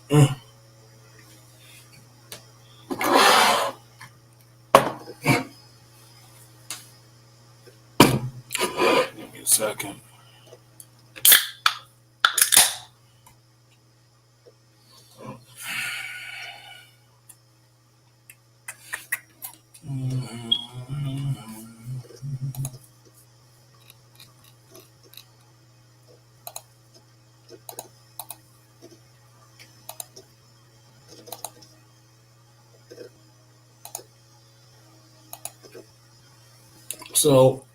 Mm. Give me a second. So,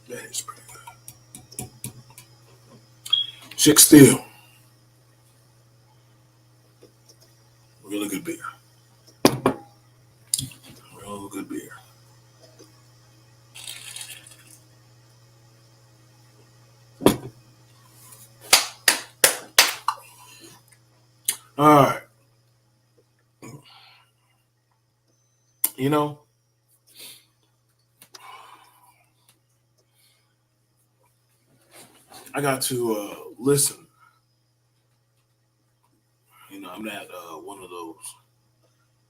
that is pretty good. Chick Steel, really good beer. Real good beer. All right. You know, I got to listen. I'm not one of those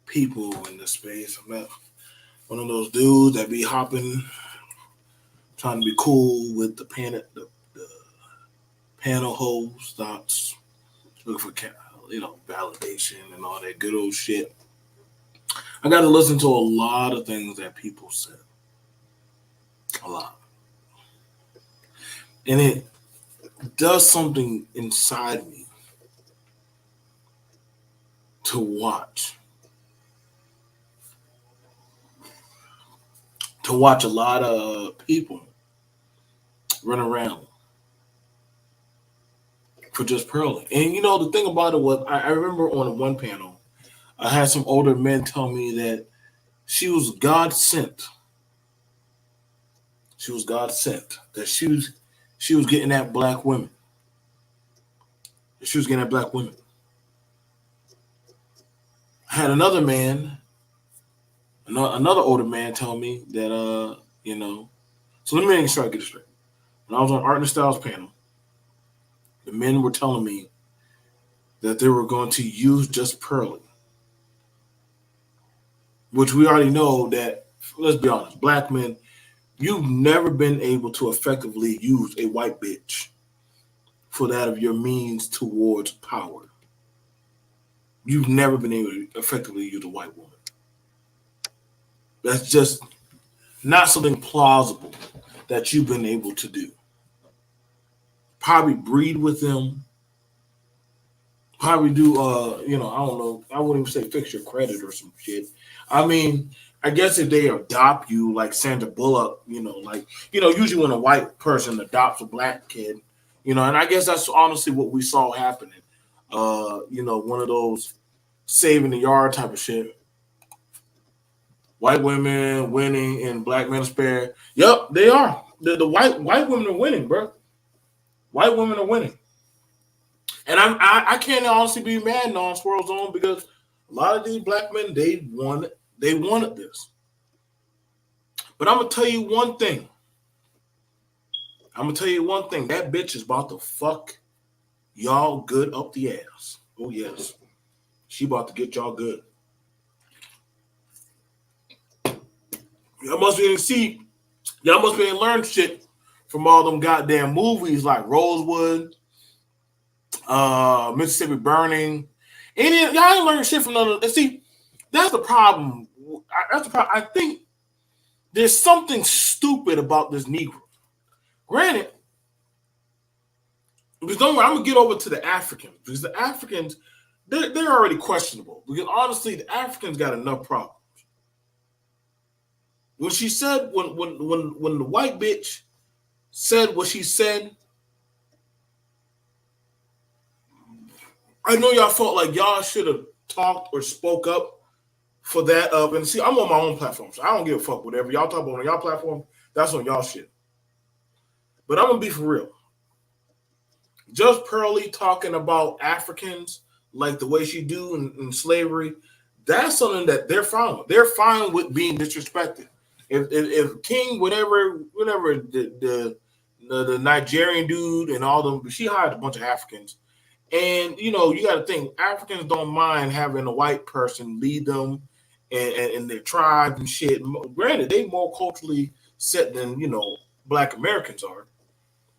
people in the space. I'm not one of those dudes that be hopping, trying to be cool with the panel hoes, thoughts, looking for validation and all that good old shit. I got to listen to a lot of things that people said, a lot, and it does something inside me to watch a lot of people run around for just pearling. And the thing about it was, I remember on one panel, I had some older men tell me that she was God sent. She was God sent. That she was getting at black women. That she was getting at black women. I had another older man tell me that So let me make sure I get it straight. When I was on Art and Styles panel, the men were telling me that they were going to use just pearling, which we already know that. Let's be honest, black men, you've never been able to effectively use a white bitch for that of your means towards power. You've never been able to effectively use a white woman. That's just not something plausible that you've been able to do. Probably breed with them. Probably do I don't know, I wouldn't even say fix your credit or some shit. I mean, I guess if they adopt you like Sandra Bullock, usually when a white person adopts a black kid, and I guess that's honestly what we saw happening. One of those saving the yard type of shit. White women winning and black men spare. Yep, they are. The white women are winning, bro. White women are winning, and I can't honestly be mad on Swirl Zone because a lot of these black men they wanted this. But I'm gonna tell you one thing. I'm gonna tell you one thing. That bitch is about to fuck y'all good up the ass. Oh yes, she about to get y'all good. Y'all must be see. Y'all must be learn shit from all them goddamn movies like Rosewood, Mississippi Burning. Y'all ain't learn shit from none of. And see, that's the problem. That's the problem. I think there's something stupid about this Negro. Granted, because don't worry, I'm gonna get over to the Africans because the Africans they're already questionable. Because honestly, the Africans got enough problems. When she said when the white bitch said what she said, I know y'all felt like y'all should have talked or spoke up for that. And see, I'm on my own platform, so I don't give a fuck whatever y'all talk about on y'all platform. That's on y'all shit. But I'm gonna be for real. Just Pearly talking about Africans like the way she do in slavery, that's something that they're fine with. They're fine with being disrespected. If King, whatever the Nigerian dude and all them, she hired a bunch of Africans. And, you know, you got to think, Africans don't mind having a white person lead them and their tribe and shit. Granted, they more culturally set than, you know, Black Americans are.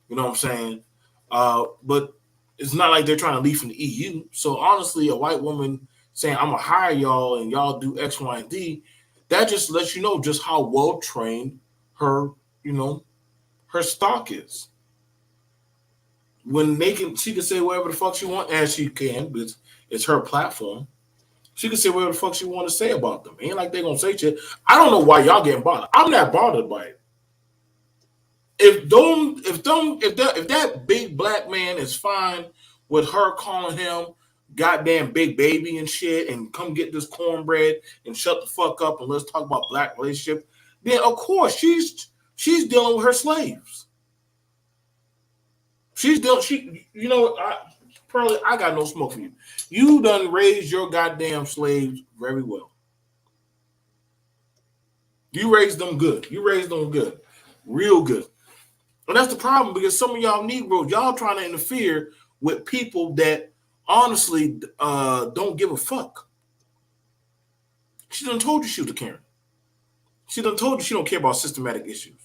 You know what I'm saying? But it's not like they're trying to leave from the EU. So honestly, a white woman saying, I'm going to hire y'all and y'all do X, Y, and D, that just lets you know just how well trained her, you know, her stock is. When she can say whatever the fuck she wants, as she can, but it's her platform. She can say whatever the fuck she want to say about them. Ain't like they're gonna say shit. I don't know why y'all getting bothered. I'm not bothered by it. If that big black man is fine with her calling him goddamn big baby and shit, and come get this cornbread and shut the fuck up and let's talk about black relationship, then of course she's dealing with her slaves. You know, probably I got no smoke for you. You done raised your goddamn slaves very well. You raised them good. Real good. And that's the problem, because some of y'all Negroes, y'all trying to interfere with people that honestly don't give a fuck. She done told you she was a Karen. She done told you she don't care about systematic issues.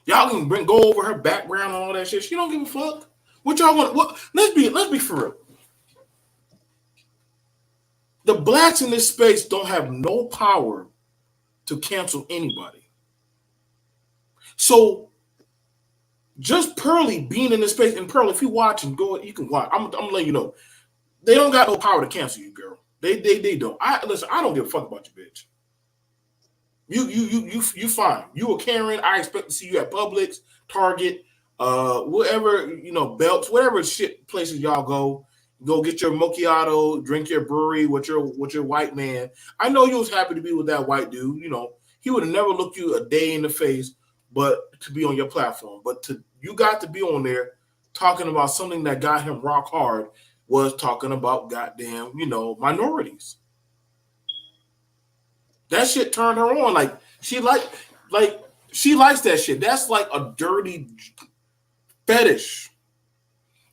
Y'all can go over her background and all that shit. She don't give a fuck. What y'all want? What? Let's be for real. The blacks in this space don't have no power to cancel anybody. So just Pearly being in this space, and Pearl, if you watch and go, you can watch. I'm letting you know, they don't got no power to cancel you, girl. They don't. Listen. I don't give a fuck about you, bitch. You fine. You a Karen. I expect to see you at Publix, Target, whatever, you know, Belts, whatever shit places y'all go. Go get your macchiato, drink your brewery with your white man. I know you was happy to be with that white dude. You know, he would have never looked you a day in the face, but to be on your platform. But you got to be on there talking about something that got him rock hard, was talking about goddamn, you know, minorities. That shit turned her on. Like she likes that shit. That's like a dirty fetish.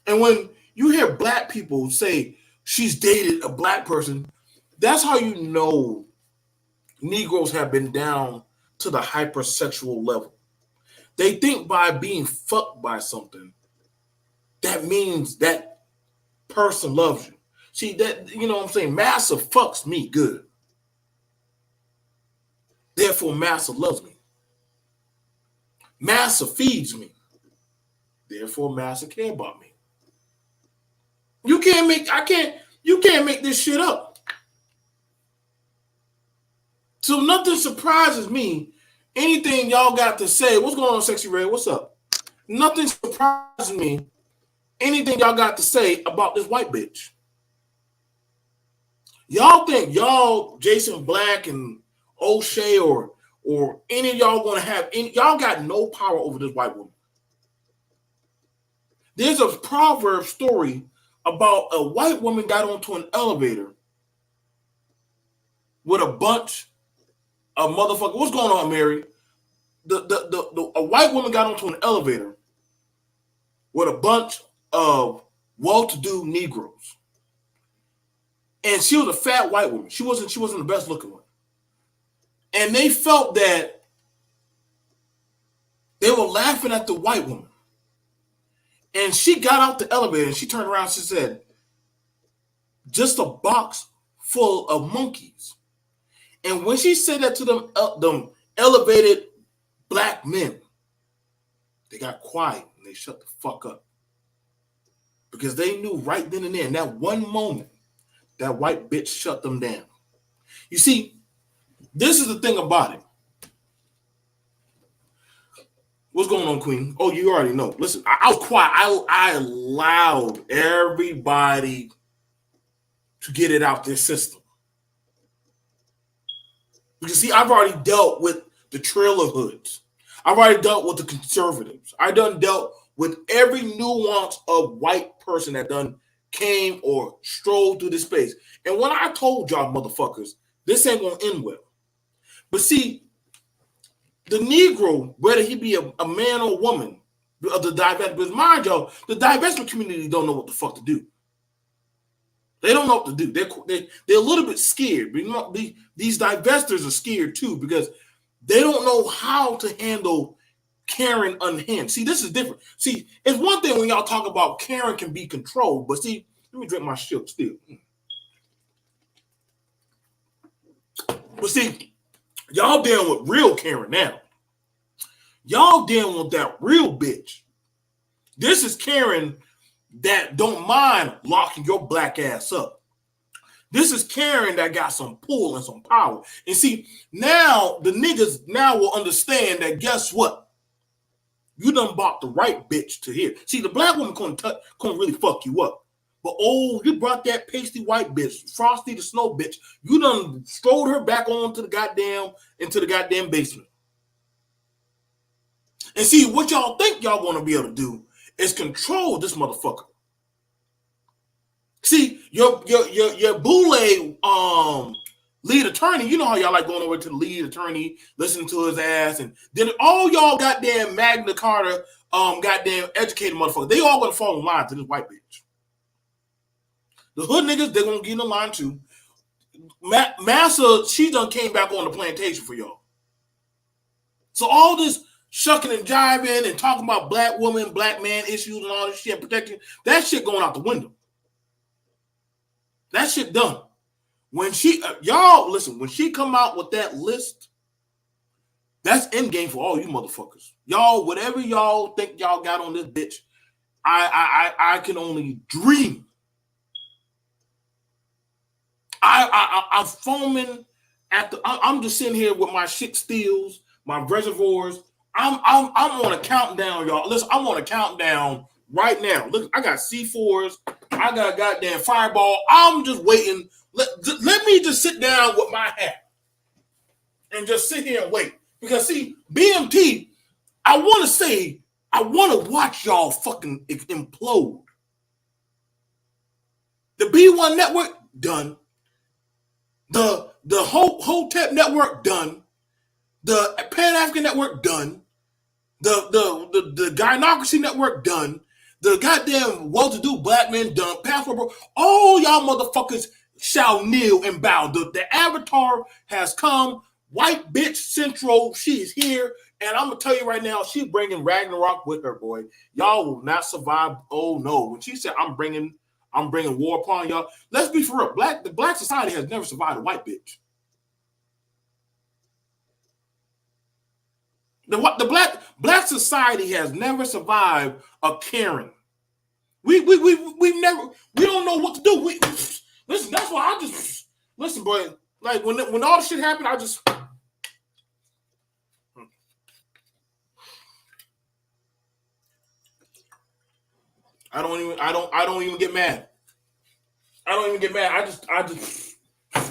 And when you hear black people say she's dated a black person, that's how you know Negroes have been down to the hypersexual level. They think by being fucked by something, that means that person loves you. See, that, you know what I'm saying? Massa fucks me good. Therefore, Massa loves me. Massa feeds me. Therefore, Massa care about me. You can't make this shit up. So nothing surprises me. Anything y'all got to say, what's going on, Sexy Red? What's up? Nothing surprises me. Anything y'all got to say about this white bitch. Y'all think y'all, Jason Black and O'Shea or any of y'all gonna have y'all got no power over this white woman. There's a proverb story about a white woman got onto an elevator with a bunch of motherfuckers. What's going on, Mary? A white woman got onto an elevator with a bunch of well-to-do Negroes. And she was a fat white woman. She wasn't the best looking one. And they felt that they were laughing at the white woman. And she got out the elevator and she turned around and she said, just a box full of monkeys. And when she said that to them elevated black men, they got quiet and they shut the fuck up. Because they knew right then and there, in that one moment, that white bitch shut them down. You see, this is the thing about it. What's going on, Queen? Oh, you already know. Listen, I was quiet. I allowed everybody to get it out their system. Because see, I've already dealt with the trailer hoods. I've already dealt with the conservatives. I done dealt with every nuance of white person that done came or strolled through this space. And when I told y'all motherfuckers, this ain't gonna end well. But see, the Negro, whether he be a man or a woman, of the divestment, because mind y'all, the divestment community don't know what the fuck to do. They don't know what to do. They're a little bit scared. These divestors are scared too because they don't know how to handle Karen unhinged. See, this is different. See, it's one thing when y'all talk about Karen can be controlled, but see, let me drink my shit still. But see, y'all dealing with real Karen now. Y'all dealing with that real bitch. This is Karen that don't mind locking your black ass up. This is Karen that got some pull and some power. And see, now the niggas now will understand that guess what? You done bought the right bitch to here. See, the black woman couldn't really fuck you up. But oh, you brought that pasty white bitch, Frosty the Snow bitch. You done strolled her back into the goddamn basement. And see, what y'all think y'all gonna be able to do is control this motherfucker. See, your boule lead attorney, you know how y'all like going over to the lead attorney, listening to his ass, and then all y'all goddamn Magna Carta, goddamn educated motherfuckers, they all gonna fall in line to this white bitch. The hood niggas, they're gonna get in the line too. Massa, she done came back on the plantation for y'all. So all this shucking and jiving and talking about black woman, black man issues and all this shit, protecting, that shit going out the window. That shit done. When she, y'all, listen, when she come out with that list, that's end game for all you motherfuckers. Y'all, whatever y'all think y'all got on this bitch, I can only dream. I'm foaming at the, I'm just sitting here with my shit steels, my reservoirs. I'm on a countdown, y'all. Listen, I'm on a countdown right now. Look, I got C4s. I got a goddamn fireball. I'm just waiting. Let me just sit down with my hat and just sit here and wait. Because see, BMT, I want to watch y'all fucking implode. The B1 network, done. The Hotep network, done. The Pan-African network, done. The Gynocracy network, done. The goddamn well-to-do black men, done. Passport, bro. All y'all motherfuckers shall kneel and bow. The avatar has come. White bitch Central, she's here. And I'm going to tell you right now, she's bringing Ragnarok with her, boy. Y'all will not survive. Oh, no. When she said, I'm bringing war upon y'all. Let's be for real. The black society has never survived a white bitch. The black society has never survived a Karen. We don't know what to do. Listen, that's why I just listen, boy. Like when all the shit happened, I don't even get mad. I don't even get mad. I just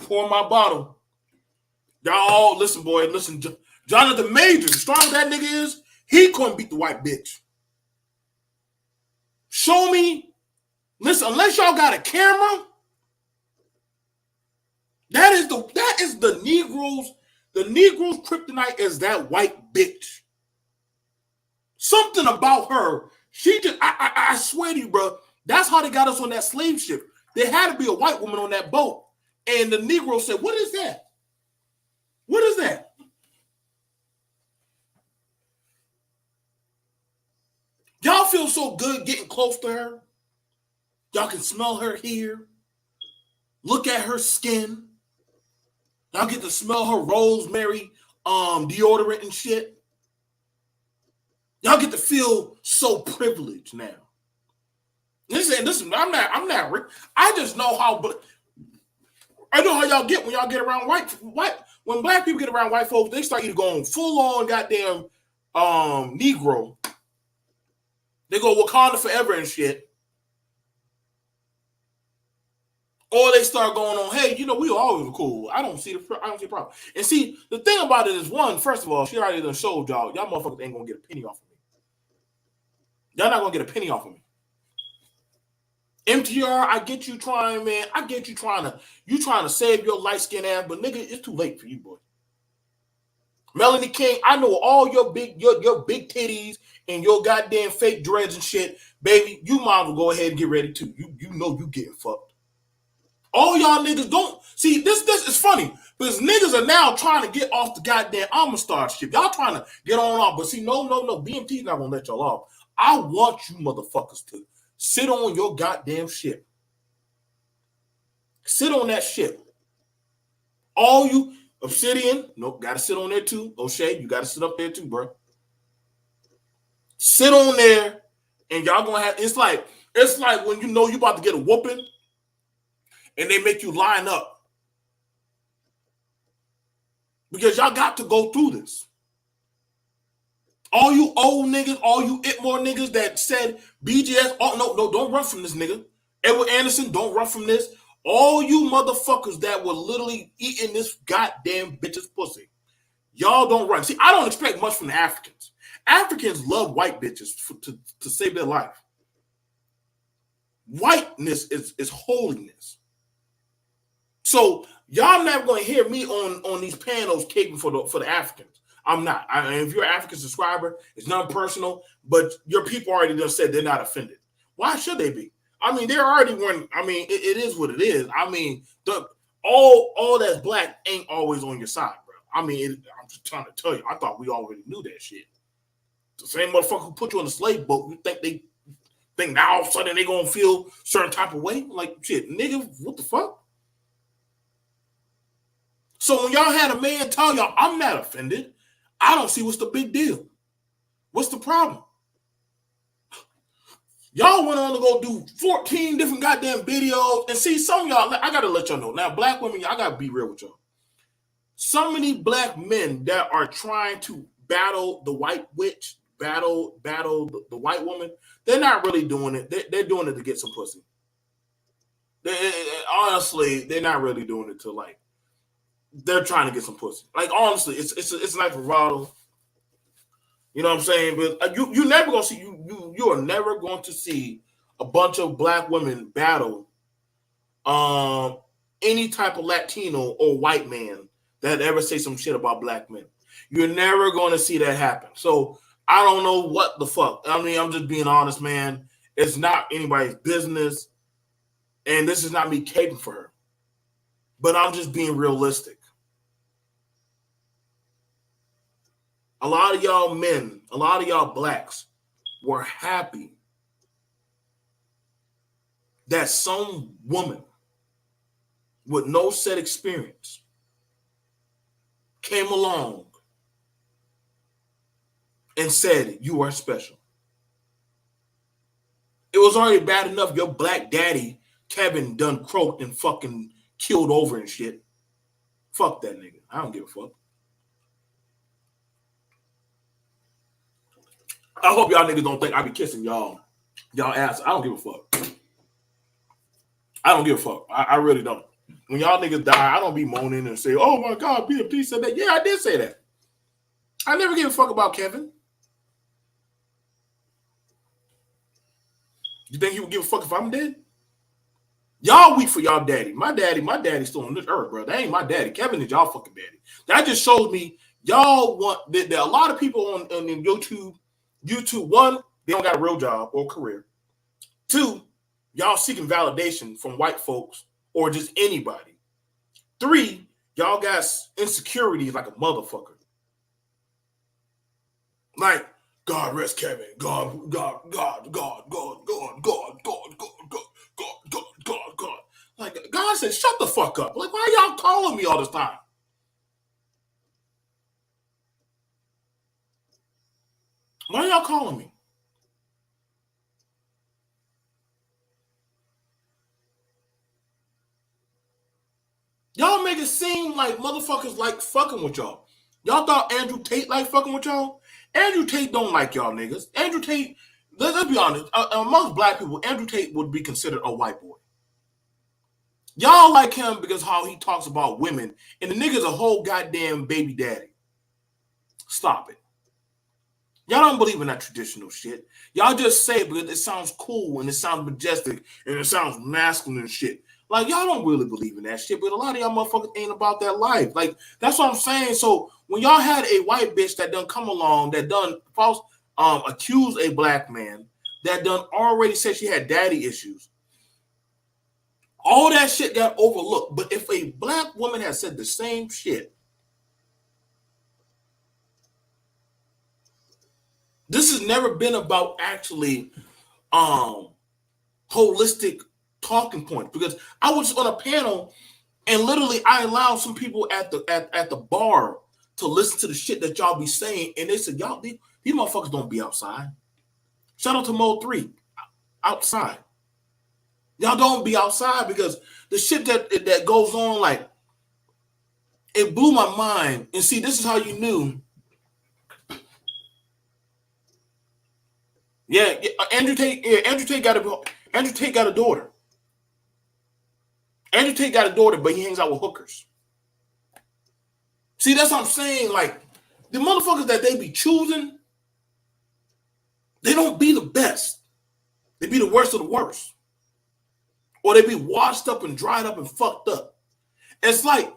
pour my bottle. Y'all listen, boy. Listen, Jonathan Majors, as strong as that nigga is, he couldn't beat the white bitch. Show me. Listen, unless y'all got a camera, that is the Negroes. The Negroes' kryptonite is that white bitch. Something about her. She just, I swear to you, bro. That's how they got us on that slave ship. There had to be a white woman on that boat. And the Negro said, what is that? What is that? Y'all feel so good getting close to her. Y'all can smell her here. Look at her skin. Y'all get to smell her rosemary deodorant and shit. Y'all get to feel so privileged now. Listen, I'm not. I just know how. I know how y'all get when y'all get around white. When black people get around white folks, they start either going full on goddamn Negro. They go Wakanda forever and shit. Or they start going on, hey, you know, we always were cool. I don't see the problem. And see, the thing about it is, one, first of all, she already done showed y'all motherfuckers ain't gonna get a penny off of me. Y'all not gonna get a penny off of me. MTR, I get you trying, man. I get you trying to save your light skin ass, but nigga, it's too late for you, boy. Melanie King, I know all your big titties and your goddamn fake dreads and shit, baby. You might as well go ahead and get ready too. You know you getting fucked. All y'all niggas don't see this is funny because niggas are now trying to get off the goddamn Amistad shit. Y'all trying to get on off, but see, no. BMT's not gonna let y'all off. I want you motherfuckers to sit on your goddamn shit. Sit on that shit. All you Obsidian, nope, gotta sit on there too. O'Shea, you gotta sit up there too, bro. Sit on there, and y'all gonna have. It's like when you know you about to get a whooping. And they make you line up. Because y'all got to go through this. All you old niggas, all you Itmore niggas that said BGS, oh no, don't run from this nigga. Edward Anderson, don't run from this. All you motherfuckers that were literally eating this goddamn bitch's pussy. Y'all don't run. See, I don't expect much from the Africans. Africans love white bitches to save their life. Whiteness is holiness. So y'all never going to hear me on these panels caping for the Africans. I'm not. If you're an African subscriber, it's not personal, but your people already just said they're not offended. Why should they be? I mean, they're already one. I mean, it is what it is. I mean, all that's black ain't always on your side, bro. I mean, I'm just trying to tell you. I thought we already knew that shit. The same motherfucker who put you on the slave boat, you think now all of a sudden they gonna feel certain type of way? Like, shit, nigga, what the fuck? So when y'all had a man tell y'all, I'm not offended, I don't see what's the big deal. What's the problem? Y'all went on to go do 14 different goddamn videos. And see, some of y'all, I got to let y'all know. Now, black women, I got to be real with y'all. So many black men that are trying to battle the white witch, battle the white woman, they're not really doing it. They're doing it to get some pussy. Honestly, they're not really doing it to like, they're trying to get some pussy. Like, honestly, it's like bravado. You know what I'm saying? But you never gonna see you are never going to see a bunch of black women battle any type of Latino or white man that ever say some shit about black men. You're never going to see that happen. So I don't know what the fuck. I mean, I'm just being honest, man. It's not anybody's business, and this is not me caping for her. But I'm just being realistic. A lot of y'all men, a lot of y'all blacks were happy that some woman with no set experience came along and said, you are special. It was already bad enough your black daddy, Kevin, done croaked and fucking killed over and shit. Fuck that nigga. I don't give a fuck. I hope y'all niggas don't think I be kissing y'all ass. I don't give a fuck. I don't give a fuck. I really don't. When y'all niggas die, I don't be moaning and say, oh my God, BFT said that. Yeah, I did say that. I never give a fuck about Kevin. You think he would give a fuck if I'm dead? Y'all weak for y'all daddy. My daddy's still on this earth, bro. That ain't my daddy. Kevin is y'all fucking daddy. That just shows me y'all want that there are a lot of people on YouTube. One, they don't got a real job or career. Two, y'all seeking validation from white folks or just anybody. Three, y'all got insecurities like a motherfucker. Like, God rest Kevin. God. Like, God said, shut the fuck up. Like, why y'all calling me all this time? Why y'all calling me? Y'all make it seem like motherfuckers like fucking with y'all. Y'all thought Andrew Tate like fucking with y'all? Andrew Tate don't like y'all niggas. Andrew Tate, let's be honest, amongst black people, Andrew Tate would be considered a white boy. Y'all like him because how he talks about women, and the nigga's a whole goddamn baby daddy. Stop it. Y'all don't believe in that traditional shit. Y'all just say it because it sounds cool and it sounds majestic and it sounds masculine and shit. Like, y'all don't really believe in that shit, but a lot of y'all motherfuckers ain't about that life. Like, that's what I'm saying. So when y'all had a white bitch that done come along, that done false accuse a black man, that done already said she had daddy issues, all that shit got overlooked. But if a black woman had said the same shit, this has never been about actually holistic talking points, because I was on a panel and literally I allowed some people at the bar to listen to the shit that y'all be saying, and they said, y'all, these motherfuckers don't be outside. Shout out to Mode 3, outside. Y'all don't be outside, because the shit that goes on, like, it blew my mind. And see, this is how you knew. Yeah, Andrew Tate got a daughter. Andrew Tate got a daughter, but he hangs out with hookers. See, that's what I'm saying. Like, the motherfuckers that they be choosing, they don't be the best. They be the worst of the worst. Or they be washed up and dried up and fucked up. It's like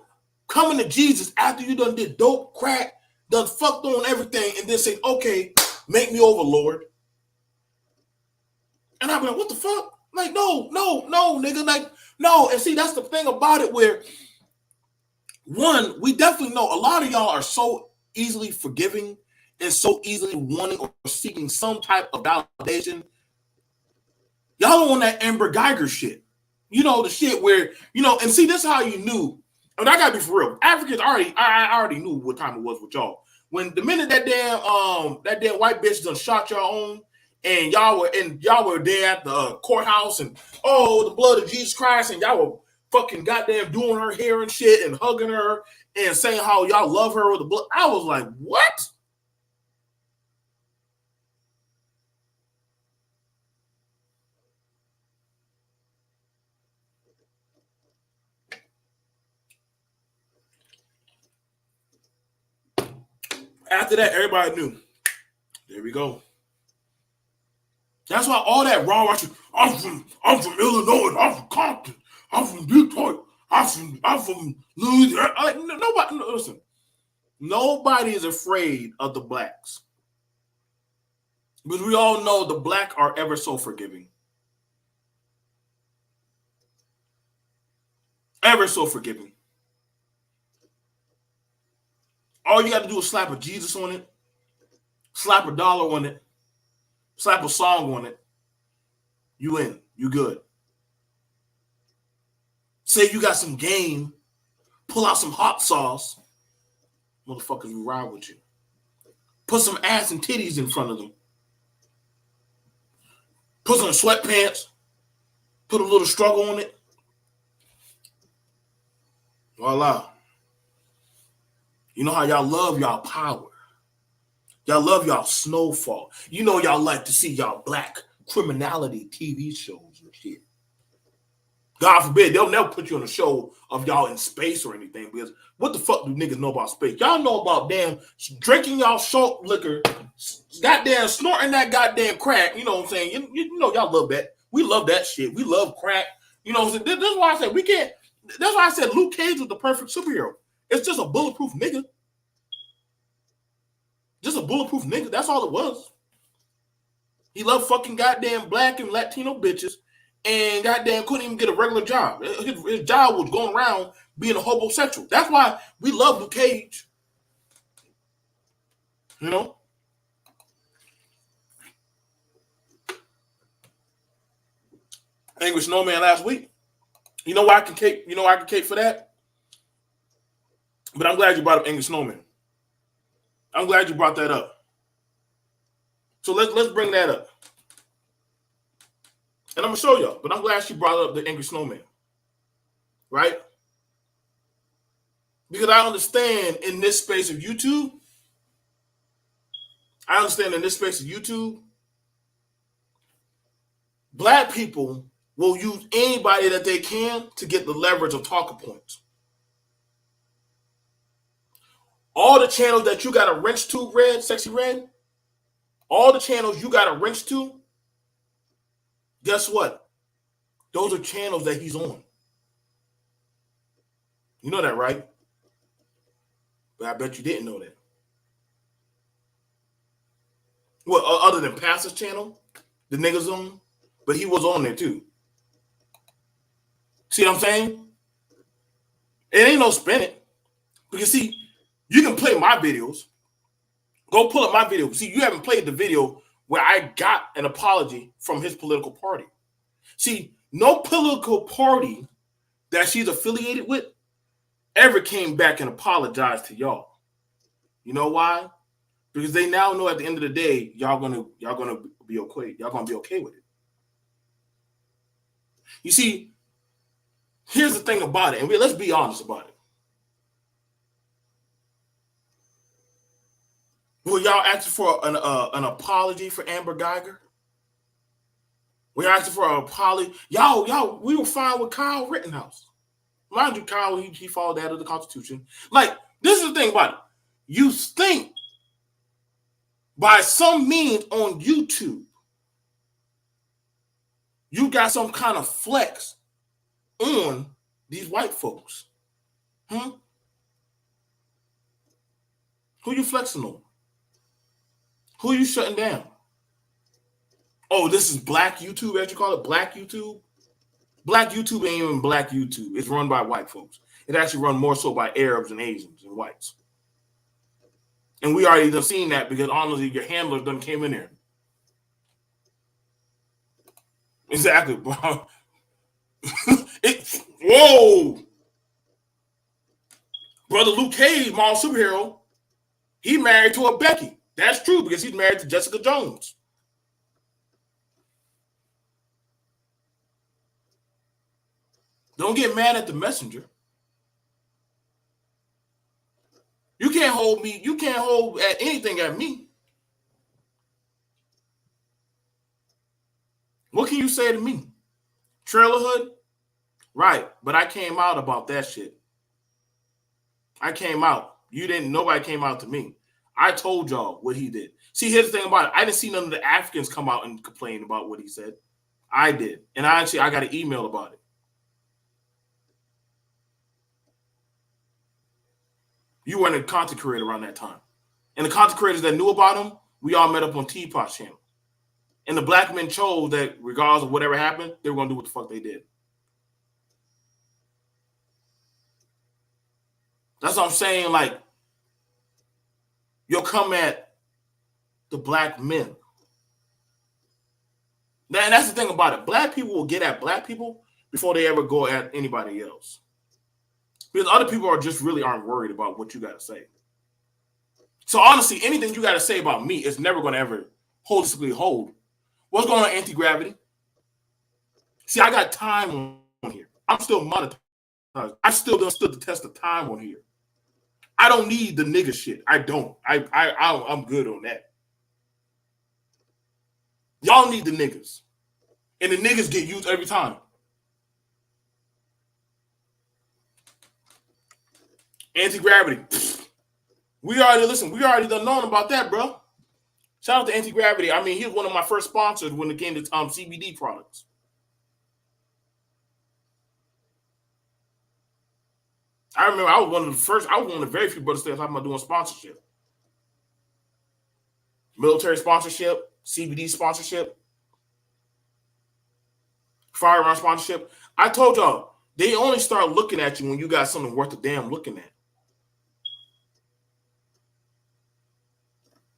coming to Jesus after you done did dope, crack, done fucked on everything, and then saying, okay, make me over, Lord. And I be like, what the fuck? Like, no, nigga. Like, no. And see, that's the thing about it, where, one, we definitely know a lot of y'all are so easily forgiving and so easily wanting or seeking some type of validation. Y'all don't want that Amber Geiger shit. You know, the shit where, you know, and see, this is how you knew. And I gotta be for real. Africans I already knew what time it was with y'all. When the minute that damn white bitch done shot y'all own, and y'all were there at the courthouse, and oh, the blood of Jesus Christ, and y'all were fucking goddamn doing her hair and shit and hugging her and saying how y'all love her with the blood. I was like, what? After that, everybody knew. There we go. That's why all that raw Russian, I'm from Illinois, I'm from Compton, I'm from Detroit, I'm from Louisiana. Like, nobody, listen, nobody is afraid of the blacks. Because we all know the black are ever so forgiving. Ever so forgiving. All you got to do is slap a Jesus on it, slap a dollar on it, slap a song on it. You in. You good. Say you got some game, pull out some hot sauce. Motherfuckers will ride with you. Put some ass and titties in front of them. Put some sweatpants. Put a little struggle on it. Voila. You know how y'all love y'all power. Y'all love y'all snowfall. You know y'all like to see y'all black criminality TV shows and shit. God forbid, they'll never put you on a show of y'all in space or anything, because what the fuck do niggas know about space? Y'all know about damn drinking y'all salt liquor, goddamn snorting that goddamn crack. You know what I'm saying? You know y'all love that. We love that shit. We love crack. You know what I'm saying? This is why I said we can't. That's why I said Luke Cage was the perfect superhero. It's just a bulletproof nigga. Just a bulletproof nigga. That's all it was. He loved fucking goddamn black and Latino bitches, and goddamn couldn't even get a regular job. His job was going around being a homosexual. That's why we love Luke Cage. You know? Angry Snowman last week. You know why I can cape for that? But I'm glad you brought up Angry Snowman. I'm glad you brought that up. So let's bring that up. And I'm gonna show y'all, but I'm glad she brought up the Angry Snowman. Right? Because I understand in this space of YouTube, black people will use anybody that they can to get the leverage of talking points. All the channels that you got a wrench to, Red, Sexy Red, all the channels you got a wrench to, guess what? Those are channels that he's on. You know that, right? But I bet you didn't know that. Well, other than Pastor's channel, the niggas on, but he was on there too. See what I'm saying? It ain't no spinning. Because see, you can play my videos. Go pull up my video. See, you haven't played the video where I got an apology from his political party. See, no political party that she's affiliated with ever came back and apologized to y'all. You know why? Because they now know at the end of the day, y'all gonna be okay. Y'all gonna be okay with it. You see, here's the thing about it, and let's be honest about it. Were y'all asking for an apology for Amber Geiger? We're asking for an apology. Y'all, we were fine with Kyle Rittenhouse. Mind you, Kyle, he followed that of the Constitution. Like, this is the thing about it. You think by some means on YouTube, you got some kind of flex on these white folks. Who you flexing on? Who you shutting down? Oh, this is black YouTube, as you call it, black YouTube? Black YouTube ain't even black YouTube. It's run by white folks. It actually run more so by Arabs and Asians and whites. And we already done seen that because honestly, your handlers done came in there. Exactly, bro. Whoa! Brother Luke Cage, Marvel Superhero, he married to a Becky. That's true because he's married to Jessica Jones. Don't get mad at the messenger. You can't hold me. You can't hold at anything at me. What can you say to me? Trailer Hood? Right, but I came out about that shit. I came out. You didn't. Nobody came out to me. I told y'all what he did. See, here's the thing about it. I didn't see none of the Africans come out and complain about what he said. I did. And I got an email about it. You weren't a content creator around that time. And the content creators that knew about him, we all met up on Teapot's channel. And the black men chose that regardless of whatever happened, they were going to do what the fuck they did. That's what I'm saying. Like, you'll come at the black men. And that's the thing about it. Black people will get at black people before they ever go at anybody else. Because other people aren't worried about what you got to say. So honestly, anything you got to say about me is never going to ever holistically hold. What's going on, anti-gravity? See, I got time on here. I'm still monetized. I still done stood the test of time on here. I don't need the nigga shit. I don't. I'm good on that. Y'all need the niggas. And the niggas get used every time. Anti-gravity. We already done known about that, bro. Shout out to Anti-Gravity. I mean, he was one of my first sponsors when it came to CBD products. I remember I was one of the very few brothers talking about doing sponsorship. Military sponsorship, CBD sponsorship, firearm sponsorship. I told y'all, they only start looking at you when you got something worth a damn looking at.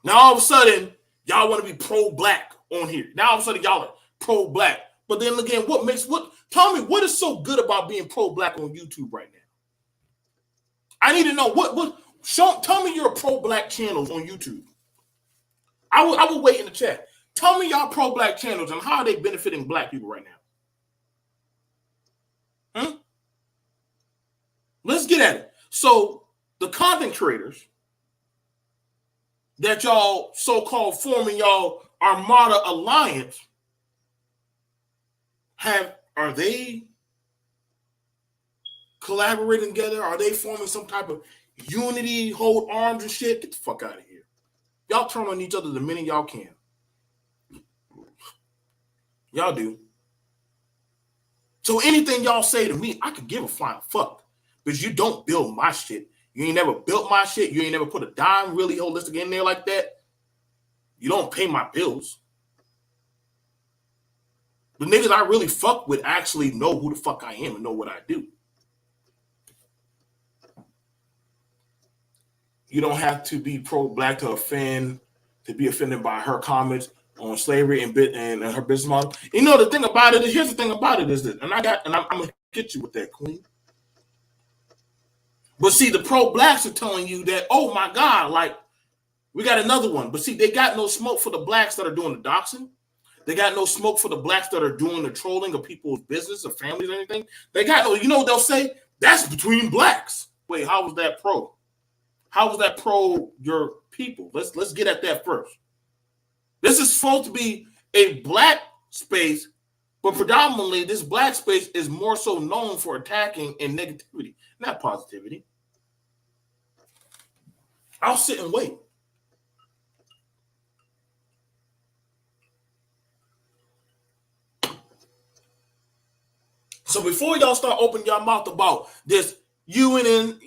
Now all of a sudden, y'all want to be pro-black on here. Now all of a sudden, y'all are pro-black. But then again, tell me what is so good about being pro-black on YouTube right now? I need to know tell me your pro-black channels on YouTube. I will wait in the chat. Tell me y'all pro-black channels and how are they benefiting black people right now? Let's get at it. So the content creators that y'all so-called forming y'all Armada Alliance have Are they collaborating together? Are they forming some type of unity, hold arms and shit? Get the fuck out of here. Y'all turn on each other the minute y'all can. Y'all do. So anything y'all say to me, I could give a flying fuck. Because you don't build my shit. You ain't never built my shit. You ain't never put a dime really holistic in there like that. You don't pay my bills. The niggas I really fuck with actually know who the fuck I am and know what I do. You don't have to be pro-black to be offended by her comments on slavery and her business model. You know, the thing about it is, here's the thing about it is that, I'm gonna get you with that, Queen. But see, the pro-blacks are telling you that, oh my God, like, we got another one. But see, they got no smoke for the blacks that are doing the doxing. They got no smoke for the blacks that are doing the trolling of people's business or families or anything. They got no, you know what they'll say? That's between blacks. Wait, how was that pro? How was that pro your people? Let's get at that first. This is supposed to be a black space, but predominantly this black space is more so known for attacking and negativity, not positivity. I'll sit and wait. So before y'all start opening your mouth about this UNITY,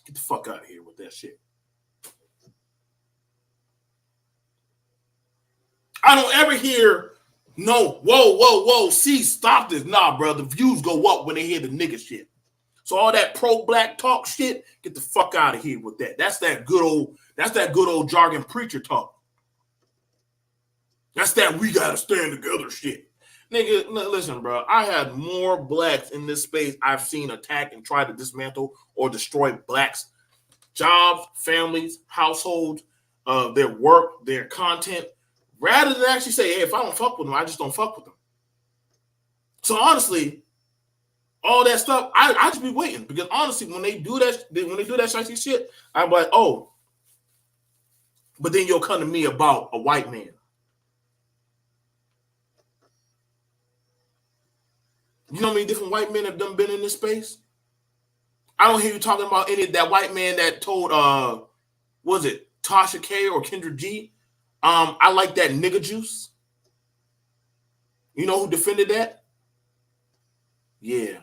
get the fuck out of here with that shit. I don't ever hear whoa, see, stop this. Nah, bro, the views go up when they hear the nigga shit. So all that pro-black talk shit, get the fuck out of here with that. That's that good old jargon preacher talk. That's that we gotta stand together shit. Nigga, listen, bro. I had more blacks in this space I've seen attack and try to dismantle or destroy blacks' jobs, families, households, their work, their content, rather than actually say, hey, if I don't fuck with them, I just don't fuck with them. So honestly, all that stuff, I just be waiting, because honestly, when they do that shitty shit, I'm like, oh, but then you'll come to me about a white man. You know how many different white men have done been in this space? I don't hear you talking about any of that white man that told, was it Tasha K or Kendra G? I like that nigga juice. You know who defended that? Yeah.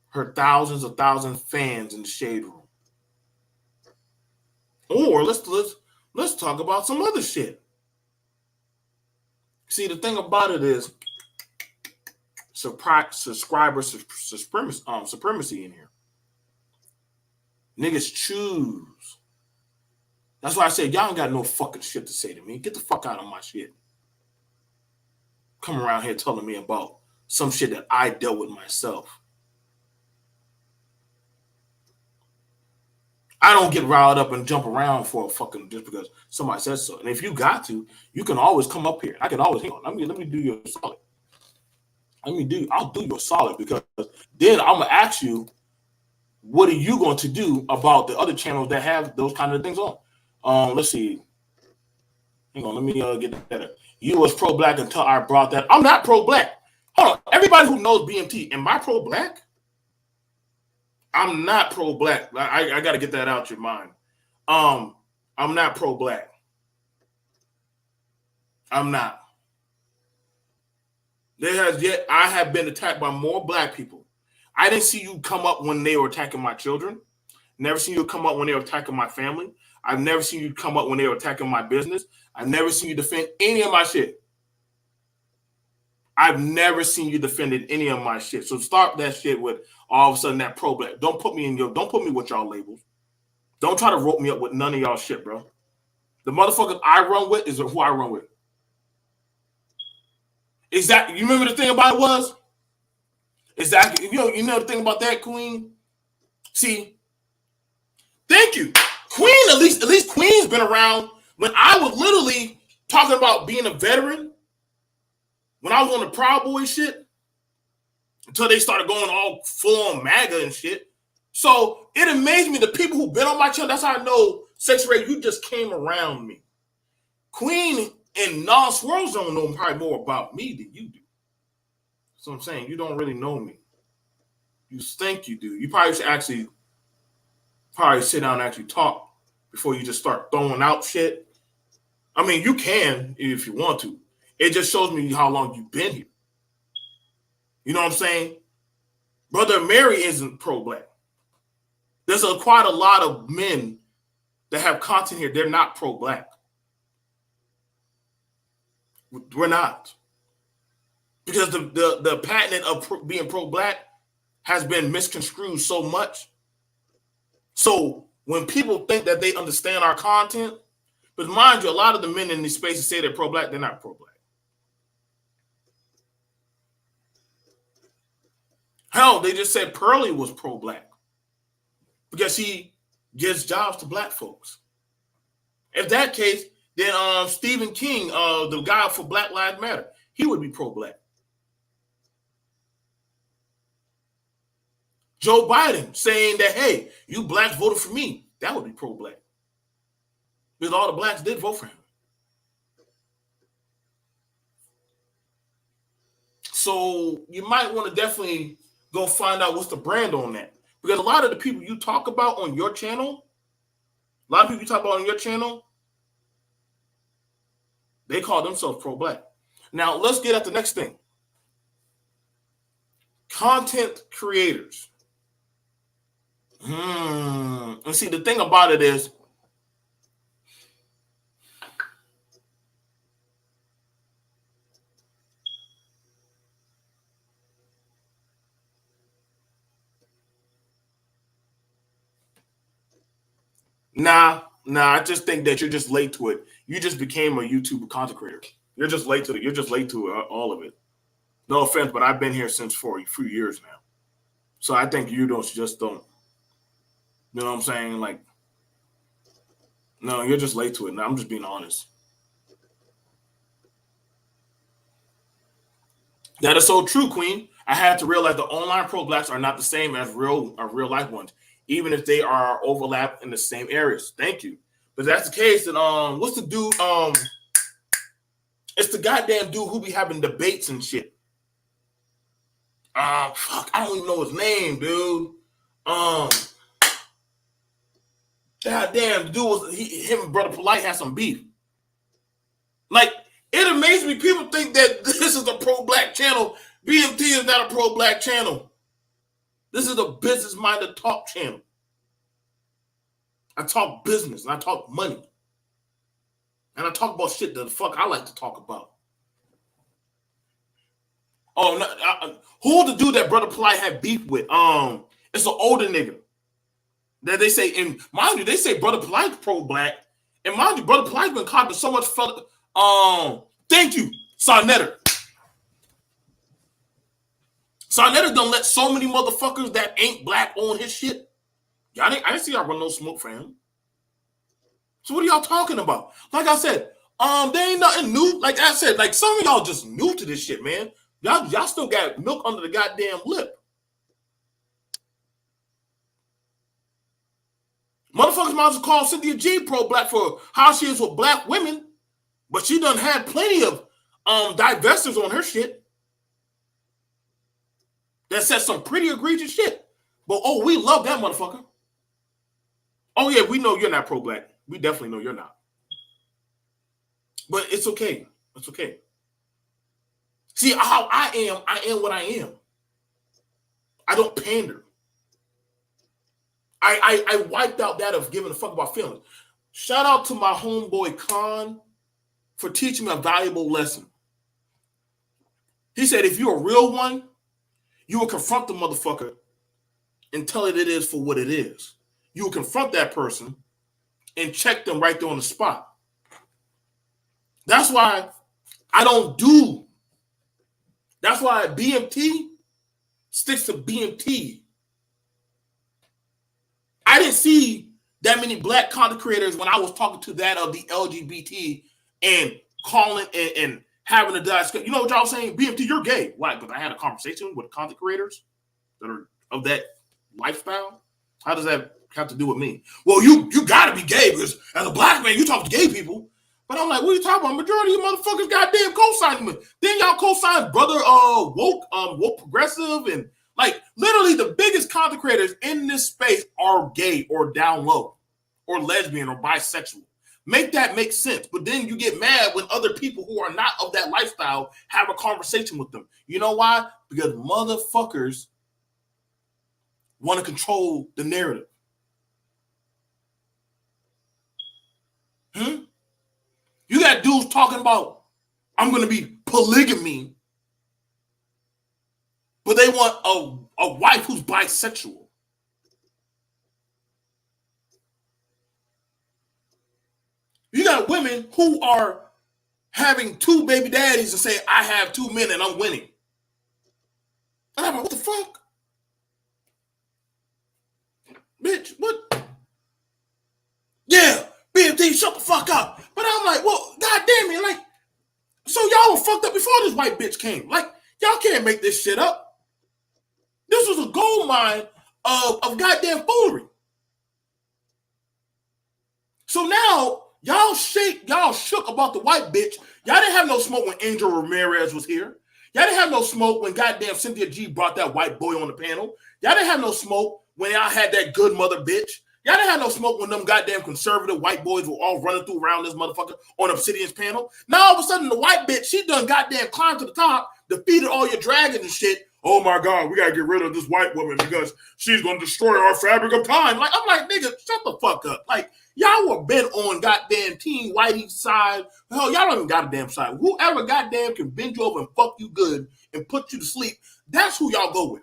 Her thousands of fans in the shade room. Or let's talk about some other shit. See, the thing about it is, subscriber supremacy in here. Niggas choose. That's why I said, y'all ain't got no fucking shit to say to me. Get the fuck out of my shit. Come around here telling me about some shit that I dealt with myself. I don't get riled up and jump around for a fucking just because somebody says so. And if you got to, you can always come up here. I can always, hang on, let me do you a solid. I'll do you a solid, because then I'm gonna ask you, what are you going to do about the other channels that have those kind of things on? Let's see. Hang on, let me get that better. You was pro-black until I brought that. I'm not pro-black. Hold on. Everybody who knows BMT, am I pro-black? I'm not pro-black. I got to get that out your mind. I'm not pro-black. I'm not. I have been attacked by more black people. I didn't see you come up when they were attacking my children. Never seen you come up when they were attacking my family. I've never seen you come up when they were attacking my business. I've never seen you defend any of my shit. I've never seen you defended any of my shit. So start that shit with all of a sudden that pro-black. Don't put me with y'all labels. Don't try to rope me up with none of y'all shit, bro. The motherfuckers I run with is who I run with. Exactly. You remember the thing about it was? Exactly. You know the thing about that, Queen? See, thank you. Queen, at least Queen's been around when I was literally talking about being a veteran, when I was on the Proud Boy shit, until they started going all full on MAGA and shit. So it amazed me, the people who've been on my channel, that's how I know, Sex Ray, you just came around me. Queen And non-swirls don't know probably more about me than you do. So I'm saying you don't really know me. You think you do. You probably should actually sit down and actually talk before you just start throwing out shit. I mean, you can if you want to. It just shows me how long you've been here. You know what I'm saying? Brother Mary isn't pro-black. There's quite a lot of men that have content here. They're not pro-black. We're not. Because the patent of being pro-black has been misconstrued so much. So when people think that they understand our content, but mind you, a lot of the men in these spaces say they're pro-black, they're not pro-black. Hell, they just said Pearlie was pro-black because she gives jobs to black folks. If that case, then Stephen King, the guy for Black Lives Matter, he would be pro-black. Joe Biden saying that, hey, you blacks voted for me, that would be pro-black. Because all the blacks did vote for him. So you might want to definitely go find out what's the brand on that. Because a lot of the people you talk about on your channel, they call themselves pro-black. Now, let's get at the next thing. Content creators. And see, the thing about it is, Nah, I just think that you're just late to it. You just became a YouTube content creator. You're just late to it. You're just late to all of it. No offense, but I've been here since for a few years now. So I think you just don't. You know what I'm saying? Like, no, you're just late to it. Now I'm just being honest. That is so true, Queen. I had to realize the online pro-blacks are not the same as real life ones, even if they are overlapped in the same areas. Thank you. But that's the case. And what's the dude? It's the goddamn dude who be having debates and shit. Fuck, I don't even know his name, dude. Goddamn, the dude was him and Brother Polite had some beef. Like, it amazes me. People think that this is a pro-black channel. BMT is not a pro-black channel. This is a business-minded talk channel. I talk business and I talk money. And I talk about shit that the fuck I like to talk about. Oh, no, who the dude that Brother Polite had beef with? It's an older nigga. That they say, and mind you, they say Brother Polite's pro-black. And mind you, Brother Polite's been caught with so much fella. Thank you, Sarnetter. Sarnetter done let so many motherfuckers that ain't black on his shit. I didn't see y'all run no smoke for him. So what are y'all talking about? Like I said, there ain't nothing new. Like I said, like some of y'all just new to this shit, man. Y'all still got milk under the goddamn lip. Motherfuckers might as well call Cynthia G pro-black for how she is with black women, but she done had plenty of divestors on her shit that said some pretty egregious shit. But oh, we love that motherfucker. Oh yeah, we know you're not pro-black. We definitely know you're not. But it's okay. It's okay. See how I am what I am. I don't pander. I wiped out that of giving a fuck about feelings. Shout out to my homeboy Khan for teaching me a valuable lesson. He said, if you're a real one, you will confront the motherfucker and tell it is for what it is. You will confront that person and check them right there on the spot. That's why I don't do. That's why BMT sticks to BMT. I didn't see that many black content creators when I was talking to that of the LGBT and calling and having a discussion. You know what y'all saying? BMT, you're gay. Why? Because I had a conversation with content creators that are of that lifestyle. How does that have to do with me? Well, you got to be gay because as a black man, you talk to gay people. But I'm like, what are you talking about? Majority of you motherfuckers goddamn co-signing me. Then y'all co-sign brother woke progressive, and like literally the biggest content creators in this space are gay or down low or lesbian or bisexual. Make that make sense. But then you get mad when other people who are not of that lifestyle have a conversation with them. You know why? Because motherfuckers want to control the narrative. You got dudes talking about, I'm going to be polygamy, but they want a wife who's bisexual. You got women who are having 2 baby daddies and say, I have 2 men and I'm winning. And I'm like, what the fuck? Bitch, what? Yeah, BMT, shut the fuck up. But I'm like, well, goddamn it, like, so y'all were fucked up before this white bitch came. Like, y'all can't make this shit up. This was a gold mine of goddamn foolery. So now, y'all shook about the white bitch. Y'all didn't have no smoke when Angel Ramirez was here. Y'all didn't have no smoke when goddamn Cynthia G brought that white boy on the panel. Y'all didn't have no smoke when y'all had that good mother bitch. Y'all didn't have no smoke when them goddamn conservative white boys were all running through around this motherfucker on Obsidian's panel. Now all of a sudden the white bitch, she done goddamn climbed to the top, defeated all your dragons and shit. Oh my God, we gotta get rid of this white woman because she's gonna destroy our fabric of time. Like, I'm like, nigga, shut the fuck up. Like, y'all were bent on goddamn Team Whitey's side. Hell, y'all don't even got a damn side. Whoever goddamn can bend you over and fuck you good and put you to sleep, that's who y'all go with.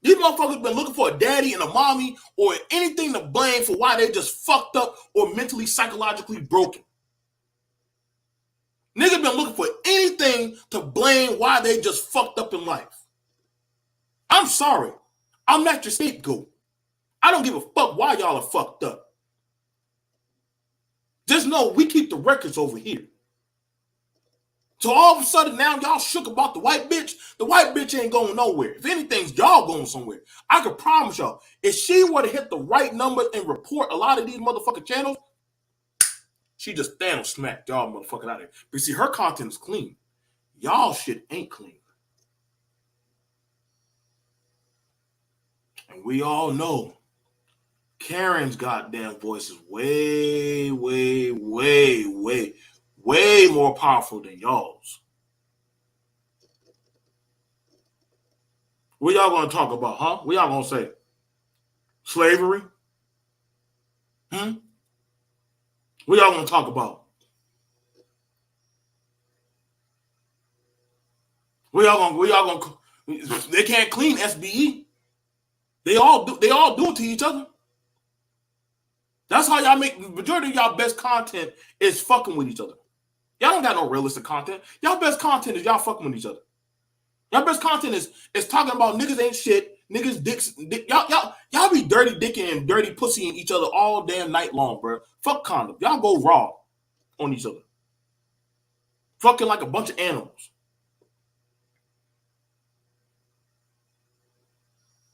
These motherfuckers been looking for a daddy and a mommy or anything to blame for why they just fucked up or mentally, psychologically broken. Niggas been looking for anything to blame why they just fucked up in life. I'm sorry. I'm not your scapegoat. I don't give a fuck why y'all are fucked up. Just know we keep the records over here. So all of a sudden now y'all shook about the white bitch. The white bitch ain't going nowhere. If anything, y'all going somewhere. I can promise y'all, if she were to hit the right number and report a lot of these motherfucking channels, she just Thanos smacked y'all motherfucking out of here. But see, her content is clean. Y'all shit ain't clean. And we all know Karen's goddamn voice is way, way, way, way, way more powerful than y'all's. What y'all gonna talk about, huh? What y'all gonna say? Slavery? What y'all gonna talk about? What y'all gonna they can't clean SBE. They all do it to each other. That's how y'all make the majority of y'all best content is fucking with each other. Y'all don't got no realistic content. Y'all best content is y'all fucking with each other. Y'all best content is talking about niggas ain't shit, niggas dicks. Y'all be dirty dicking and dirty pussying each other all damn night long, bro. Fuck condom. Y'all go raw on each other. Fucking like a bunch of animals.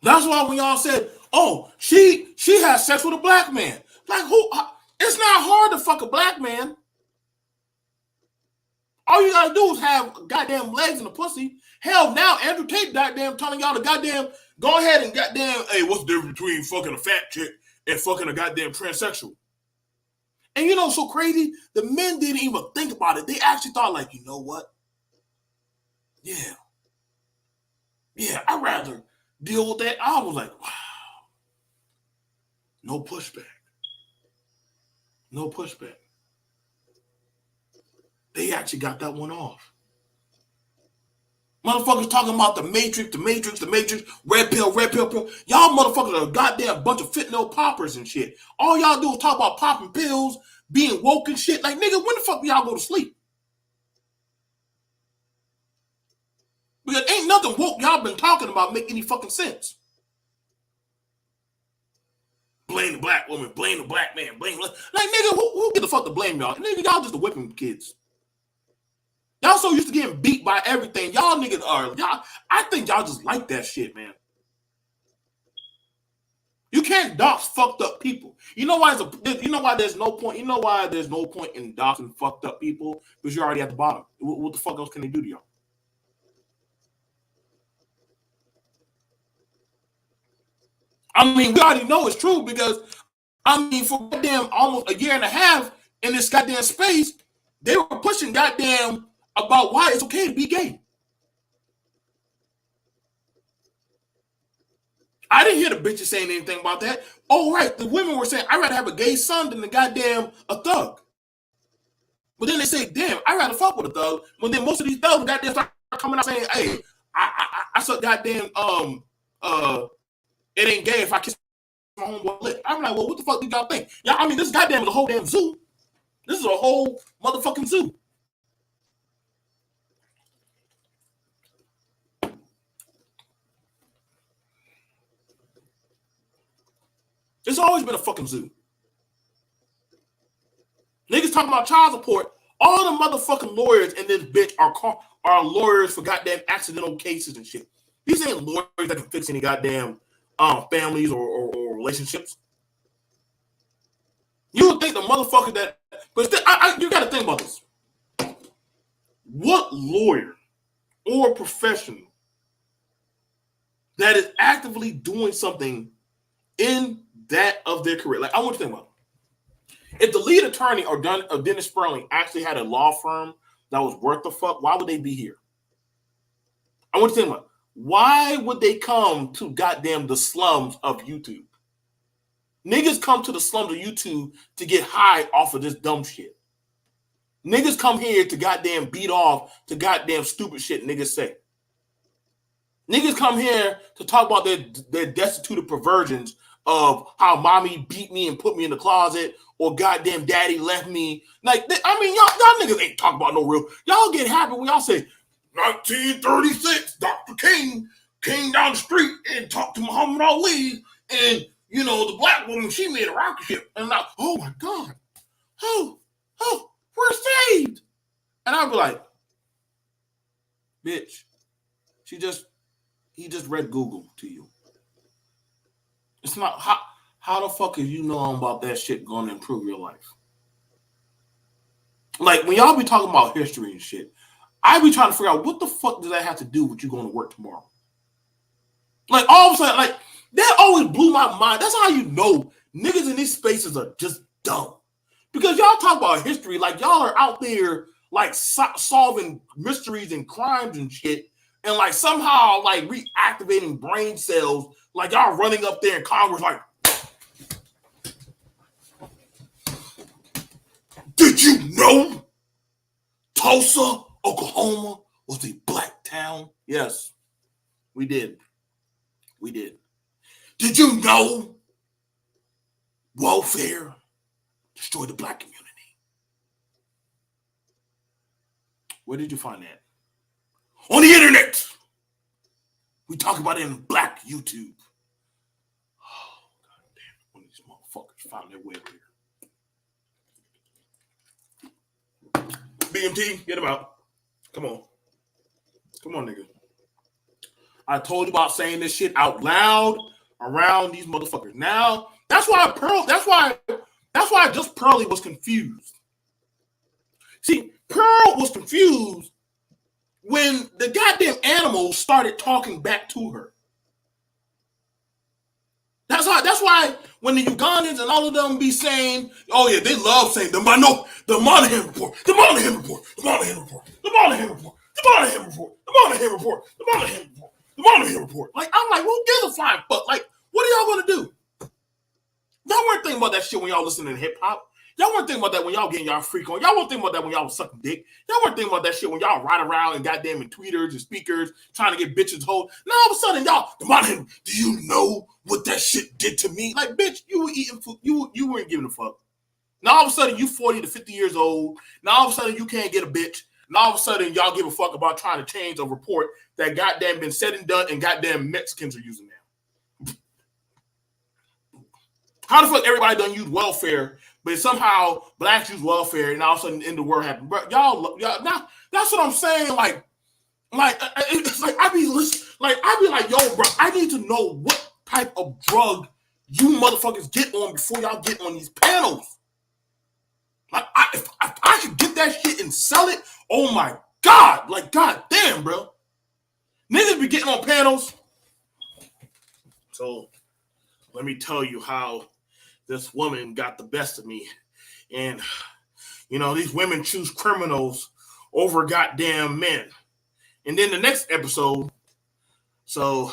That's why when y'all said, oh, she has sex with a black man. Like, who? It's not hard to fuck a black man. All you gotta do is have goddamn legs and a pussy. Hell, now Andrew Tate goddamn telling y'all to goddamn go ahead and goddamn, hey, what's the difference between fucking a fat chick and fucking a goddamn transsexual? And you know, so crazy, the men didn't even think about it. They actually thought, like, you know what? Yeah, I'd rather deal with that. I was like, wow. No pushback. No pushback. They actually got that one off. Motherfuckers talking about the Matrix, red pill. Y'all motherfuckers are a goddamn bunch of fentanyl poppers and shit. All y'all do is talk about popping pills, being woke and shit. Like, nigga, when the fuck do y'all go to sleep? Because ain't nothing woke y'all been talking about make any fucking sense. Blame the black woman, blame the black man, blame... Like, nigga, who get the fuck to blame y'all? Nigga, y'all just the whipping kids. Y'all so used to getting beat by everything. Y'all niggas are... I think y'all just like that shit, man. You can't can't dox fucked up people. You know why? You know why there's no point. You know why there's no point in doxing fucked up people, because you're already at the bottom. What the fuck else can they do to y'all? I mean, we already know it's true, because I mean, for goddamn almost a year and a half in this goddamn space, they were pushing goddamn about why it's okay to be gay. I didn't hear the bitches saying anything about that. Oh, right. The women were saying, I'd rather have a gay son than a thug. But then they say, damn, I'd rather fuck with a thug. When then most of these thugs goddamn start coming out saying, hey, I suck goddamn, it ain't gay if I kiss my homeboy lip. I'm like, well, what the fuck do y'all think? Yeah, I mean, this goddamn is a whole damn zoo. This is a whole motherfucking zoo. It's always been a fucking zoo. Niggas talking about child support. All the motherfucking lawyers in this bitch are lawyers for goddamn accidental cases and shit. These ain't lawyers that can fix any goddamn families or relationships. You would think the motherfucker that, but still, you got to think about this. What lawyer or professional that is actively doing something in that of their career? Like, I want you to think about it. If the lead attorney or Dennis Sperling actually had a law firm that was worth the fuck, why would they be here? I want you to think about it. Why would they come to goddamn the slums of YouTube? Niggas come to the slums of YouTube to get high off of this dumb shit. Niggas come here to goddamn beat off to goddamn stupid shit niggas say. Niggas come here to talk about their destitute perversions of how mommy beat me and put me in the closet, or goddamn daddy left me. Like, I mean, y'all niggas ain't talking about no real. Y'all get happy when y'all say 1936, Dr. King came down the street and talked to Muhammad Ali, and you know, the black woman, she made a rocket ship. And I'm like, oh my God. Oh, we're saved. And I'll be like, bitch, he just read Google to you. It's not, how the fuck is you knowing about that shit going to improve your life? Like, when y'all be talking about history and shit, I be trying to figure out what the fuck does that have to do with you going to work tomorrow? Like, all of a sudden, like, that always blew my mind. That's how you know niggas in these spaces are just dumb. Because y'all talk about history like y'all are out there like solving mysteries and crimes and shit, and like somehow like reactivating brain cells, like y'all running up there in Congress like, did you know Tulsa, Oklahoma was a black town? Yes, we did. We did. Did you know welfare destroyed the black community? Where did you find that? On the internet. We talk about it in black YouTube. Oh, God damn. One of these motherfuckers found their way over here. BMT, get him out. Come on. Come on, nigga. I told you about saying this shit out loud around these motherfuckers. Now, that's why just Pearlie was confused. See, Pearl was confused when the goddamn animals started talking back to her. That's why when the Ugandans and all of them be saying, oh yeah, they love saying the Monahan report, the Monahan report, the Monahan report, the Monahan report, the Monahan report, the Monahan report, the Monahan report, the Monahan report. Like, I'm like, who gives a flying fuck? Like, what are y'all gonna do? Y'all weren't thinking about that shit when y'all listening to hip hop. Y'all weren't thinking about that when y'all getting y'all freak on. Y'all weren't thinking about that when y'all was sucking dick. Y'all weren't thinking about that shit when y'all ride around and goddamn in tweeters and speakers trying to get bitches hold. Now all of a sudden y'all, do you know what that shit did to me? Like, bitch, you were eating food. You weren't giving a fuck. Now all of a sudden you 40 to 50 years old. Now all of a sudden you can't get a bitch. Now all of a sudden y'all give a fuck about trying to change a report that goddamn been said and done and goddamn Mexicans are using now. How the fuck everybody done use welfare, but somehow blacks use welfare, and all of a sudden in the world happened? But y'all, now that's what I'm saying. Like it's like I be like, yo, bro, I need to know what type of drug You motherfuckers get on before y'all get on these panels. Like, if I could get that shit and sell it, oh my God. Like, God damn, bro. Niggas be getting on panels. So, let me tell you how this woman got the best of me. And, you know, these women choose criminals over goddamn men. And then the next episode, so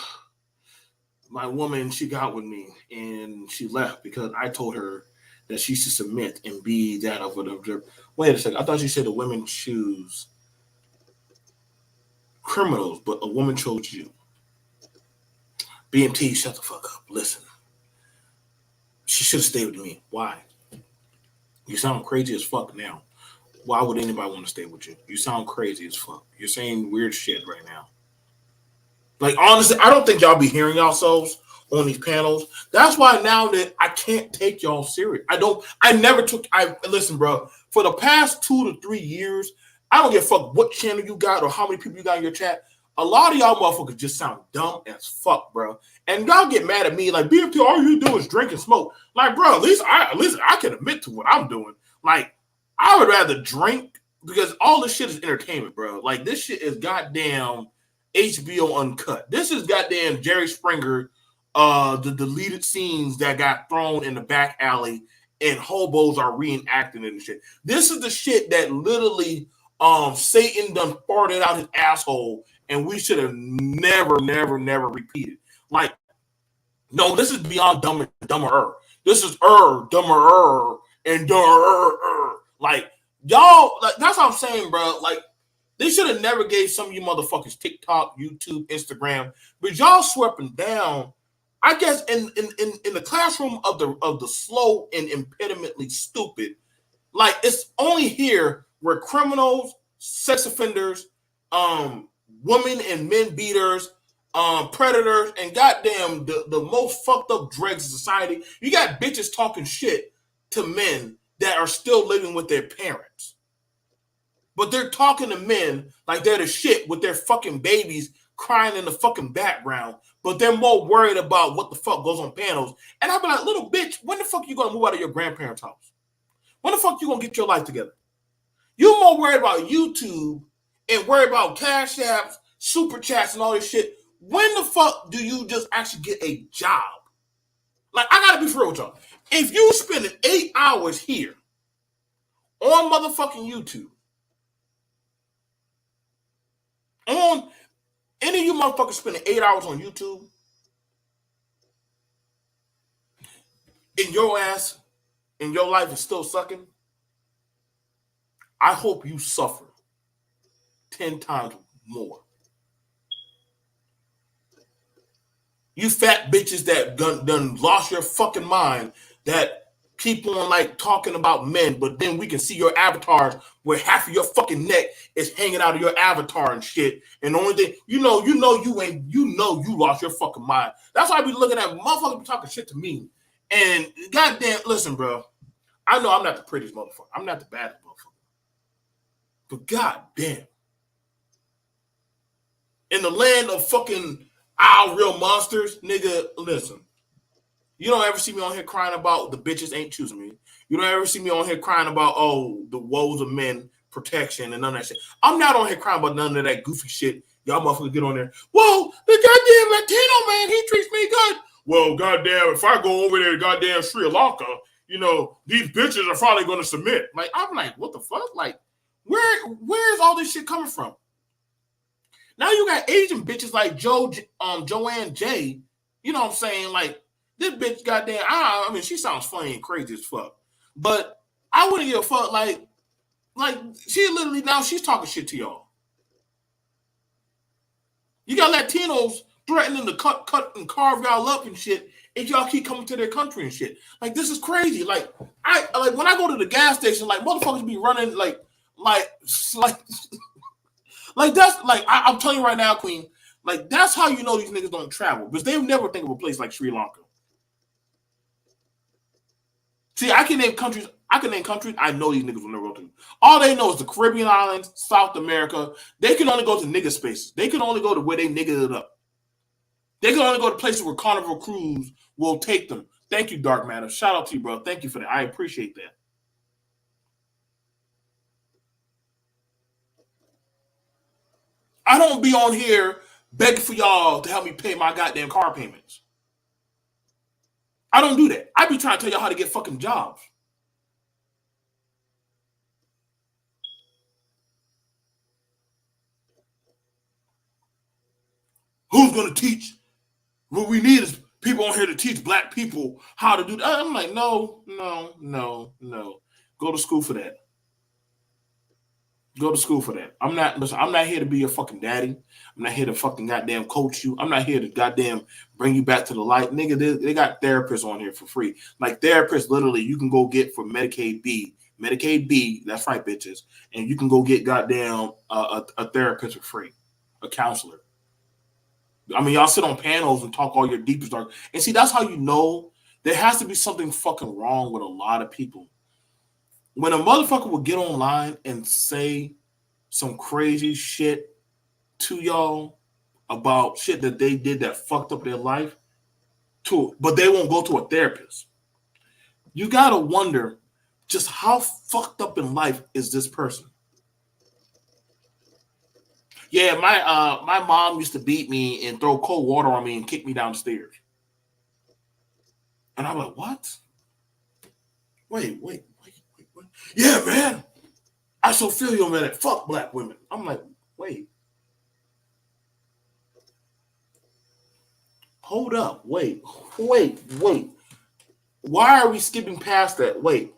my woman, she got with me and she left because I told her that she should submit and be that of an observer. Wait a second. I thought you said the women choose criminals, but a woman chose you. BMT, shut the fuck up. Listen. She should have stayed with me. Why? You sound crazy as fuck now. Why would anybody want to stay with you? You sound crazy as fuck. You're saying weird shit right now. Like, honestly, I don't think y'all be hearing yourselves on these panels. That's why now that I can't take y'all serious. Listen, bro, for the past 2 to 3 years, I don't give a fuck what channel you got or how many people you got in your chat. A lot of y'all motherfuckers just sound dumb as fuck, bro. And y'all get mad at me like, BMT, all you do is drink and smoke. Like, bro, at least I can admit to what I'm doing. Like, I would rather drink because all this shit is entertainment, bro. Like, this shit is goddamn HBO uncut. This is goddamn Jerry Springer, the deleted scenes that got thrown in the back alley and hobos are reenacting and shit. This is the shit that literally Satan done farted out his asshole and we should have never repeated. Like, no, this is beyond dumber. This is dumber and dumber. Like, y'all, like, that's what I'm saying, bro. Like, they should have never gave some of you motherfuckers TikTok, YouTube, Instagram, but y'all swept down. I guess in the classroom of the slow and impedimently stupid. Like, it's only here where criminals, sex offenders, women and men beaters, predators, and goddamn the most fucked up dregs of society. You got bitches talking shit to men that are still living with their parents. But they're talking to men like they're the shit with their fucking babies crying in the fucking background. But they're more worried about what the fuck goes on panels. And I'll be like, little bitch, when the fuck you gonna move out of your grandparents' house? When the fuck you gonna get your life together? You're more worried about YouTube and worried about cash apps, super chats, and all this shit. When the fuck do you just actually get a job? Like, I gotta be real with y'all. If you spending 8 hours here on motherfucking YouTube, on any of you motherfuckers spending 8 hours on YouTube, and your ass and your life is still sucking, I hope you suffer 10 times more. You fat bitches that done lost your fucking mind that keep on like talking about men, but then we can see your avatars where half of your fucking neck is hanging out of your avatar and shit. And the only thing you lost your fucking mind. That's why I be looking at motherfuckers talking shit to me. And goddamn, listen, bro. I know I'm not the prettiest motherfucker. I'm not the baddest motherfucker. But goddamn. In the land of fucking real monsters, nigga, listen. You don't ever see me on here crying about the bitches ain't choosing me. You don't ever see me on here crying about, the woes of men, protection, and none of that shit. I'm not on here crying about none of that goofy shit. Y'all motherfuckers get on there. Whoa, the goddamn Latino man, he treats me good. Well, goddamn, if I go over there to goddamn Sri Lanka, these bitches are probably going to submit. Like, I'm like, what the fuck? Like, where's all this shit coming from? Now you got Asian bitches like Joanne J. You know what I'm saying? Like, this bitch goddamn, I mean, she sounds funny and crazy as fuck. But I wouldn't give a fuck. Like she literally, now she's talking shit to y'all. You got Latinos threatening to cut and carve y'all up and shit if y'all keep coming to their country and shit. Like, this is crazy. Like, when I go to the gas station, like, motherfuckers be running like that's like, I'm telling you right now, Queen, like, that's how you know these niggas don't travel, because they never think of a place like Sri Lanka. See, I can name countries I know these niggas will never go to. All they know is the Caribbean islands, South America. They can only go to nigga spaces. They can only go to where they nigga it up. They can only go to places where Carnival Cruise will take them. Thank you, Dark Matter. Shout out to you, bro. Thank you for that. I appreciate that. I don't be on here begging for y'all to help me pay my goddamn car payments. I don't do that. I be trying to tell y'all how to get fucking jobs. Who's going to teach? What we need is people on here to teach black people how to do that. I'm like, no. Go to school for that. Go to school for that. I'm not here to be your fucking daddy. I'm not here to fucking goddamn coach you. I'm not here to goddamn bring you back to the light. Nigga, they got therapists on here for free. Like therapists, literally, you can go get for Medicaid B. Medicaid B, that's right, bitches. And you can go get goddamn a therapist for free. A counselor. I mean, y'all sit on panels and talk all your deepest dark. And see, that's how you know there has to be something fucking wrong with a lot of people. When a motherfucker will get online and say some crazy shit to y'all about shit that they did that fucked up their life, but they won't go to a therapist. You gotta wonder just how fucked up in life is this person. Yeah, my mom used to beat me and throw cold water on me and kick me down the stairs. And I'm like, what? Wait. Yeah, man. I so feel you, man. Fuck black women. I'm like, wait. Hold up. Wait. Why are we skipping past that? Wait.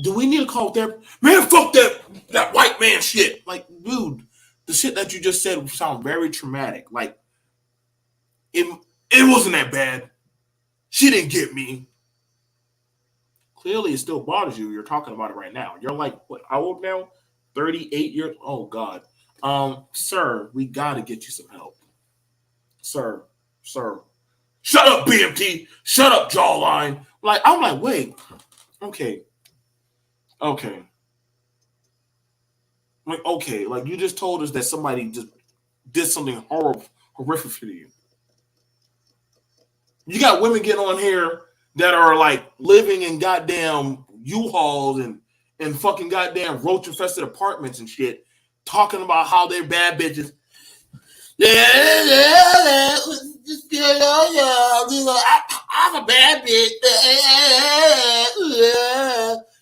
Do we need to call therapy? Man, fuck that white man shit. Like, dude, the shit that you just said sound very traumatic. Like, it wasn't that bad. She didn't get me. Clearly, it still bothers you. You're talking about it right now. You're like, what? How old now? 38 years. Oh God, sir, we gotta get you some help, sir. Shut up, BMT. Shut up, jawline. Like, I'm like, wait, okay. Like, okay, like you just told us that somebody just did something horrific to you. You got women getting on here that are like living in goddamn U-Hauls and fucking goddamn roach infested apartments and shit, talking about how they're bad bitches. Yeah. I'm a bad bitch.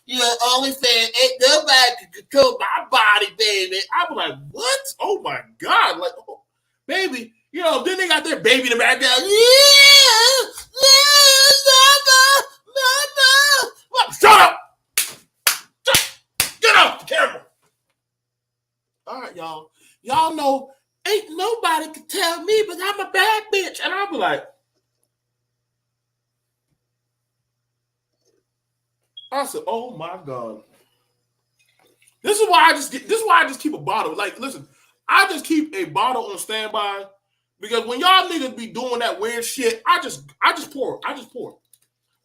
You know, only saying ain't nobody can control my body, baby. I'm like, what? Oh my God. Like, oh, baby. You know, then they got their baby in the background. Mama. Shut up. Get off the camera. All right, y'all. Y'all know ain't nobody can tell me, but I'm a bad bitch. And I'll be like, I said, oh my God. This is why I just keep a bottle. Like, listen, I just keep a bottle on standby because when y'all niggas be doing that weird shit, I just pour.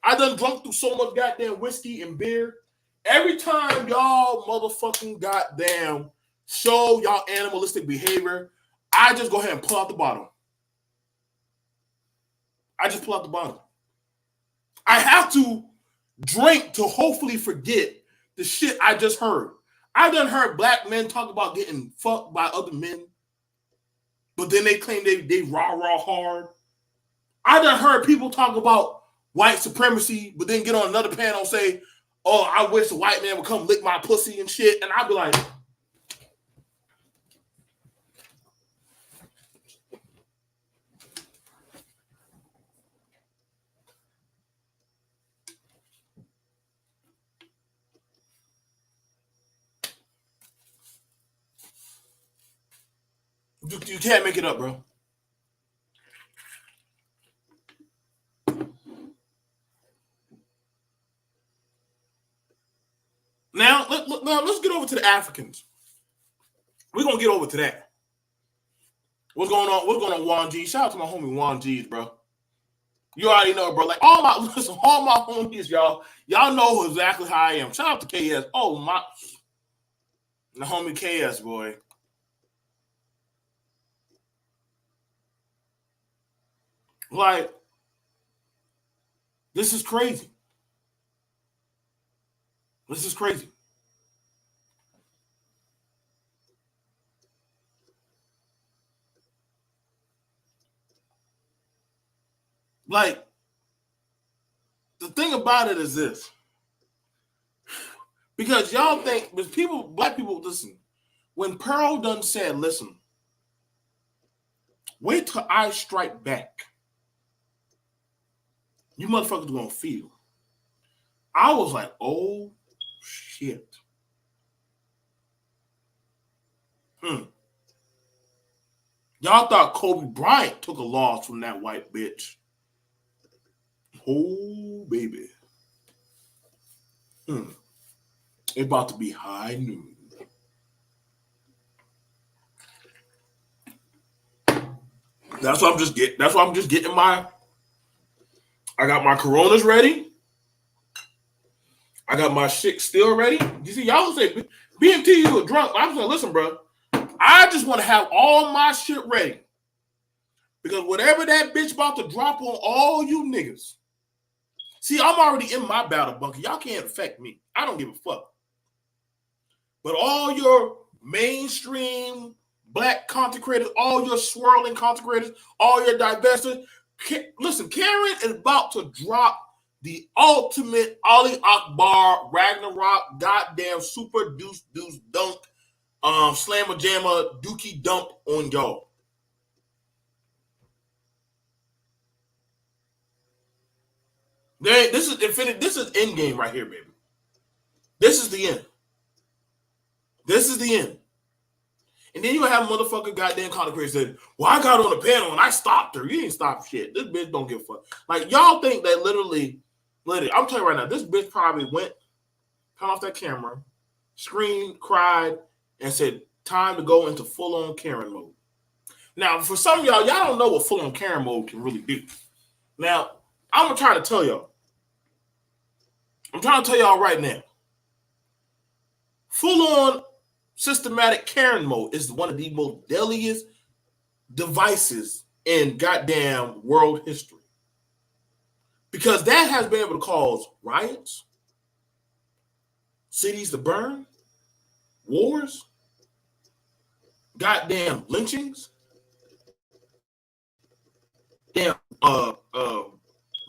I done drunk through so much goddamn whiskey and beer. Every time y'all motherfucking goddamn show y'all animalistic behavior, I just go ahead and pull out the bottle. I just pull out the bottle. I have to drink to hopefully forget the shit I just heard. I done heard black men talk about getting fucked by other men, but then they claim they raw hard. I done heard people talk about white supremacy, but then get on another panel and say, oh, I wish a white man would come lick my pussy and shit. And I'd be like, you can't make it up, bro. Now, let's get over to the Africans. We're going to get over to that. What's going on, Juan G? Shout out to my homie Juan G's, bro. You already know, bro. Like, all my homies, y'all know exactly how I am. Shout out to KS. Oh, the homie KS, boy. Like, This is crazy. This is crazy. Like, the thing about it is this. Because y'all think, but people, black people, listen, when Pearl done said, listen, wait till I strike back, you motherfuckers gonna feel. I was like, oh shit. Y'all thought Kobe Bryant took a loss from that white bitch. Oh, baby. It's about to be high noon. That's what I'm just getting. That's why I'm just getting my. I got my Coronas ready. I got my shit still ready. You see, y'all say BMT, you a drunk. I'm saying, listen, bro. I just want to have all my shit ready. Because whatever that bitch about to drop on all you niggas. See, I'm already in my battle bunker. Y'all can't affect me. I don't give a fuck. But all your mainstream black content creators, all your swirling content creators, all your divestors, listen, Karen is about to drop the ultimate Ali Akbar Ragnarok goddamn super deuce dunk slammer jammer dookie dump on y'all. This is infinite. This is end game right here, baby. This is the end. This is the end. And then you have a motherfucker goddamn content creator said, well, I got on the panel and I stopped her. You ain't stop shit. This bitch don't give a fuck. Like, y'all think that literally, I'm telling you right now, this bitch probably went, turned off that camera, screamed, cried, and said, time to go into full-on Karen mode. Now, for some of y'all don't know what full-on Karen mode can really do. Now, I'm going to try to tell y'all. I'm trying to tell y'all right now. Full-on systematic Karen mode is one of the most deadliest devices in goddamn world history. Because that has been able to cause riots, cities to burn, wars, goddamn lynchings, damn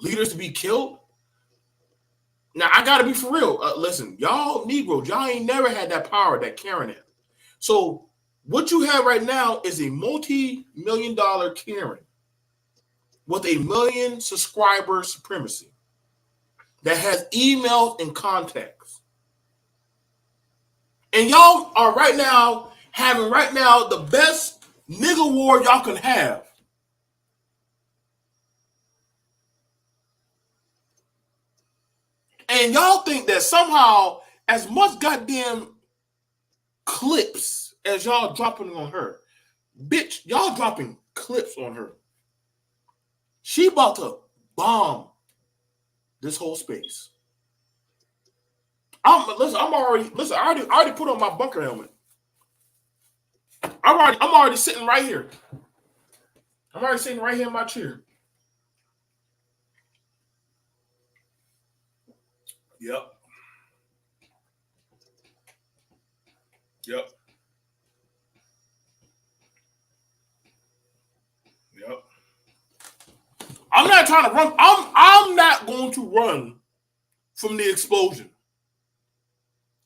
leaders to be killed. Now, I got to be for real. Listen, y'all Negroes, y'all ain't never had that power that Karen had. So what you have right now is a multi-million-dollar Karen with a million subscriber supremacy that has emails and contacts. And y'all are right now having the best nigga war y'all can have. And y'all think that somehow, as much goddamn clips as y'all dropping on her, bitch, y'all dropping clips on her. She about to bomb this whole space. I already put on my bunker helmet. I'm already sitting right here. I'm already sitting right here in my chair. Yep. I'm not trying to run. I'm not going to run from the explosion.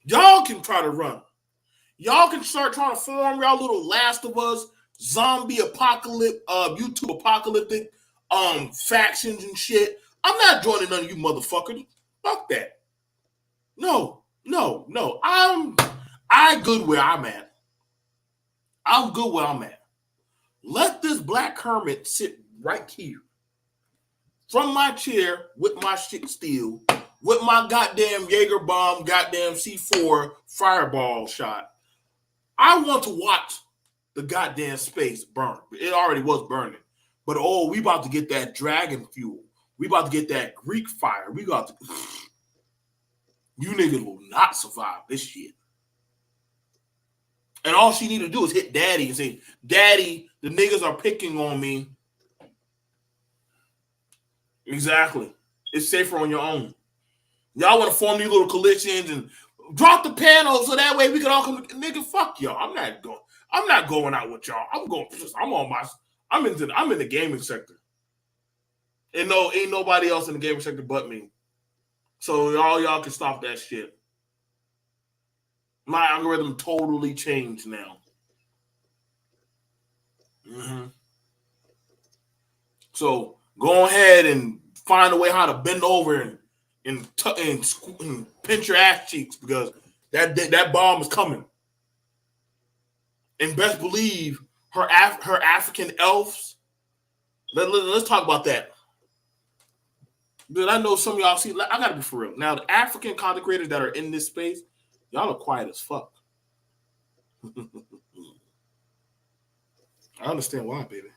Y'all can try to run. Y'all can start trying to form y'all little Last of Us zombie apocalypse, YouTube apocalyptic factions and shit. I'm not joining none of you motherfuckers. Fuck that. No. I good where I'm at. I'm good where I'm at. Let this black hermit sit right here. From my chair with my shit still, with my goddamn Jaeger bomb, goddamn C4 fireball shot. I want to watch the goddamn space burn. It already was burning. But we about to get that dragon fuel. We about to get that Greek fire. We got to. You niggas will not survive this shit. And all she need to do is hit daddy and say, Daddy, the niggas are picking on me. Exactly. It's safer on your own. Y'all want to form these little coalitions and drop the panel so that way we can all come. Nigga, fuck y'all. I'm not going out with y'all. I'm in the gaming sector. And no, ain't nobody else in the gaming sector but me. So y'all can stop that shit. My algorithm totally changed now. So go ahead and find a way how to bend over and pinch your ass cheeks because that bomb is coming. And best believe her African elves. Let's talk about that. Dude, I know some of y'all see. I gotta be for real. Now, the African content creators that are in this space, y'all are quiet as fuck. I understand why, baby.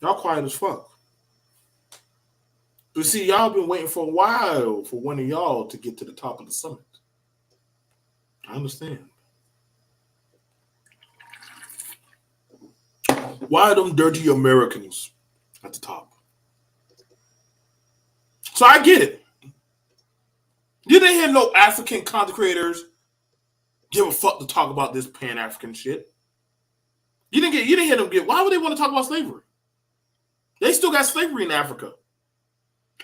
Y'all quiet as fuck. But see, y'all been waiting for a while for one of y'all to get to the top of the summit. I understand. Why are them dirty Americans at the top? So I get it. You didn't hear no African content creators give a fuck to talk about this Pan-African shit. You didn't hear them why would they want to talk about slavery? They still got slavery in Africa.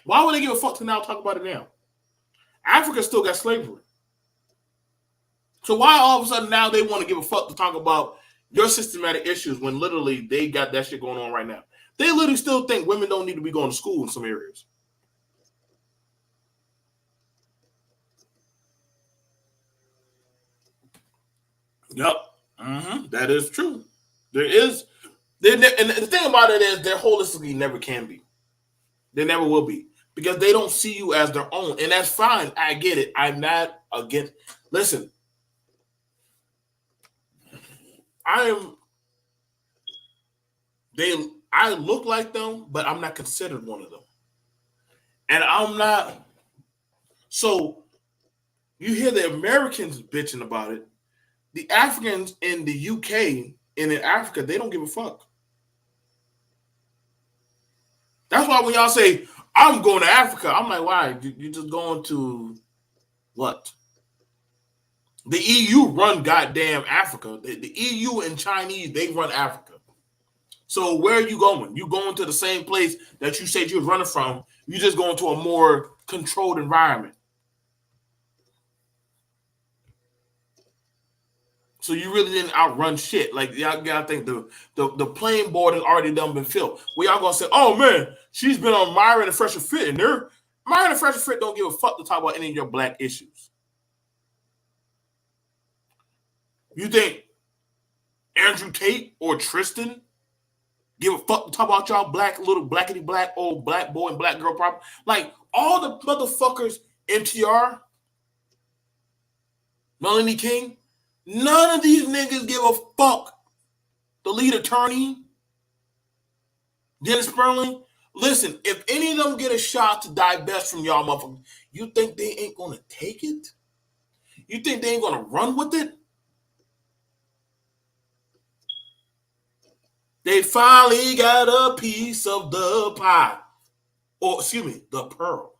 Why would they give a fuck to now talk about it now? Africa still got slavery. So why all of a sudden now they want to give a fuck to talk about your systematic issues when literally they got that shit going on right now? They literally still think women don't need to be going to school in some areas. Yep. That is true. There is. And the thing about it is there holistically never can be. They never will be. Because they don't see you as their own. And that's fine. I get it. I'm not against. Listen. I look like them, but I'm not considered one of them. And I'm not. So you hear the Americans bitching about it. The Africans in the UK and in Africa, they don't give a fuck. That's why when y'all say, I'm going to Africa, I'm like, why? You're just going to what? The EU run goddamn Africa. The EU and Chinese, they run Africa. So where are you going? You going to the same place that you said you were running from. You just going to a more controlled environment. So you really didn't outrun shit. Like y'all gotta think the playing board has already done been filled. We all gonna say, oh man, she's been on Myra and the Fresh and Fit, and Myra and the Fresh and Fit don't give a fuck to talk about any of your black issues. You think Andrew Tate or Tristan give a fuck to talk about y'all black little blackity black old black boy and black girl problem? Like all the motherfuckers, MTR, Melanie King. None of these niggas give a fuck. The lead attorney, Dennis Sperling. Listen, if any of them get a shot to divest from y'all motherfuckers, you think they ain't gonna take it? You think they ain't gonna run with it? They finally got a piece of the pie. Or, excuse me, the pearl.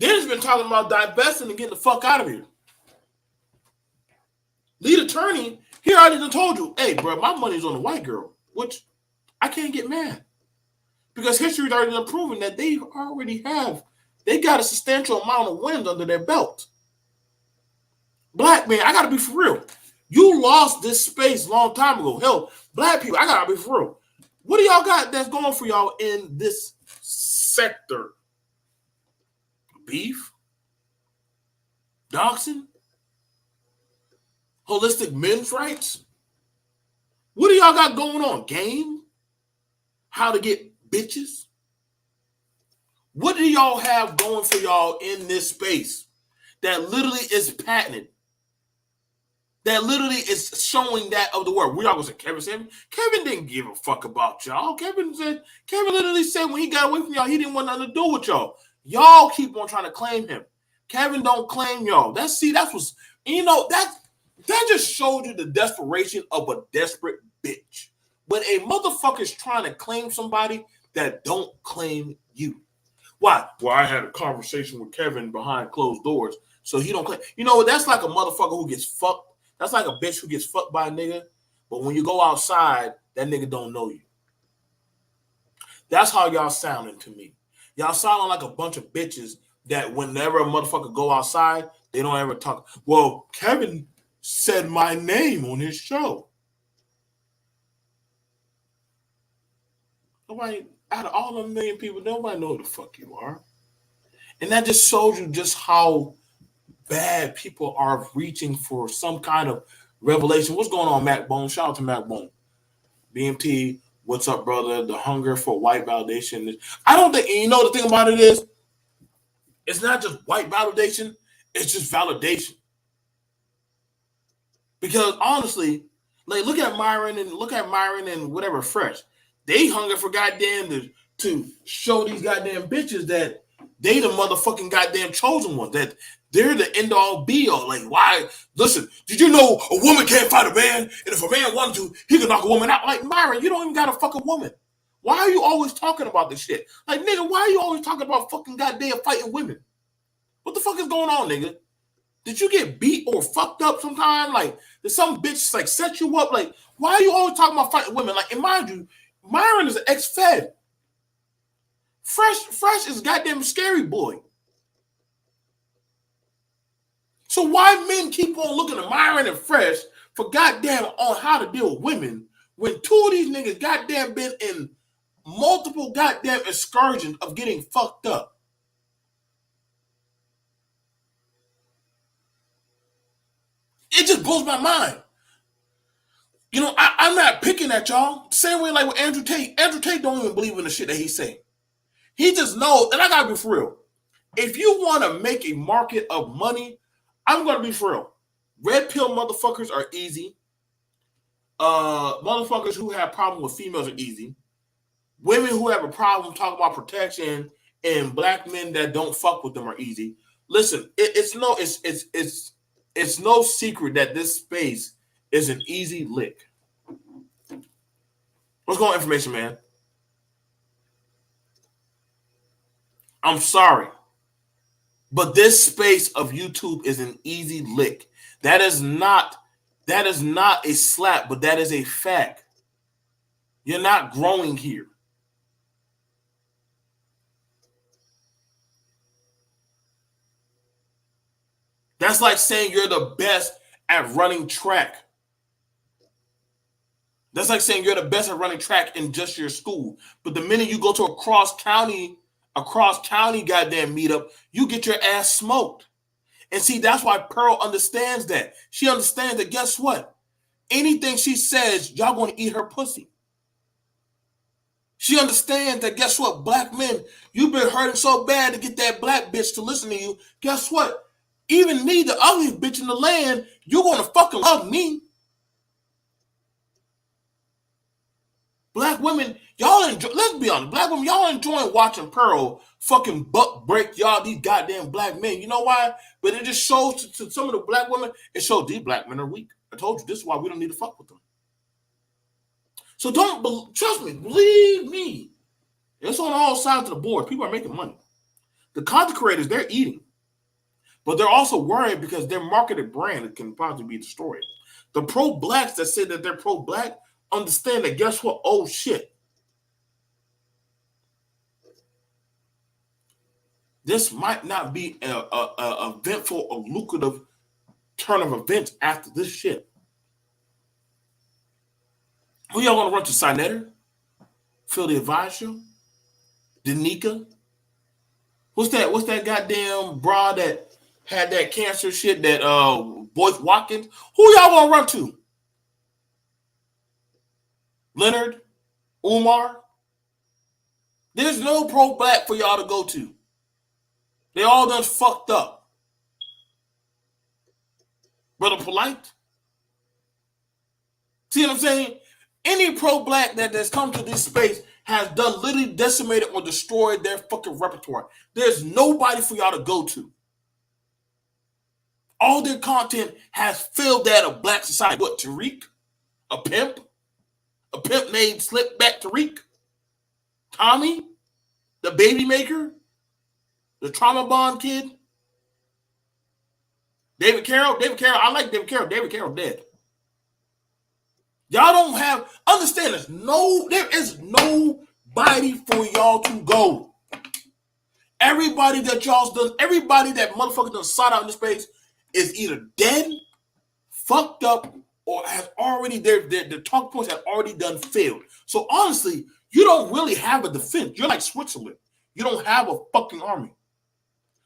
Dennis been talking about divesting and getting the fuck out of here. Lead attorney, he already done told you, hey, bro, my money's on the white girl, which I can't get mad. Because history's already done proven that they got a substantial amount of wins under their belt. Black man, I gotta be for real. You lost this space a long time ago. Hell, black people, I gotta be for real. What do y'all got that's going for y'all in this sector? Beef? Doxing? Holistic men's rights? What do y'all got going on? Game? How to get bitches? What do y'all have going for y'all in this space that literally is patented? That literally is showing that of the world. We all gonna say Kevin said Kevin didn't give a fuck about y'all. Kevin literally said when he got away from y'all, he didn't want nothing to do with y'all. Y'all keep on trying to claim him. Kevin don't claim y'all. That just showed you the desperation of a desperate bitch. When a motherfucker is trying to claim somebody that don't claim you. Why? Well, I had a conversation with Kevin behind closed doors, so he don't claim. You know, that's like a motherfucker who gets fucked. That's like a bitch who gets fucked by a nigga, but when you go outside, that nigga don't know you. That's how y'all sounding to me. Y'all sounding like a bunch of bitches that whenever a motherfucker go outside, they don't ever talk. Well, Kevin said my name on his show. Nobody, out of all the million people, nobody know who the fuck you are. And that just shows you just how bad people are reaching for some kind of revelation. What's going on, Mac Bone? Shout out to Mac Bone. BMT, what's up, brother? The hunger for white validation. I don't think, you know, the thing about it is, it's not just white validation, it's just validation. Because honestly, like look at Myron and whatever Fresh. They hunger for goddamn to show these goddamn bitches that they the motherfucking goddamn chosen ones, that they're the end all be all. Like, why? Listen, did you know a woman can't fight a man? And if a man wanted to, he could knock a woman out. Like, Myron, you don't even got a fucking woman. Why are you always talking about this shit? Like, nigga, why are you always talking about fucking goddamn fighting women? What the fuck is going on, nigga? Did you get beat or fucked up sometime? Like, did some bitch like set you up? Like, why are you always talking about fighting women? Like, and mind you, Myron is an ex-fed. Fresh is goddamn scary boy. So why men keep on looking at Myron and Fresh for goddamn on how to deal with women when two of these niggas goddamn been in multiple goddamn excursions of getting fucked up? It just blows my mind. You know, I'm not picking at y'all. Same way like with Andrew Tate. Andrew Tate don't even believe in the shit that he's saying. He just knows, and I gotta be for real. If you want to make a market of money, I'm gonna be for real. Red pill motherfuckers are easy. Motherfuckers who have problem with females are easy. Women who have a problem talking about protection and black men that don't fuck with them are easy. Listen, it's no secret that this space is an easy lick. What's going on, information, man? I'm sorry, but this space of YouTube is an easy lick. That is not a slap, but that is a fact. You're not growing here. That's like saying you're the best at running track. That's like saying you're the best at running track in just your school. But the minute you go to a cross county goddamn meetup, you get your ass smoked. And see, that's why Pearl understands that. She understands that, guess what? Anything she says, y'all going to eat her pussy. She understands that, guess what? Black men, you've been hurting so bad to get that black bitch to listen to you. Guess what? Even me, the ugliest bitch in the land, you're going to fucking love me. Black women, y'all enjoy, let's be honest, black women, y'all enjoying watching Pearl fucking butt break y'all, these goddamn black men. You know why? But it just shows to some of the black women, it shows these black men are weak. I told you, this is why we don't need to fuck with them. So trust me, believe me. It's on all sides of the board. People are making money. The content creators, they're eating. But they're also worried because their marketed brand can possibly be destroyed. The pro-blacks that say that they're pro-black understand that, guess what? Oh, shit. This might not be a eventful or lucrative turn of events after this shit. Who y'all want to run to? Sinetter? Phil the Advisor? Danica? What's that goddamn bra that had that cancer shit, that Boyce Watkins? Who y'all want to run to? Leonard? Umar? There's no pro-black for y'all to go to. They all done fucked up. Brother Polite? See what I'm saying? Any pro-black that's come to this space has done literally decimated or destroyed their fucking repertoire. There's nobody for y'all to go to. All their content has filled that of black society. What, Tariq? A pimp? A pimp named Slip Back Tariq? Tommy, the baby maker, the trauma bond kid, David Carroll. I like David Carroll. David Carroll dead. Y'all don't have, understand this. There is nobody for y'all to go. Everybody that y'all's done, everybody that motherfucker done sought out in this space is either dead, fucked up, or has already, their talk points have already done failed. So honestly, you don't really have a defense. You're like Switzerland. You don't have a fucking army.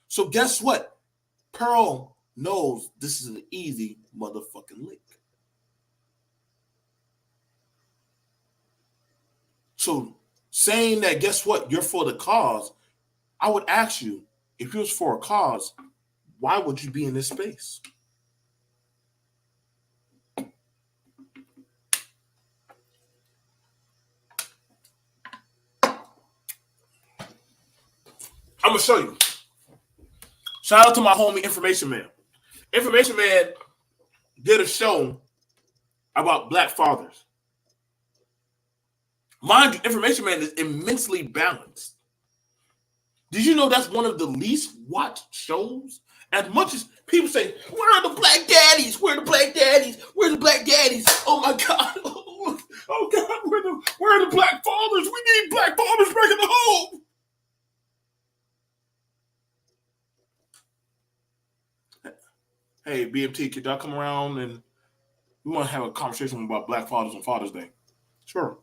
So guess what? Pearl knows this is an easy motherfucking lick. So saying that, guess what? You're for the cause. I would ask you, if you was for a cause, why would you be in this space? I'm going to show you. Shout out to my homie Information Man. Information Man did a show about black fathers. Mind you, Information Man is immensely balanced. Did you know that's one of the least watched shows? As much as people say, where are the black daddies? Where are the black daddies? Where are the black daddies? Oh my God. Oh God, where are the black fathers? We need black fathers back in the home. Hey, BMT, could y'all come around and we want to have a conversation about black fathers on Father's Day? Sure.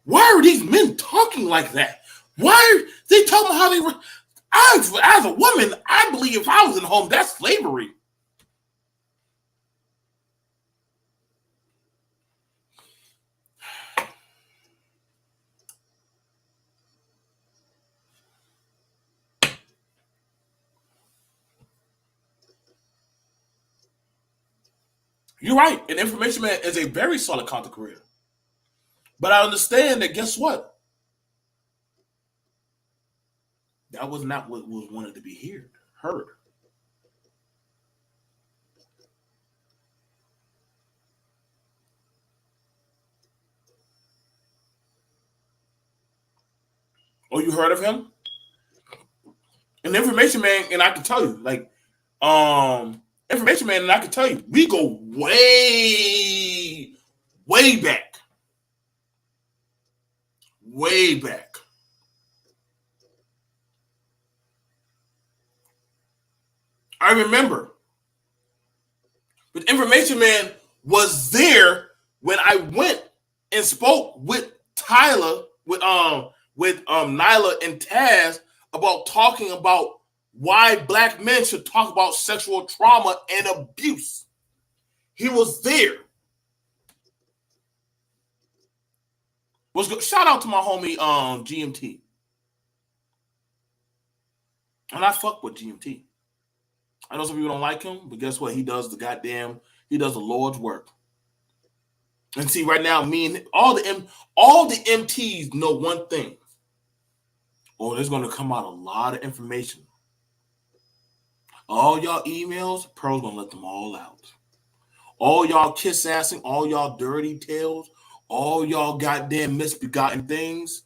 Why are these men talking like that? Why are they talking about how they were? As a woman, I believe if I was in home, that's slavery. You're right. An Information Man is a very solid content career. But I understand that, guess what? That was not what was wanted to be heard. Oh, you heard of him? An Information Man, and I can tell you, like, Information Man, and I can tell you, we go way, way back. Way back. I remember. But Information Man was there when I went and spoke with Tyler, with Nyla and Taz about talking about why black men should talk about sexual trauma and abuse. He was there. What's good? Shout out to my homie GMT. And I fuck with GMT. I know some people don't like him, but guess what? He does the Lord's work. And see, right now, me and all the MTs know one thing. Oh, there's going to come out a lot of information. All y'all emails, Pearl's going to let them all out. All y'all kiss assing, all y'all dirty tales, all y'all goddamn misbegotten things,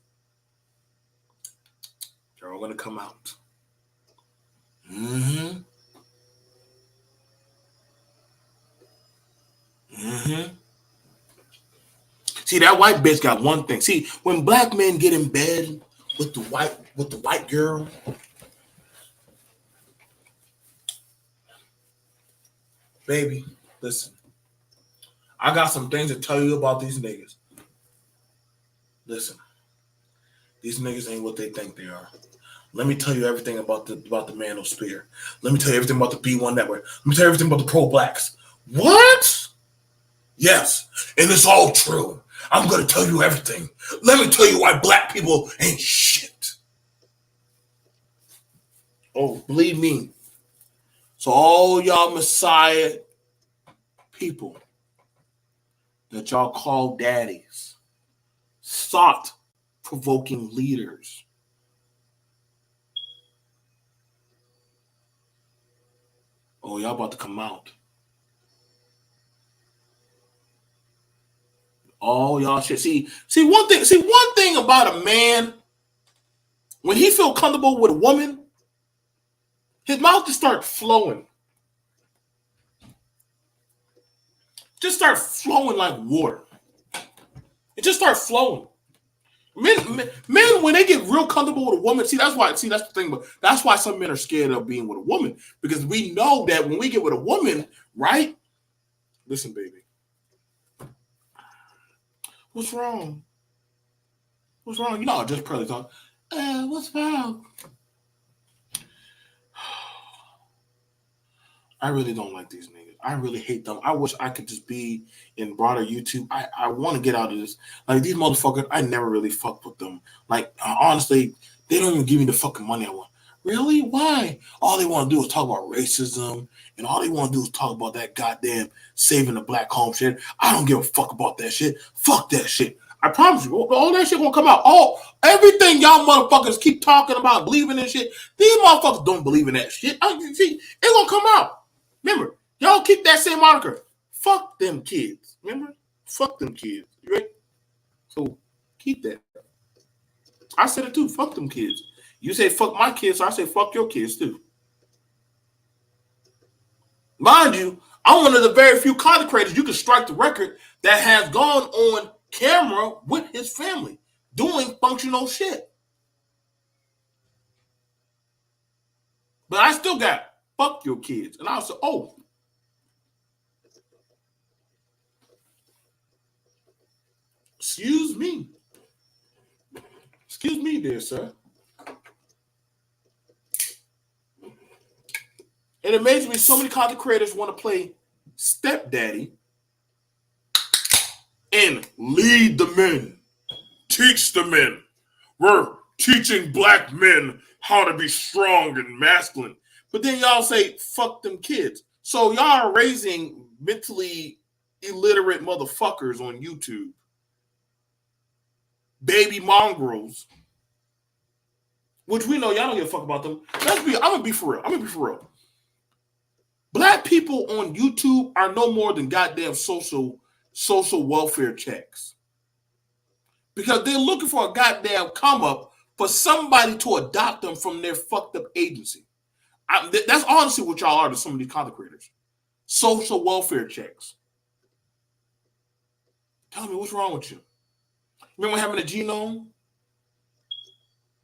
they're all going to come out. Mm-hmm. Mm-hmm. See, that white bitch got one thing. See, when black men get in bed with the white girl, baby, listen. I got some things to tell you about these niggas. Listen. These niggas ain't what they think they are. Let me tell you everything about the manosphere. Let me tell you everything about the B1 network. Let me tell you everything about the pro-blacks. What? Yes, and it's all true. I'm going to tell you everything. Let me tell you why black people ain't shit. Oh, believe me. So all y'all Messiah people that y'all call daddies, thought-provoking leaders, oh, y'all about to come out. Oh, y'all shit. See one thing about a man, when he feel comfortable with a woman, his mouth just start flowing. Just start flowing like water. It just start flowing. Men, when they get real comfortable with a woman, that's the thing. But that's why some men are scared of being with a woman, because we know that when we get with a woman, right? Listen, baby, what's wrong? What's wrong? You know, I just probably talk. What's wrong? I really don't like these niggas. I really hate them. I wish I could just be in broader YouTube. I want to get out of this. Like, these motherfuckers, I never really fucked with them. Like, honestly, they don't even give me the fucking money I want. Really? Why? All they want to do is talk about racism, and all they want to do is talk about that goddamn saving the black home shit. I don't give a fuck about that shit. Fuck that shit. I promise you, all that shit gonna come out. Everything y'all motherfuckers keep talking about, believing in shit, these motherfuckers don't believe in that shit. See, it's gonna come out. Remember, y'all keep that same moniker. Fuck them kids. Remember? Fuck them kids. You right? So keep that. I said it too. Fuck them kids. You say fuck my kids, so I say fuck your kids too. Mind you, I'm one of the very few content creators you can strike the record that has gone on camera with his family doing functional shit. But I still got fuck your kids. And I was like, oh. Excuse me. Excuse me, dear sir. It amazes me so many content creators want to play stepdaddy and lead the men. Teach the men. We're teaching black men how to be strong and masculine. But then y'all say, fuck them kids. So y'all are raising mentally illiterate motherfuckers on YouTube. Baby mongrels. Which we know y'all don't give a fuck about them. I'm gonna be for real. Black people on YouTube are no more than goddamn social welfare checks. Because they're looking for a goddamn come up for somebody to adopt them from their fucked up agency. That's honestly what y'all are to some of these content creators. Social welfare checks. Tell me, what's wrong with you? Remember having a Genome?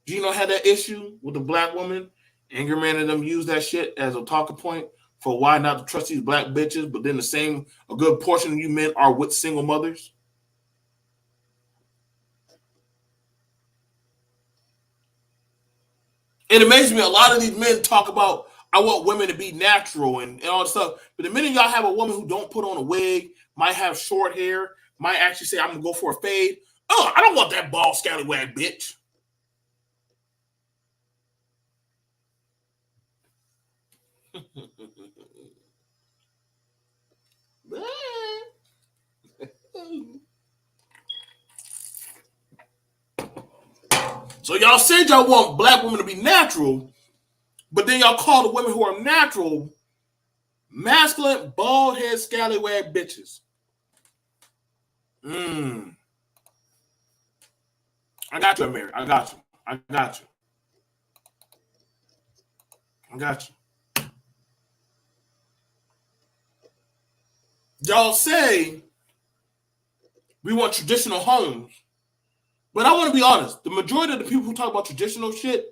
Genome had that issue with the black woman. Angry Man and them used that shit as a talking point for why not to trust these black bitches, but then a good portion of you men are with single mothers. It amazes me, a lot of these men talk about, I want women to be natural and all this stuff. But the minute y'all have a woman who don't put on a wig, might have short hair, might actually say, I'm going to go for a fade. Oh, I don't want that bald scallywag bitch. So y'all said y'all want black women to be natural, but then y'all call the women who are natural masculine, bald head, scallywag bitches. I got you, Mary. I got you. Y'all say we want traditional homes, but I want to be honest. The majority of the people who talk about traditional shit,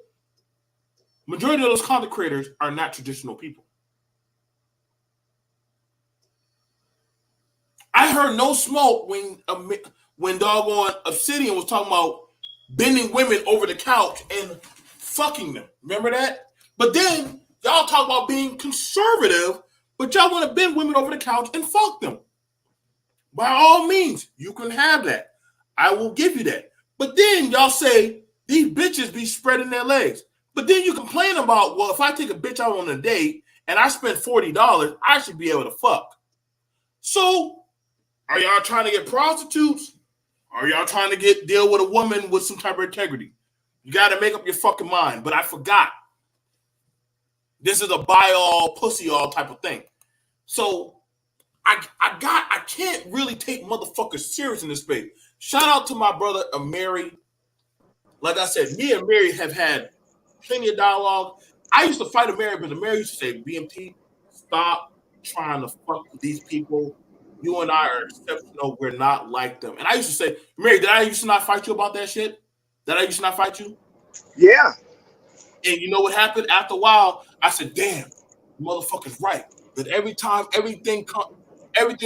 majority of those content creators are not traditional people. I heard no smoke when doggone Obsidian was talking about bending women over the couch and fucking them. Remember that? But then y'all talk about being conservative, but y'all want to bend women over the couch and fuck them. By all means, you can have that. I will give you that. But then y'all say these bitches be spreading their legs. But then you complain about, well, if I take a bitch out on a date and I spend $40, I should be able to fuck. So are y'all trying to get prostitutes? Or are y'all trying to deal with a woman with some type of integrity? You got to make up your fucking mind. But I forgot. This is a buy all, pussy all type of thing. So I can't really take motherfuckers serious in this space. Shout out to my brother Mary. Like I said, me and Mary have had plenty of dialogue. I used to fight Mary, but Mary used to say, BMT, stop trying to fuck with these people. You and I are exceptional. We're not like them. And I used to say, Mary, did I used to not fight you about that shit? Did I used to not fight you? Yeah. And you know what happened? After a while, I said, damn, motherfucker's right. But every time, everything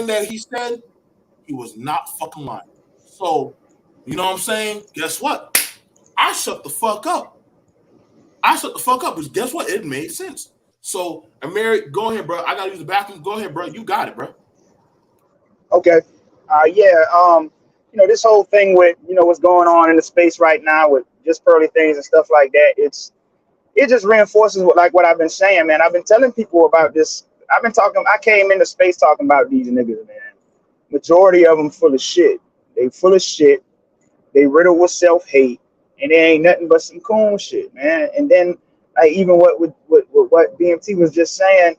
that he said, he was not fucking lying. So, you know what I'm saying? Guess what? I shut the fuck up. Because guess what? It made sense. So, Mary, go ahead, bro. I gotta use the bathroom. Go ahead, bro. You got it, bro. Okay. Yeah. This whole thing with what's going on in the space right now with just pearly things and stuff like that. It just reinforces what I've been saying, man. I've been telling people about this. I've been talking. I came into space talking about these niggas, man. Majority of them full of shit. They full of shit. They riddled with self hate, and they ain't nothing but some coon shit, man. And then like even what BMT was just saying,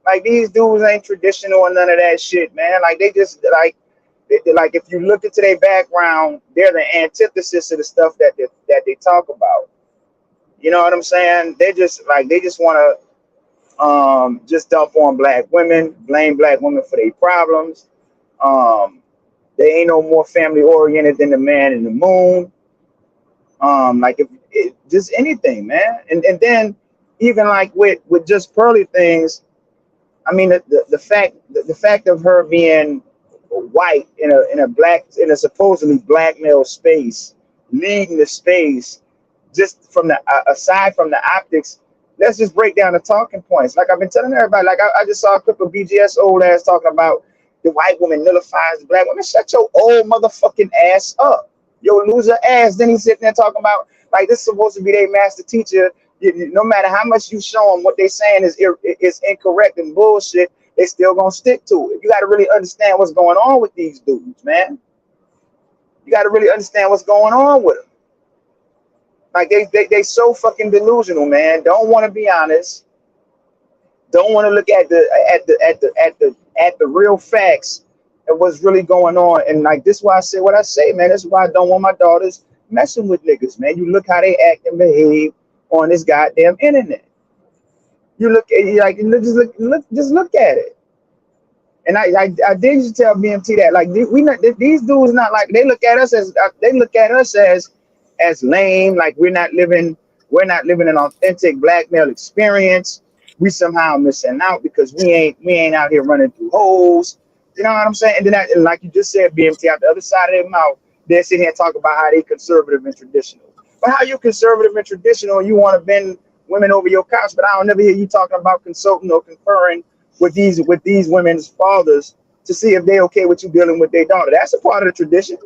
like these dudes ain't traditional or none of that shit, man. Like they just like if you look into their background, they're the antithesis of the stuff that they talk about. You know what I'm saying? They just want to just dump on black women, blame black women for their problems. Um, they ain't no more family oriented than the man in the moon. Like if just anything, man. And then even like with just pearly things, I mean the fact of her being white in a supposedly black male space, leading the space, just from the aside from the optics, let's just break down the talking points. Like I've been telling everybody, like I just saw a clip of BGS old ass talking about the white woman nullifies the black woman. Shut your old motherfucking ass up. Yo, loser ass. Then he's sitting there talking about like this is supposed to be their master teacher. No matter how much you show them what they saying is incorrect and bullshit, they still gonna stick to it. You got to really understand what's going on with these dudes, man. You got to really understand what's going on with them. Like they so fucking delusional, man. Don't want to be honest. Don't want to look at the real facts and what's really going on. And like this is why I say what I say, man. This is why I don't want my daughters messing with niggas, man. You look how they act and behave on this goddamn internet. You look at like just look at it. And I did used to tell BMT that like these dudes not like they look at us as lame, like we're not living an authentic black male experience. We somehow missing out because we ain't out here running through holes. You know what I'm saying? And then and like you just said, BMT out the other side of their mouth, they sit here and talk about how they conservative and traditional. But how you conservative and traditional and you want to bend women over your couch, but I don't never hear you talking about consulting or conferring with these women's fathers to see if they okay with you dealing with their daughter. That's a part of the tradition.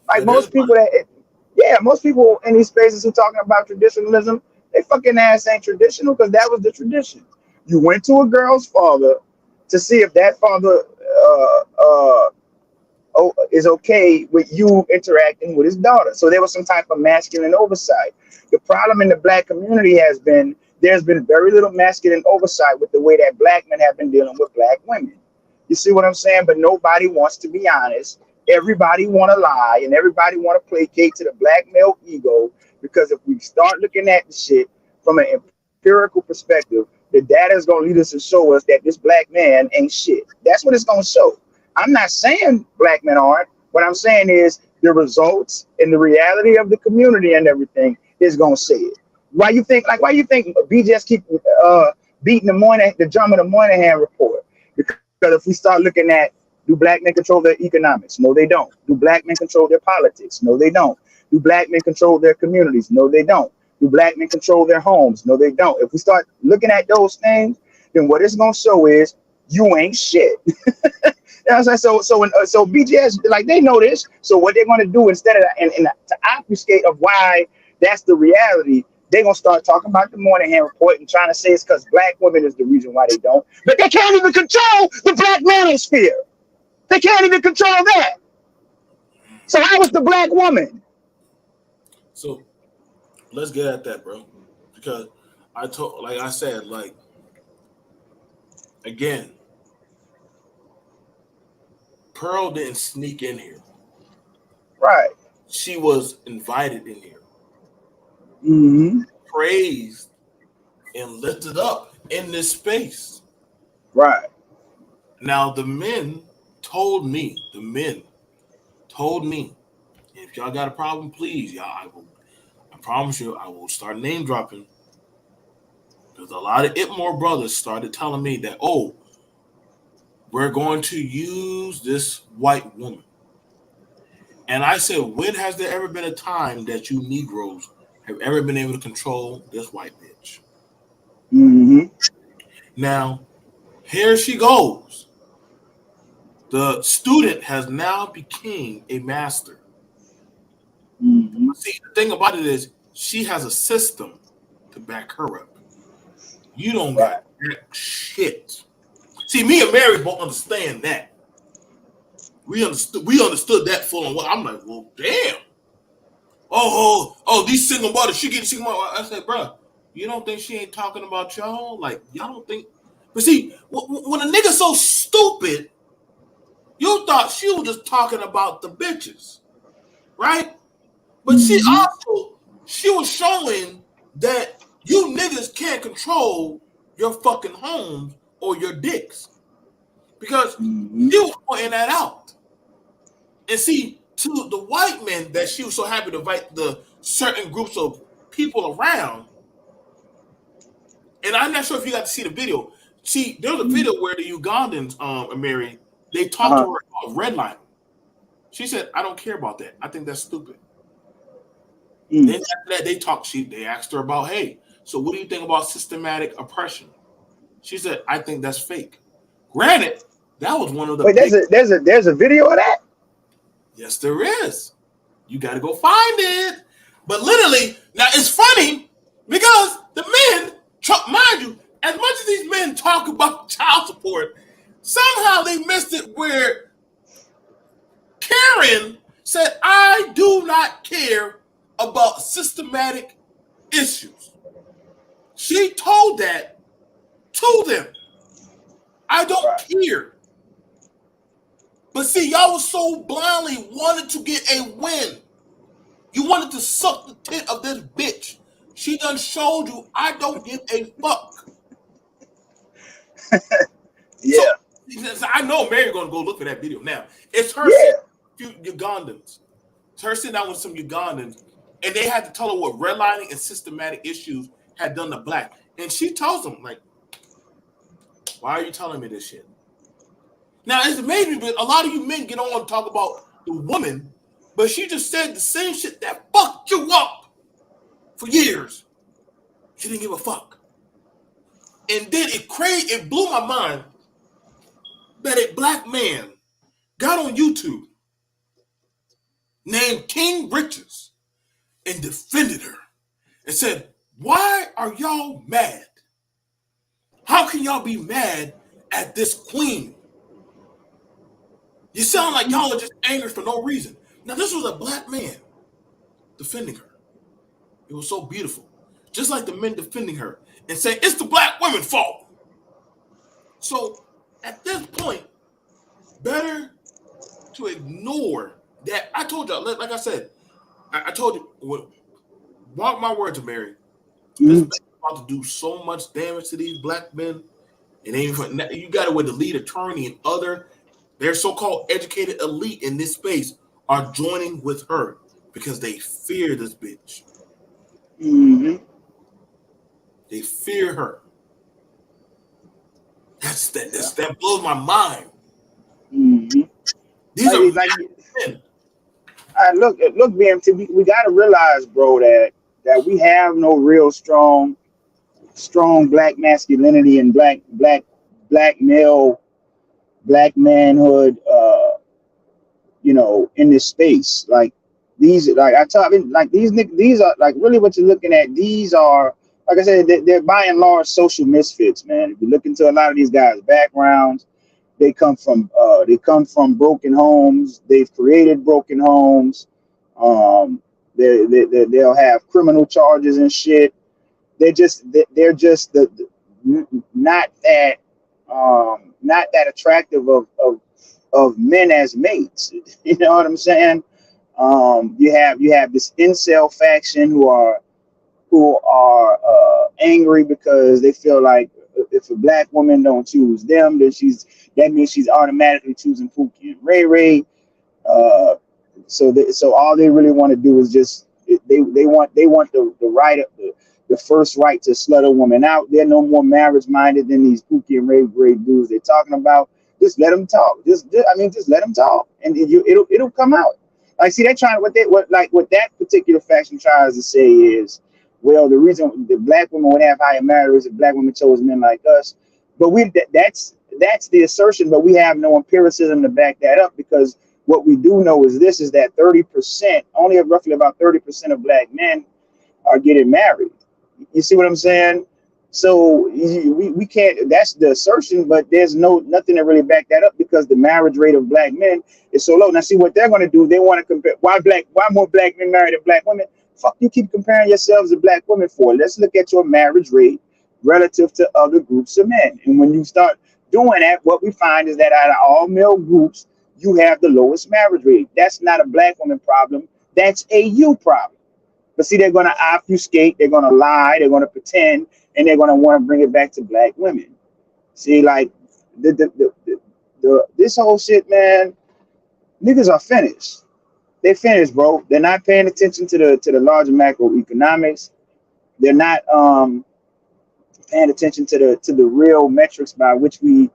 Like It is. most people in these spaces who talking about traditionalism, they fucking ass ain't traditional because that was the tradition. You went to a girl's father to see if that father is okay with you interacting with his daughter. So there was some type of masculine oversight. The problem in the black community has been there's been very little masculine oversight with the way that black men have been dealing with black women. You see what I'm saying? But nobody wants to be honest. Everybody want to lie and everybody want to placate to the black male ego because if we start looking at the shit from an empirical perspective, the data is going to lead us to show us that this black man ain't shit. That's what it's going to show. I'm not saying black men aren't. What I'm saying is the results and the reality of the community and everything is going to say it. Why you think BJS keep beating the drum of the Moynihan report? Because if we start looking at do black men control their economics? No, they don't. Do black men control their politics? No, they don't. Do black men control their communities? No, they don't. Do black men control their homes? No, they don't. If we start looking at those things, then what it's gonna show is you ain't shit. You know what I'm saying? So BGS, like they know this. So what they're gonna do instead of and to obfuscate of why that's the reality, they're gonna start talking about the Moynihan report and trying to say it's because black women is the reason why they don't. But they can't even control the black manosphere. They can't even control that. So how is the black woman? So let's get at that, bro. Because like I said, like again, Pearl didn't sneak in here. Right. She was invited in here, praised, and lifted up in this space. Right. Now, the men told me, if y'all got a problem, please, y'all, I promise you, I will start name dropping. Because a lot of Itmore brothers started telling me that, oh, we're going to use this white woman. And I said, when has there ever been a time that you Negroes have ever been able to control this white bitch? Now, here she goes. The student has now become a master. See, the thing about it is she has a system to back her up. You don't got shit. See, me and Mary both understand that. We understood that full on. I'm like, well, damn. Oh, these single mothers, she getting single mother. I said, bro, you don't think she ain't talking about y'all? Like, y'all don't think. But see, when a nigga so stupid, you thought she was just talking about the bitches, right? But she was showing that you niggas can't control your fucking homes or your dicks. Because she was pointing that out. And see, to the white men that she was so happy to invite the certain groups of people around, and I'm not sure if you got to see the video. See, there was a video where the Ugandans, Mary, they talked to her about redlining. She said, I don't care about that. I think that's stupid. Then after that, they asked her about, hey, so what do you think about systematic oppression? She said, I think that's fake. Granted, that was one of the there's a video of that? Yes, there is. You got to go find it. But literally, now it's funny because the men, mind you, as much as these men talk about child support, somehow they missed it where Karen said, I do not care about systematic issues. She told that to them. I don't care. But see, y'all was so blindly wanted to get a win. You wanted to suck the tit of this bitch. She done showed you I don't give a fuck. So I know Mary's gonna go look for that video now. It's her sitting with a few Ugandans. It's her sitting down with some Ugandans, and they had to tell her what redlining and systematic issues had done to black. And she tells them, like, why are you telling me this shit? Now, it's amazing, but a lot of you men get on and talk about the woman, but she just said the same shit that fucked you up for years. She didn't give a fuck. And then it blew my mind that a black man got on YouTube named King Riches and defended her and said, why are y'all mad? How can y'all be mad at this queen? You sound like y'all are just angry for no reason. Now, this was a black man defending her. It was so beautiful. Just like the men defending her and saying, it's the black women's fault. So, at this point, better to ignore that. I told y'all, like I said, I told you, mark my words, Mary, this is about to do so much damage to these black men. And you got it with the lead attorney and other, their so-called educated elite in this space are joining with her because they fear this bitch. They fear her. That blows my mind. These are men. Look, BMT. We got to realize, bro, that we have no real strong black masculinity and black male, black manhood. In this space, like these, like I talk, like these are like really what you're looking at. These are, like I said, they're by and large social misfits, man. If you look into a lot of these guys' backgrounds, they come from broken homes. They've created broken homes. They'll have criminal charges and shit. They're just not that attractive of of men as mates. You know what I'm saying? You have this incel faction who are angry because they feel like if a black woman don't choose them, then that means she's automatically choosing Pookie and Ray Ray. Uh, so all they really want to do is just they want the right of the first right to slut a woman out. They're no more marriage minded than these Pookie and Ray dudes they're talking about. Just let them talk. Just let them talk, and it'll come out. Like, see, they trying what that particular faction tries to say is, well, the reason the black women would have higher marriage is if black women chose men like us. But that's the assertion, but we have no empiricism to back that up, because what we do know is this: is that 30%, only roughly about 30% of black men are getting married. You see what I'm saying? So we can't. That's the assertion, but there's nothing to really back that up, because the marriage rate of black men is so low. Now, see what they're going to do. They want to compare why more black men married than black women. Fuck, you keep comparing yourselves to black women for. Let's look at your marriage rate relative to other groups of men. And when you start doing that, what we find is that out of all male groups, you have the lowest marriage rate. That's not a black woman problem. That's a you problem. But see, they're going to obfuscate, they're going to lie, they're going to pretend, and they're going to want to bring it back to black women. See, like this whole shit, man. Niggas are finished. They finished, bro. They're not paying attention to the larger macroeconomics. They're not paying attention to the real metrics by which we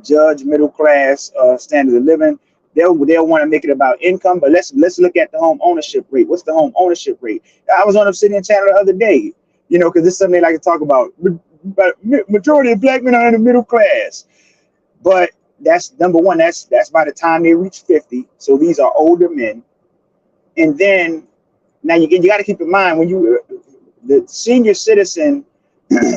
judge middle class standards of living. They'll want to make it about income, but let's look at the home ownership rate. What's the home ownership rate? I was on Obsidian Channel the other day, because this is something they like to talk about. But majority of black men are in the middle class, but that's number one. That's by the time they reach 50. So these are older men, and then now you got to keep in mind when the senior citizen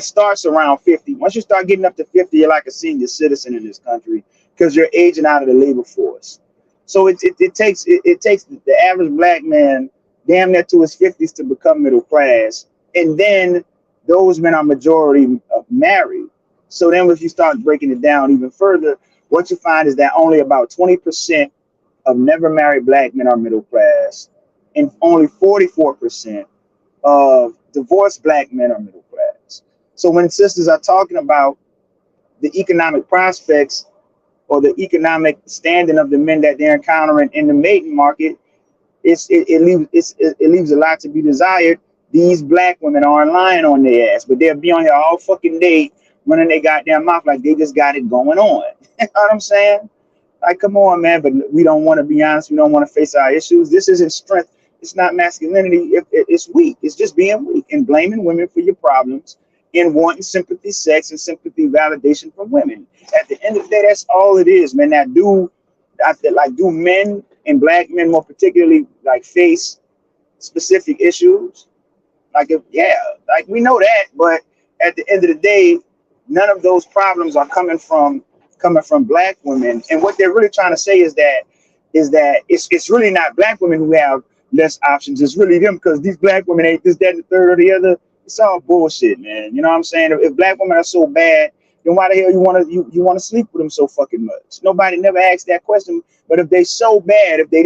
starts around 50. Once you start getting up to 50, you're like a senior citizen in this country, because you're aging out of the labor force. So it takes the average black man damn near to his 50s to become middle class, and then those men are majority married. So then if you start breaking it down even further, what you find is that only about 20% of never married black men are middle class, and only 44% of divorced black men are middle class. So when sisters are talking about the economic prospects or the economic standing of the men that they're encountering in the mating market, it leaves a lot to be desired. These black women aren't lying on their ass, but they'll be on here all fucking day running their goddamn mouth like they just got it going on. You know what I'm saying? Like, come on, man. But we don't want to be honest. We don't want to face our issues. This isn't strength. It's not masculinity. It's weak. It's just being weak and blaming women for your problems and wanting sympathy, sex, and sympathy validation from women. At the end of the day, that's all it is, man. Do men and black men more particularly like face specific issues? Like, we know that, but at the end of the day, none of those problems are coming from black women. And what they're really trying to say is that it's really not black women who have less options. It's really them, because these black women ain't this, that, and the third or the other. It's all bullshit, man. You know what I'm saying? If black women are so bad, then why the hell you want to sleep with them so fucking much? Nobody never asked that question. But if they so bad, if they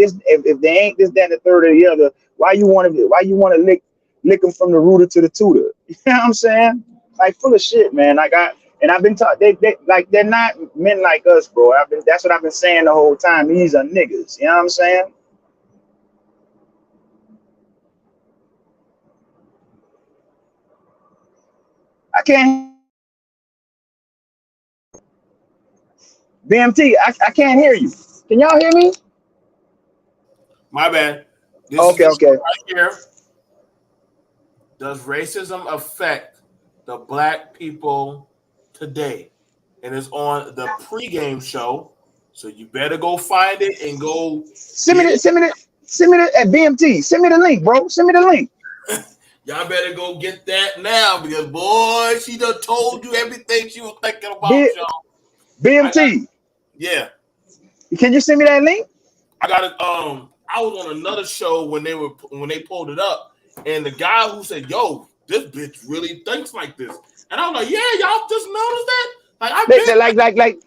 ain't this, that, and the third or the other, why you want to lick them from the rooter to the tutor? You know what I'm saying? Like, full of shit, man. I've been taught they're not men like us, bro. That's what I've been saying the whole time. These are niggas. You know what I'm saying? I can't. BMT, I can't hear you. Can y'all hear me? My bad. This Okay, is okay. right here. Does racism affect the black people today? And it's on the pregame show. So you better go find it and go Send me the at BMT. Send me the link, bro. Send me the link. Y'all better go get that now, because boy, she done told you everything she was thinking about, y'all. BMT. Yeah. Can you send me that link? I got it. I was on another show when they pulled it up, and the guy who said, "Yo, this bitch really thinks like this," and I was like, "Yeah, y'all just noticed that." Like,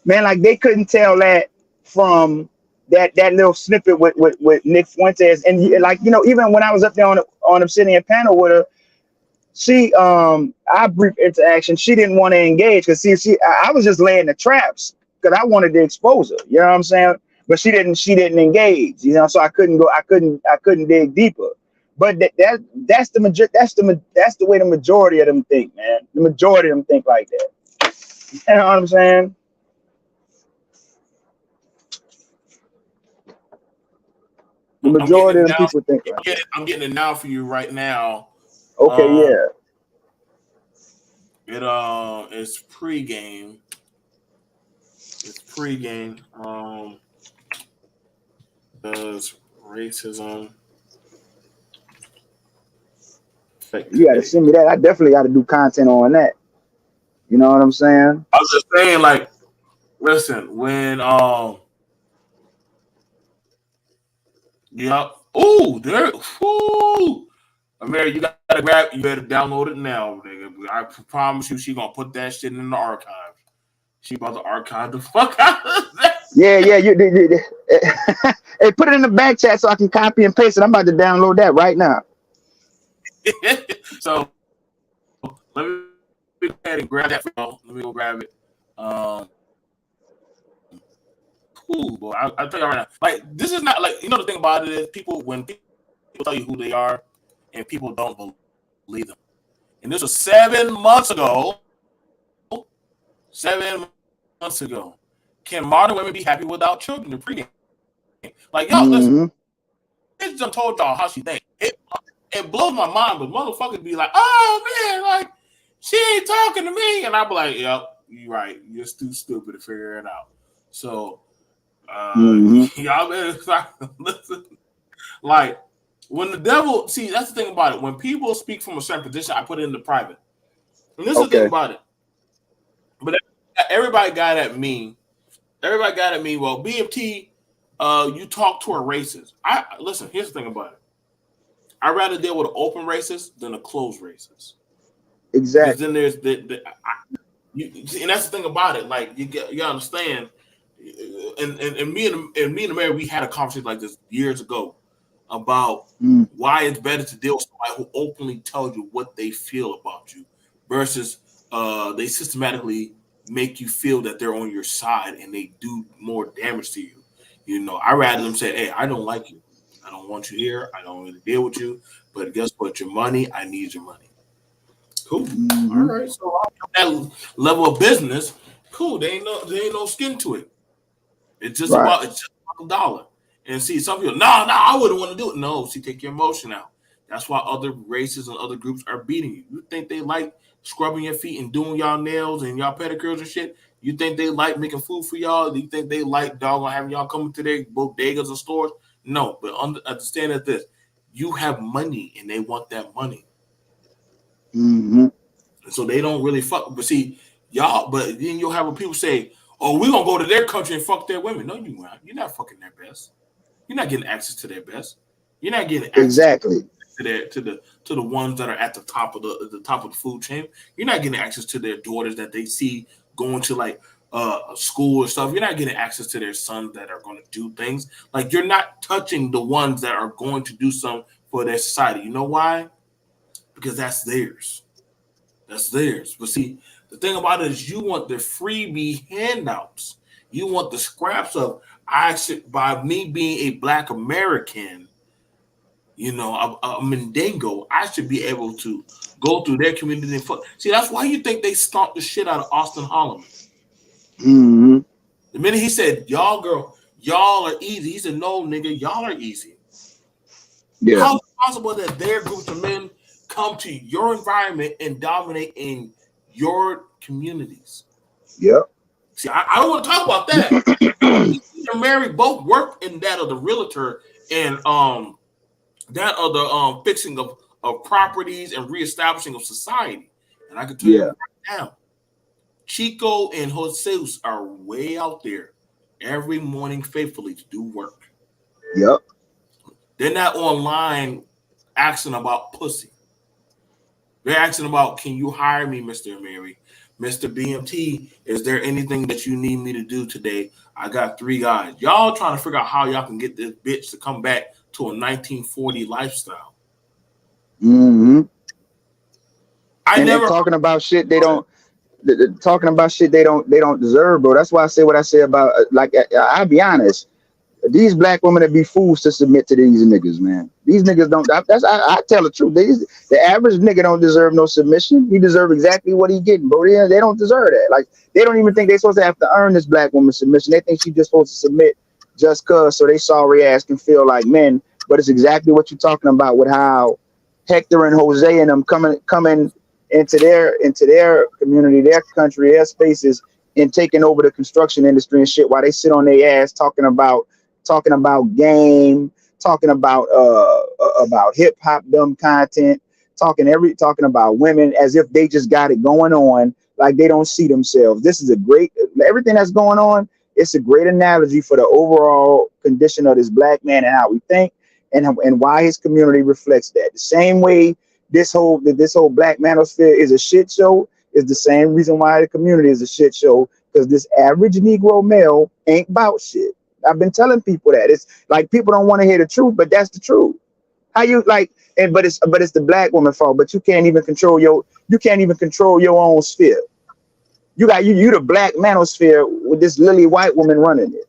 Man, like they couldn't tell that from that little snippet with Nick Fuentes, and like even when I was up there on Obsidian panel with her, she our brief interaction, she didn't want to engage because I was just laying the traps because I wanted to expose her. You know what I'm saying? But she didn't engage. So I couldn't dig deeper. But that's the way the majority of them think, man. The majority of them think like that. You know what I'm saying? The majority of them people think like that. I'm getting it now for you right now. Okay, yeah. It's pregame. It's pregame. Does racism affect You got to send me that. I definitely got to do content on that. You know what I'm saying? I was just saying, like, listen, when yeah, Mary, you gotta grab. You better download it now, nigga. I promise you, she gonna put that shit in the archive. She about to archive the fuck out of that. Yeah. You hey, put it in the back chat so I can copy and paste it. I'm about to download that right now. So let me go ahead and grab that. Let me go grab it. Boy, I'll tell you right now. Like, this is not like, the thing about it is when people tell you who they are and people don't believe them. And this was 7 months ago. 7 months ago. Can modern women be happy without children? The pregame. Like, yo, listen. Bitch done told y'all how she think. It blows my mind, but motherfuckers be like, oh man, like, she ain't talking to me. And I be like, yep, you're right. You're too stupid to figure it out. So y'all better listen. Like, when the devil, see, that's the thing about it. When people speak from a certain position, I put it in the private. And this is the thing about it. But everybody got at me. Well, BMT, you talk to a racist. Listen, here's the thing about it. I'd rather deal with an open racist than a closed racist. Exactly. Because then there's and that's the thing about it. Like, you understand. And me and Mary, we had a conversation like this years ago about why it's better to deal with somebody who openly tells you what they feel about you versus they systematically make you feel that they're on your side and they do more damage to you. I rather them say, hey, I don't like you. I don't want you here. I don't really deal with you. But guess what? Your money, I need your money. Cool. All right. So that level of business, cool. There ain't no skin to it. It's just about the dollar. And see, some people, no, I wouldn't want to do it. No, see, take your emotion out. That's why other races and other groups are beating you. You think they like scrubbing your feet and doing y'all nails and y'all pedicures and shit? You think they like making food for y'all? Do you think they like doggone having y'all come to their bodegas and stores? No, but understand that this, you have money and they want that money. So they don't really fuck. But see, y'all, but then you'll have people say, oh, we're going to go to their country and fuck their women. No, you not. You're not fucking their best. You're not getting access to their best. You're not getting access to the ones that are at the top of the food chain. You're not getting access to their daughters that they see going to like school or stuff. You're not getting access to their sons that are going to do things. Like, you're not touching the ones that are going to do something for their society. You know why? Because that's theirs. That's theirs. But see, the thing about it is you want the freebie handouts. You want the scraps of, by me being a Black American, a Mandingo, I should be able to go through their community and fuck. See, that's why you think they stomped the shit out of Austin Holloman. The minute he said, y'all are easy, he said, no, nigga, y'all are easy. Yeah. How is it possible that their groups of men come to your environment and dominate in your communities? Yep. See, I don't want to talk about that. and Mary both worked in that of the realtor and that of the fixing of properties and reestablishing of society. And I can tell you right now, Chico and Jesus are way out there every morning faithfully to do work. Yep. They're not online asking about pussy. They're asking about, can you hire me, Mr. and Mary? Mr. BMT, is there anything that you need me to do today? I got 3 guys. Y'all trying to figure out how y'all can get this bitch to come back to a 1940 lifestyle. Mm-hmm. I And they never talking about shit they don't. Talking about shit they don't deserve, bro. That's why I say what I say about like I'll be honest. These black women that be fools to submit to these niggas, man. These niggas don't. I tell the truth. The average nigga don't deserve no submission. He deserve exactly what he getting, bro. They don't deserve that. Like they don't even think they supposed to have to earn this black woman submission. They think she just supposed to submit just cause, so they sorry ass can feel like men. But it's exactly what you're talking about with how Hector and Jose and them coming into their community, their country, their spaces, and taking over the construction industry and shit while they sit on their ass talking about game, talking about hip hop dumb content, talking about women as if they just got it going on, like they don't see themselves. This is a great everything that's going on. It's a great analogy for the overall condition of this black man and how we think and why his community reflects that. The same way this whole black manosphere is a shit show is the same reason why the community is a shit show, because this average Negro male ain't about shit. I've been telling people that. It's like people don't want to hear the truth, but that's the truth. How you like and but it's the black woman fault, but you can't even control your own sphere. You the black manosphere with this lily white woman running it.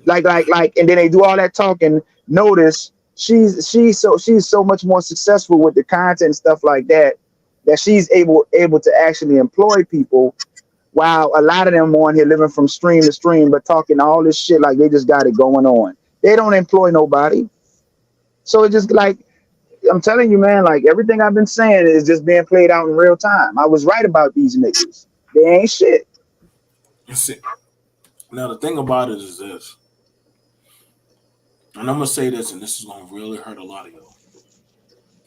Like and then they do all that talking. Notice she's so much more successful with the content and stuff like that she's able to actually employ people, while a lot of them on here living from stream to stream, but talking all this shit like they just got it going on. They don't employ nobody. So it's just like I'm telling you, man, like everything I've been saying is just being played out in real time. I was right about these niggas. They ain't shit. see. Now the thing about it is this, and I'm gonna say this, and this is gonna really hurt a lot of y'all.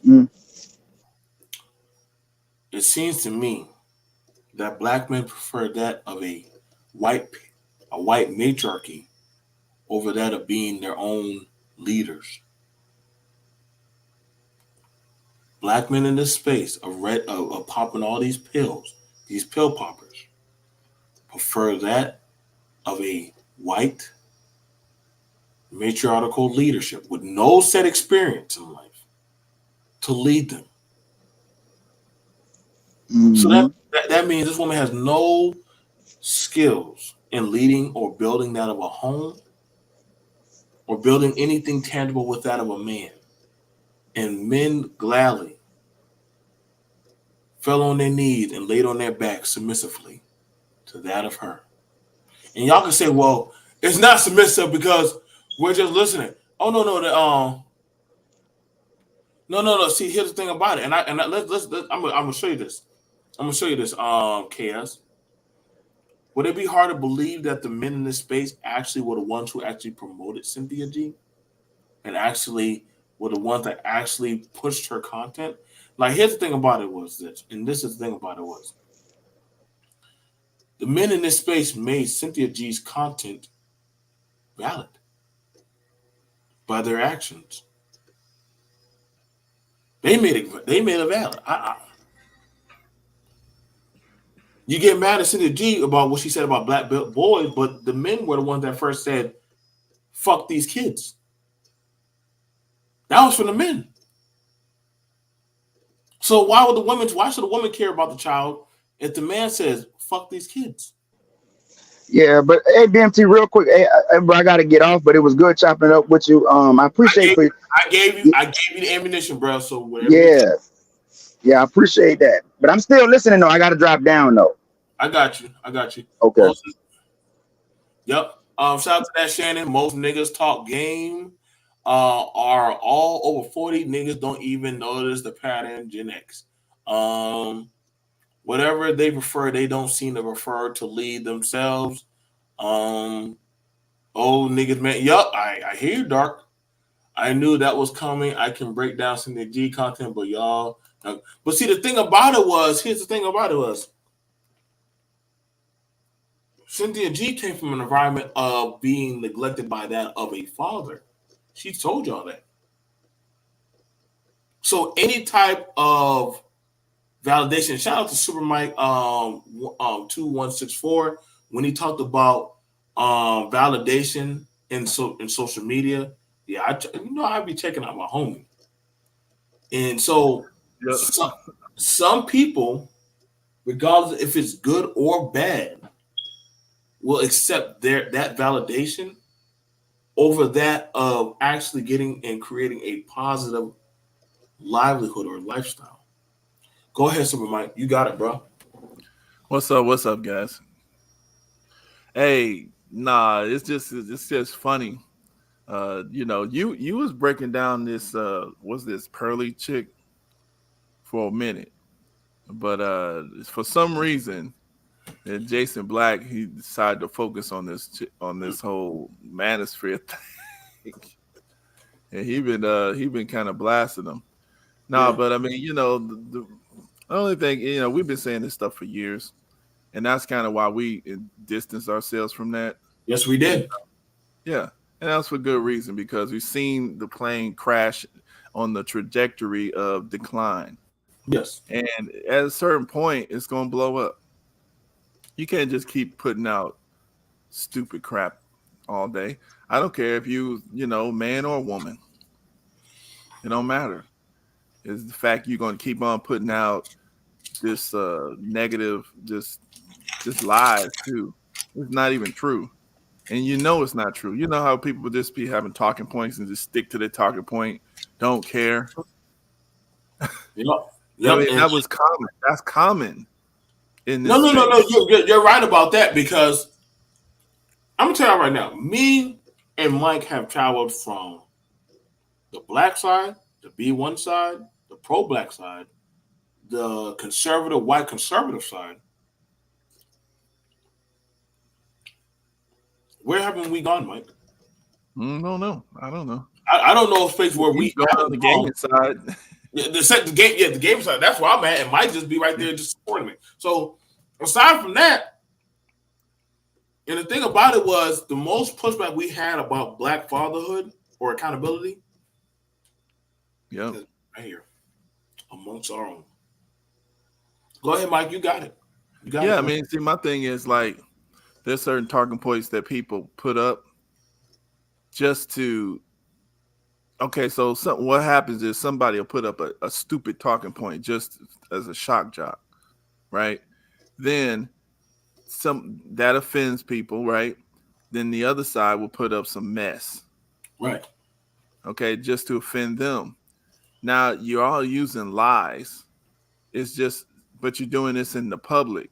Mm, It seems to me that black men prefer that of white a white matriarchy over that of being their own leaders. Black men in this space of popping all these pills, these pill poppers, prefer that of a white matriarchal leadership with no set experience in life to lead them. So that, mm-hmm. that, that means this woman has no skills in leading or building that of a home or building anything tangible with that of a man. And men gladly fell on their knees and laid on their backs submissively to that of her. And y'all can say, well, it's not submissive because we're just listening. Oh no, no. See, here's the thing about it, let's I'm gonna show you this. I'm gonna show you this. KS. Would it be hard to believe that the men in this space actually were the ones who actually promoted Cynthia G and actually were the ones that actually pushed her content? Like, here's the thing about it was this, and this is the thing about it was the men in this space made Cynthia G's content valid by their actions. They made it valid. You get mad at Cynthia G about what she said about black boys, but the men were the ones that first said, "Fuck these kids." That was for the men. So why would the women? Why should the woman care about the child if the man says, "Fuck these kids"? Yeah, but hey, BMT, real quick, hey, bro, I gotta get off, but it was good chopping it up with you. I I appreciate gave, for I gave you the ammunition, bro. So whatever you yeah, think, yeah, I appreciate that. But I'm still listening though. I gotta drop down though. I got you. I got you. Okay. Most, yep. Shout out to that Shannon. Most niggas talk game. Are all over 40 niggas don't even notice the pattern Gen X. Um, Whatever they prefer, they don't seem to prefer to lead themselves. Um, Old niggas, man. Yup, I hear you, Dark. I knew that was coming. I can break down some of the G content, but y'all. But see, the thing about it was, here's the thing about it was, Cynthia G came from an environment of being neglected by that of a father. She told y'all that. So any type of validation. Shout out to Super Mike 2164 when he talked about validation in social media. Yeah, I'd be checking out my homie. And so Yep. some people, regardless if it's good or bad, will accept that validation over that of actually getting and creating a positive livelihood or lifestyle. Go ahead, Super Mike. You got it, bro. What's up? What's up, guys? Hey, nah, it's just funny. You was breaking down this was this pearly chick for a minute, but for some reason, Jason Black he decided to focus on on this whole manosphere thing, and he been kind of blasting them. Nah, Yeah. but I mean, the only thing we've been saying this stuff for years, and that's kind of why we distance ourselves from that. Yes, we You did. Yeah, and that's for good reason because we've seen the plane crash on the trajectory of decline, Yes. and at a certain point, it's going to blow up. You can't just keep putting out stupid crap all day. I don't care if man or woman. It don't matter. It's the fact you're going to keep on putting out this negative, just lies too. It's not even true. And it's not true. You know how people just be having talking points and just stick to their talking point, don't care. Yep. I Yep. mean, And that was common. That's common in no, this no, no, no. space. You're right about that because I'm gonna tell you right now. Me and Mike have traveled from the black side, the B1 side, the pro black side, the conservative white conservative side. Where haven't we gone, Mike? Don't know. I don't know. I don't know a space where He's we going on haven't the gone. gaming side. Yeah, the game, yeah, the game side. That's where I'm at, and might just be right there just supporting me. So aside from that, and the thing about it was the most pushback we had about black fatherhood or accountability Yep. is right here amongst our own. Go ahead, Mike. You got it. You got Yeah, it, I bro. mean, see, my thing is like there's certain talking points that people put up just to okay, so what happens is somebody will put up a stupid talking point just as a shock jock, right? Then some that offends people, right? Then the other side will put up some mess, Right. okay, just to offend them. Now you're all using lies. It's just, but you're doing this in the public,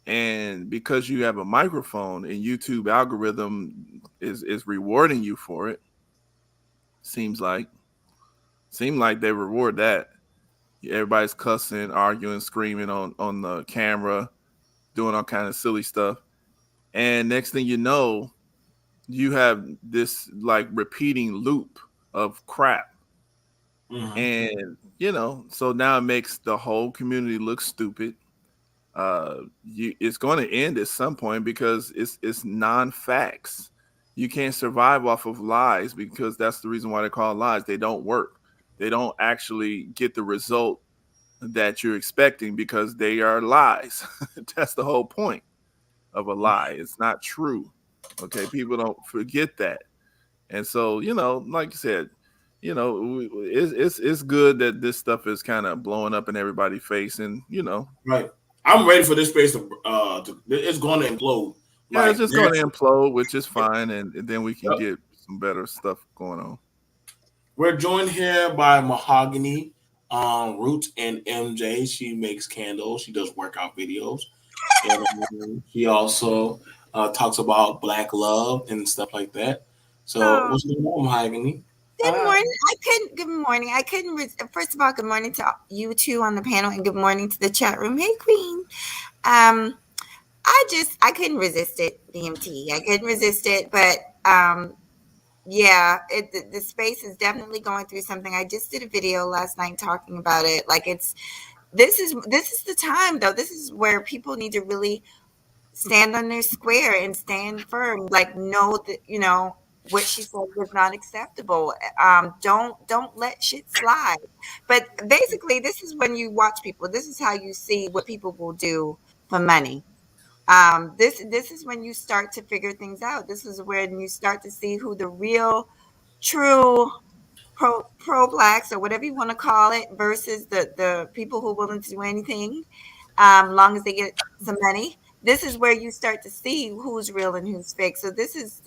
and because you have a microphone and YouTube algorithm is rewarding you for it. Seems like, seem like they reward that. Everybody's cussing, arguing, screaming on the camera, doing all kind of silly stuff, and next thing you know, you have this like repeating loop of crap. Mm-hmm. And so now it makes the whole community look stupid. It's going to end at some point because it's non-facts. You can't survive off of lies because that's the reason why they're called lies. They don't work. They don't actually get the result that you're expecting because they are lies. That's the whole point of a lie. It's not true. Okay, people don't forget that. And so, like you said, it's good that this stuff is kind of blowing up in everybody's face, and Right. I'm ready for this space it's going to implode. yeah, it's Like just going to implode, which is fine, and then we can yep. get some better stuff going on. We're joined here by Mahogany, Roots, and MJ. She makes candles. She does workout videos, and she also talks about black love and stuff like that. So, Oh, what's going on, Mahogany? good morning. I couldn't. Good morning. I couldn't. First of all, good morning to you two on the panel, and good morning to the chat room. Hey, Queen. Um, I couldn't resist it. DMT. I couldn't resist it, but yeah, the space is definitely going through something. I just did a video last night talking about it. Like this is the time though. This is where people need to really stand on their square and stand firm. Like know that what she said was not acceptable. Don't let shit slide. But basically, this is when you watch people. This is how you see what people will do for money. This is when you start to figure things out. This is when you start to see who the real, true pro blacks or whatever you want to call it versus the people who are willing to do anything, long as they get some money. This is where you start to see who's real and who's fake. So this is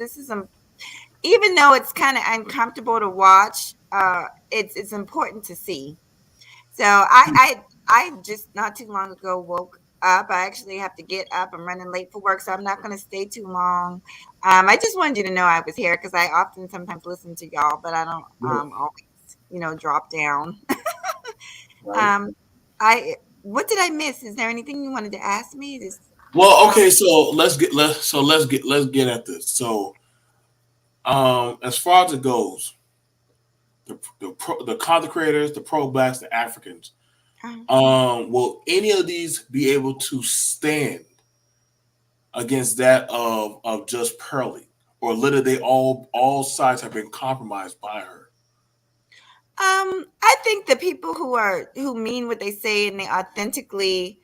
even though it's kind of uncomfortable to watch, it's important to see. So I just not too long ago woke up. I actually have to get up. I'm running late for work, so I'm not going to stay too long. I just wanted you to know I was here because I often sometimes listen to y'all, but I don't Right. always drop down. Right. Um, I what did I miss? Is there anything you wanted to ask me? This Well, um okay, so let's get at this. So, as far as it goes, the content creators, the pro blacks, the Africans, uh, will any of these be able to stand against that of just Pearly, or literally all sides have been compromised by her? I think the people who mean what they say and they authentically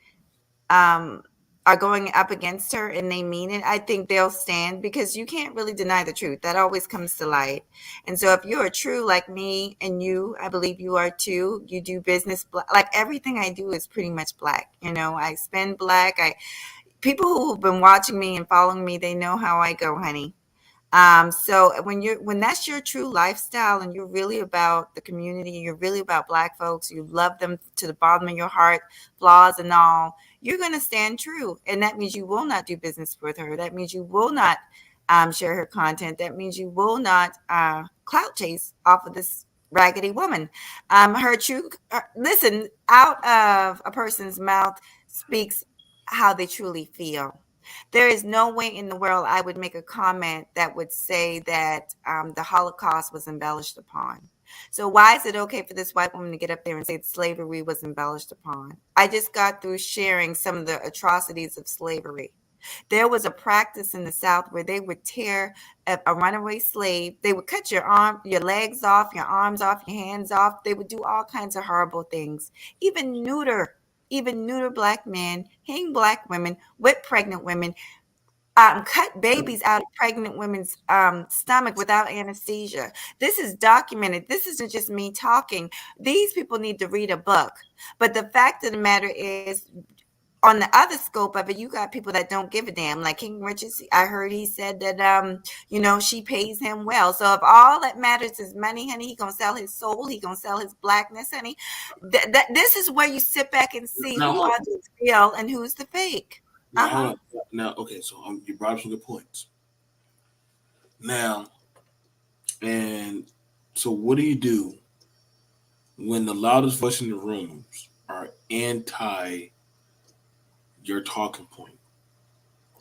um, are going up against her and they mean it, I think they'll stand because you can't really deny the truth. That always comes to light. And so if you're true like me and you, I believe you are too, you do business, like everything I do is pretty much black. I spend black. People who've been watching me and following me, they know how I go, honey. So when that's your true lifestyle and you're really about the community, you're really about black folks, you love them to the bottom of your heart, flaws and all, you're going to stand true. And that means you will not do business with her. That means you will not share her content. That means you will not clout chase off of this raggedy woman. Listen, out of a person's mouth speaks how they truly feel. There is no way in the world I would make a comment that would say that the Holocaust was embellished upon. So why is it okay for this white woman to get up there and say that slavery was embellished upon? I just got through sharing some of the atrocities of slavery. There was a practice in the South where they would tear a runaway slave. They would cut your legs off, your arms off, your hands off. They would do all kinds of horrible things. Even neuter black men, hang black women, whip pregnant women, cut babies out of pregnant women's stomach without anesthesia. This is documented. This isn't just me talking. These people need to read a book. But the fact of the matter is, on the other scope of it, you got people that don't give a damn. Like King Richard, I heard he said that she pays him well. So if all that matters is money, honey, he gonna sell his soul, he gonna sell his blackness, honey. This is where you sit back and see Now, who hold are on. the real and who's the fake. Now, hold Uh-huh. on. Now, okay, so you brought up some good points. Now, and so what do you do when the loudest voice in the rooms are anti your talking point?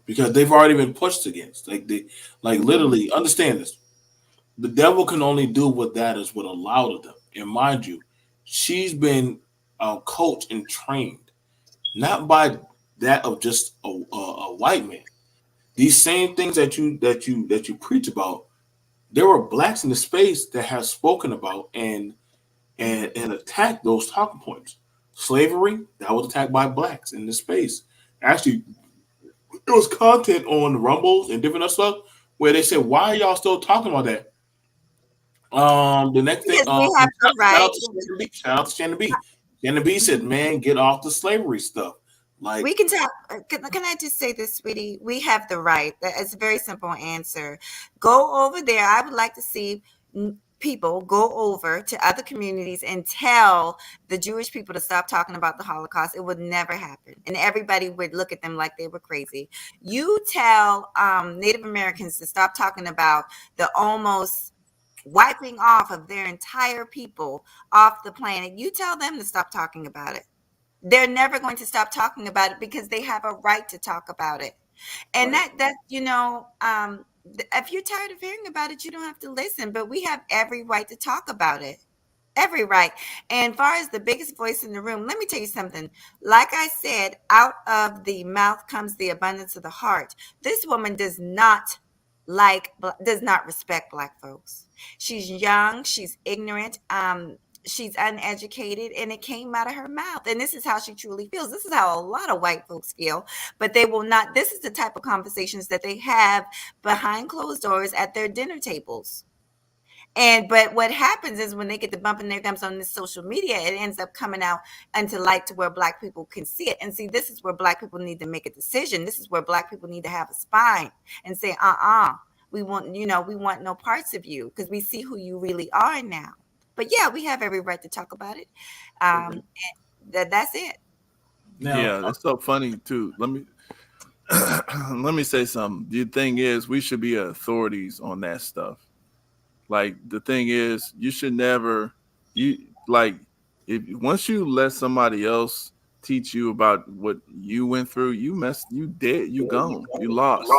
Because they've already been pushed against. Like Mhm. literally, understand this. The devil can only do what that is what allowed of them. And mind you, she's been coached and trained not by that of just a white man. These same things that you preach about, there were blacks in the space that have spoken about and attacked those talking points. Slavery, that was attacked by blacks in the space. Actually, there was content on Rumbles and different other stuff where they said, "Why are y'all still talking about that?" The next thing, Because we have the shout right. out to Shannon B. Shout out to Shannon B. Shannon B said, Mhm. "Man, get off the slavery stuff." Like, We can talk. Can I just say this, sweetie? We have the right. That is a very simple answer. Go over there. I would like to see people go over to other communities and tell the Jewish people to stop talking about the Holocaust. It would never happen. And everybody would look at them like they were crazy. You tell Native Americans to stop talking about the almost wiping off of their entire people off the planet. You tell them to stop talking about it. They're never going to stop talking about it because they have a right to talk about it. And right, if you're tired of hearing about it, you don't have to listen, but we have every right to talk about it. Every right. And far as the biggest voice in the room, let me tell you something. Like I said, out of the mouth comes the abundance of the heart. This woman does not does not respect black folks. She's young, she's ignorant, she's uneducated, and it came out of her mouth. And this is how she truly feels. This is how a lot of white folks feel, but they will not. This is the type of conversations that they have behind closed doors at their dinner tables. But what happens is when they get the bumping their thumbs on this social media, it ends up coming out into light to where black people can see it. And see, this is where black people need to make a decision. This is where black people need to have a spine and say, we want, we want no parts of you, because we see who you really are now. But yeah, we have every right to talk about it. That's it. Now, Yeah, it's so funny too. Let me let me say something. The thing is, we should be authorities on that stuff. Like the thing is, you should never you like if once you let somebody else teach you about what you went through, you dead, you gone, you lost.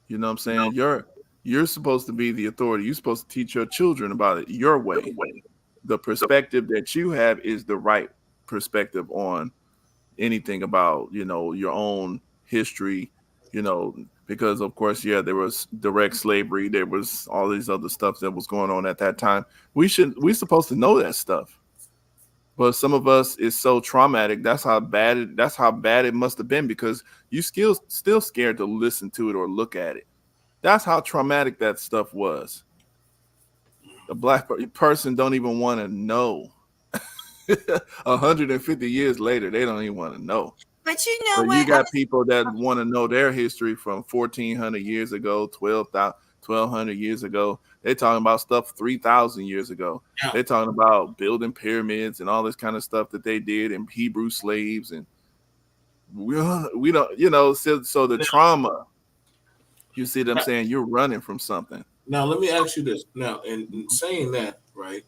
You know what I'm saying? You're supposed to be the authority. You're supposed to teach your children about it your way. The perspective that you have is the right perspective on anything about, your own history, because of course, yeah, there was direct slavery, there was all these other stuff that was going on at that time. We're supposed to know that stuff. But some of us is so traumatic. That's how bad it must have been, because you still scared to listen to it or look at it. That's how traumatic that stuff was. A black person don't even want to know. 150 years later, they don't even want to know. But you know But what? you got people that want to know their history from 1,400 years ago, 1,200 years ago. They're talking about stuff 3,000 years ago. Yeah. They're talking about building pyramids and all this kind of stuff that they did, and Hebrew slaves, and we don't, so the trauma, you see what I'm saying? You're running from something. Now, let me ask you this. Now, in saying that, right,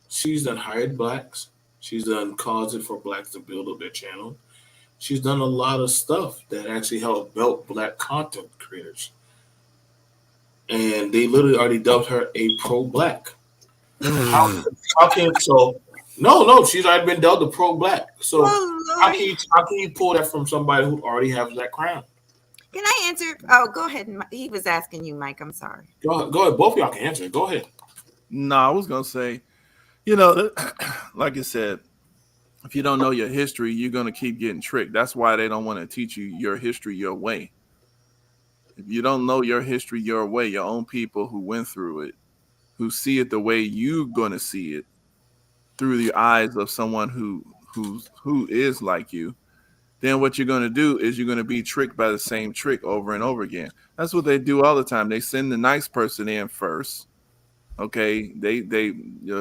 she's done hired blacks. She's done caused it for blacks to build up their channel. She's done a lot of stuff that actually helped build black content creators. And they literally already dubbed her a pro-black. How can so? No, she's already been dubbed a pro-black. So how can you pull that from somebody who already has that crown? Can I answer? Oh, go ahead. He was asking you, Mike. I'm sorry. Go ahead. Both of y'all can answer. Go ahead. No, I was gonna say, like I said, if you don't know your history, you're gonna keep getting tricked. That's why they don't want to teach you your history your way. If you don't know your history your way, your own people who went through it, who see it the way you're gonna see it, through the eyes of someone who is like you, then what you're gonna do is you're gonna be tricked by the same trick over and over again. That's what they do all the time. They send the nice person in first. Okay, they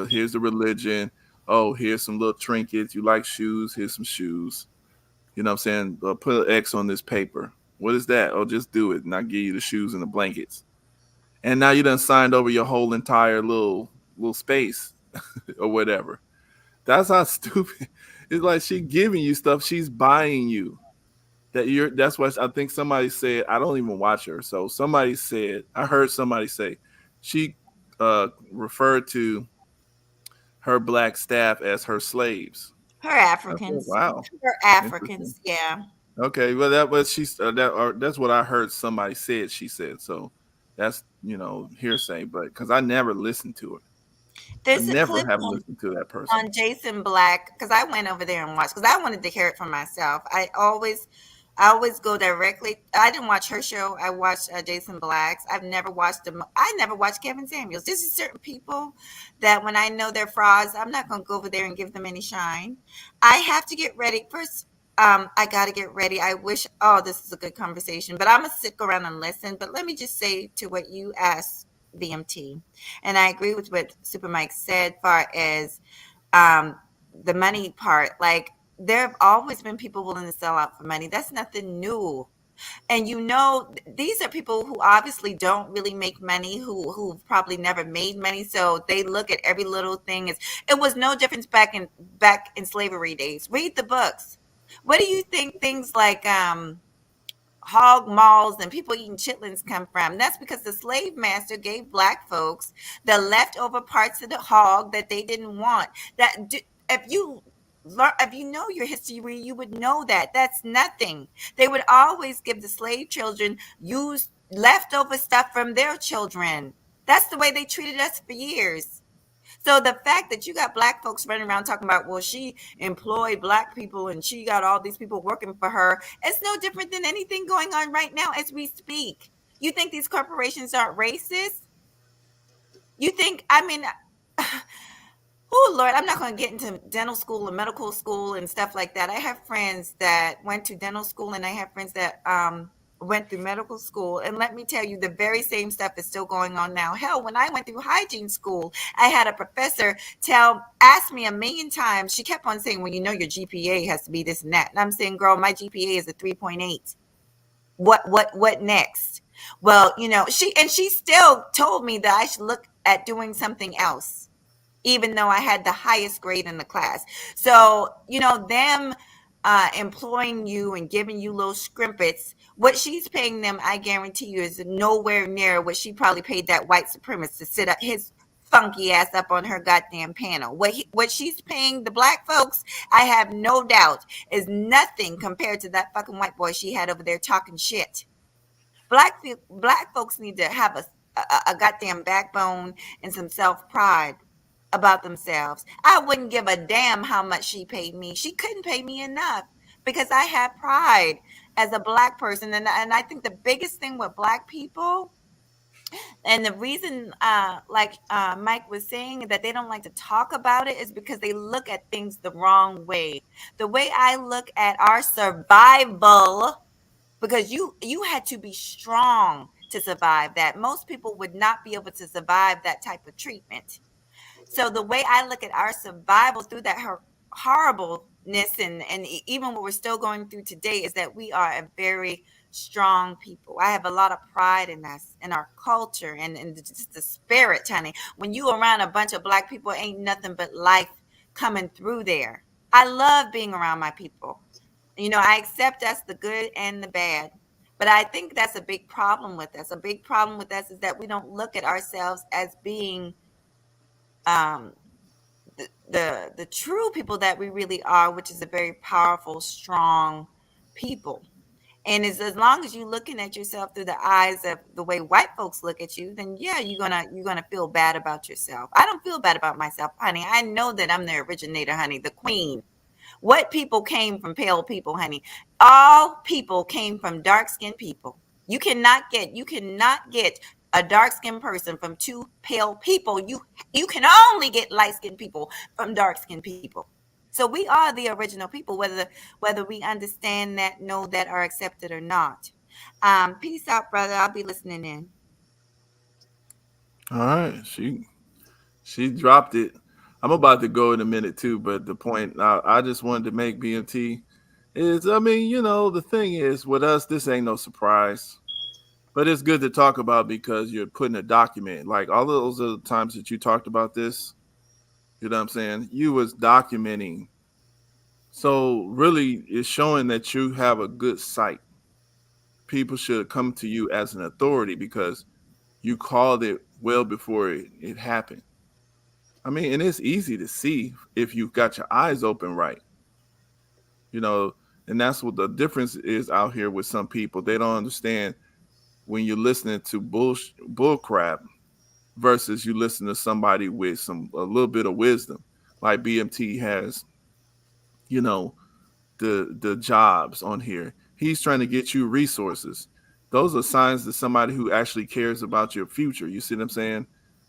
here's the religion. Oh, here's some little trinkets. You like shoes? Here's some shoes. You know what I'm saying? Put an X on this paper. What is that? Oh, just do it, and I'll give you the shoes and the blankets. And now you done signed over your whole entire little space or whatever. That's how stupid. It's like she giving you stuff. She's buying you. That's what I think somebody said. I don't even watch her. So I heard somebody say she referred to her black staff as her slaves. Her Africans. Wow. Her Africans. Yeah. Okay. Well, that's what I heard somebody said. She said so. That's hearsay, but because I never listened to her. There's I a never clip have listened to that person. on Jason Black, because I went over there and watched, because I wanted to hear it for myself. I always go directly. I didn't watch her show. I watched Jason Black's. I've never watched them. I never watched Kevin Samuels. There's just certain people that when I know they're frauds, I'm not going to go over there and give them any shine. I have to get ready first. I got to get ready. I wish, this is a good conversation, but I'm going to stick around and listen. But let me just say to what you asked, BMT, and I agree with what Super Mike said, far as the money part. Like, there have always been people willing to sell out for money. That's nothing new. And these are people who obviously don't really make money, who probably never made money. So they look at every little thing as it was no difference back in slavery days. Read the books. What do you think things like hog malls and people eating chitlins come from? That's because the slave master gave black folks the leftover parts of the hog that they didn't want. If you if you know your history, you would know that that's nothing. They would always give the slave children used leftover stuff from their children. That's the way they treated us for years. So the fact that you got black folks running around talking about, well, she employed black people and she got all these people working for her, it's no different than anything going on right now as we speak. You think these corporations aren't racist? You think, I mean, oh Lord, I'm not going to get into dental school and medical school and stuff like that. I have friends that went to dental school and I have friends that went through medical school. And let me tell you, the very same stuff is still going on now. Hell, when I went through hygiene school, I had a professor ask me a million times. She kept on saying, well, you know, your GPA has to be this and that. And I'm saying, girl, my GPA is a 3.8. What next? Well, you know, she still told me that I should look at doing something else, even though I had the highest grade in the class. So, you know, them employing you and giving you little scrimpets, what she's paying them, I guarantee you, is nowhere near what she probably paid that white supremacist to sit up his funky ass up on her goddamn panel. What she's paying the black folks, I have no doubt, is nothing compared to that fucking white boy she had over there talking shit. Black folks need to have a goddamn backbone and some self-pride about themselves. I wouldn't give a damn how much she paid me. She couldn't pay me enough because I have pride as a black person. And I think the biggest thing with black people, and the reason, Mike was saying, that they don't like to talk about it is because they look at things the wrong way. The way I look at our survival, because you had to be strong to survive that. Most people would not be able to survive that type of treatment. So the way I look at our survival through that horribleness and even what we're still going through today is that we are a very strong people. I have a lot of pride in us, in our culture, and just the spirit, honey. When you around a bunch of black people, ain't nothing but life coming through there. I love being around my people. You know, I accept us, the good and the bad. But I think that's a big problem with us. A big problem with us is that we don't look at ourselves as being um, the true people that we really are, which is a very powerful, strong people. And as long as you're looking at yourself through the eyes of the way white folks look at you, then yeah, you're gonna feel bad about yourself. I don't feel bad about myself, honey. I know that I'm the originator, honey, the queen. What people came from pale people, honey? All people came from dark-skinned people. You cannot get a dark-skinned person from two pale people. You can only get light-skinned people from dark-skinned people. So we are the original people, whether we understand that, know that, or accept it or not. Peace out, brother. I'll be listening in. All right, she dropped it. I'm about to go in a minute too, but the point I just wanted to make, BMT, is, I mean, you know, the thing is with us, this ain't no surprise, but it's good to talk about because you're putting a document. Like all those other times that you talked about this, you know what I'm saying? You was documenting. So really, it's showing that you have a good sight. People should come to you as an authority because you called it well before it happened. I mean, and it's easy to see if you've got your eyes open right, you know, and that's what the difference is out here with some people. They don't understand when you're listening to bull crap versus you listen to somebody with a little bit of wisdom, like BMT has, you know, the jobs on here. He's trying to get you resources. Those are signs that somebody who actually cares about your future. You see what I'm saying?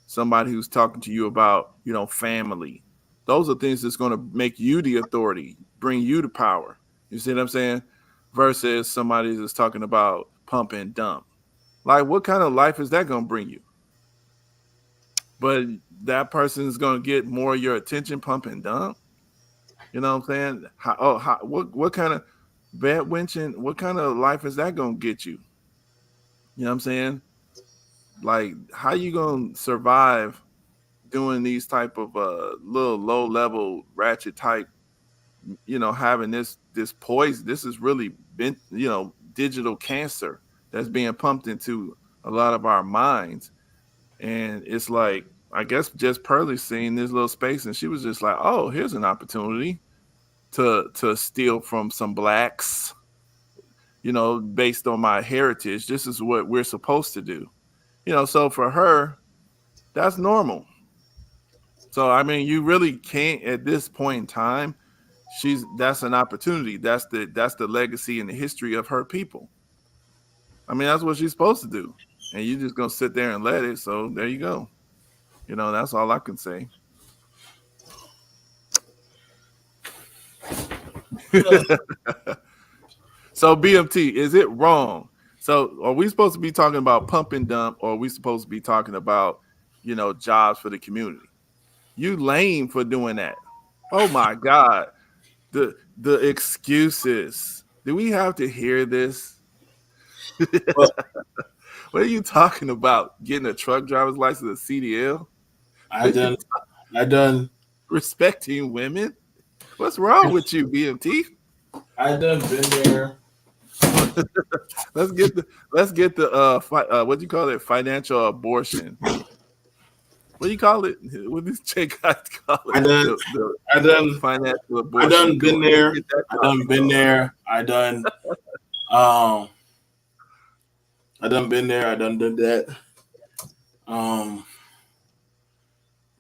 Somebody who's talking to you about, you know, family. Those are things that's going to make you the authority, bring you the power. You see what I'm saying? Versus somebody that's talking about pump and dump. Like, what kind of life is that going to bring you? But that person is going to get more of your attention, pump and dump. You know what I'm saying? What kind of bad winching? What kind of life is that gonna get you? You know what I'm saying? Like, how you gonna survive doing these type of little low level ratchet type? You know, having this poison. This is really been, you know, digital cancer that's being pumped into a lot of our minds. And it's like, I guess just Pearly seeing this little space, and she was just like, "Oh, here's an opportunity." to steal from some blacks, based on my heritage. This is what we're supposed to do. So for her, that's normal. So I mean, you really can't at this point in time. That's an opportunity. That's the legacy and the history of her people. I mean, that's what she's supposed to do. And you just gonna sit there and let it. So there you go. That's all I can say. So BMT, is it wrong? So are we supposed to be talking about pump and dump, or are we supposed to be talking about, jobs for the community? You lame for doing that. Oh my God. The excuses. Do we have to hear this? Well, What are you talking about? Getting a truck driver's license, a CDL? I done Respecting women? What's wrong with you, BMT? I done been there. Let's get the what do you call it? Financial abortion. What do you call it? What does Jake call it? I done financial abortion. I done been there. I done been there. I done been there. I done did that.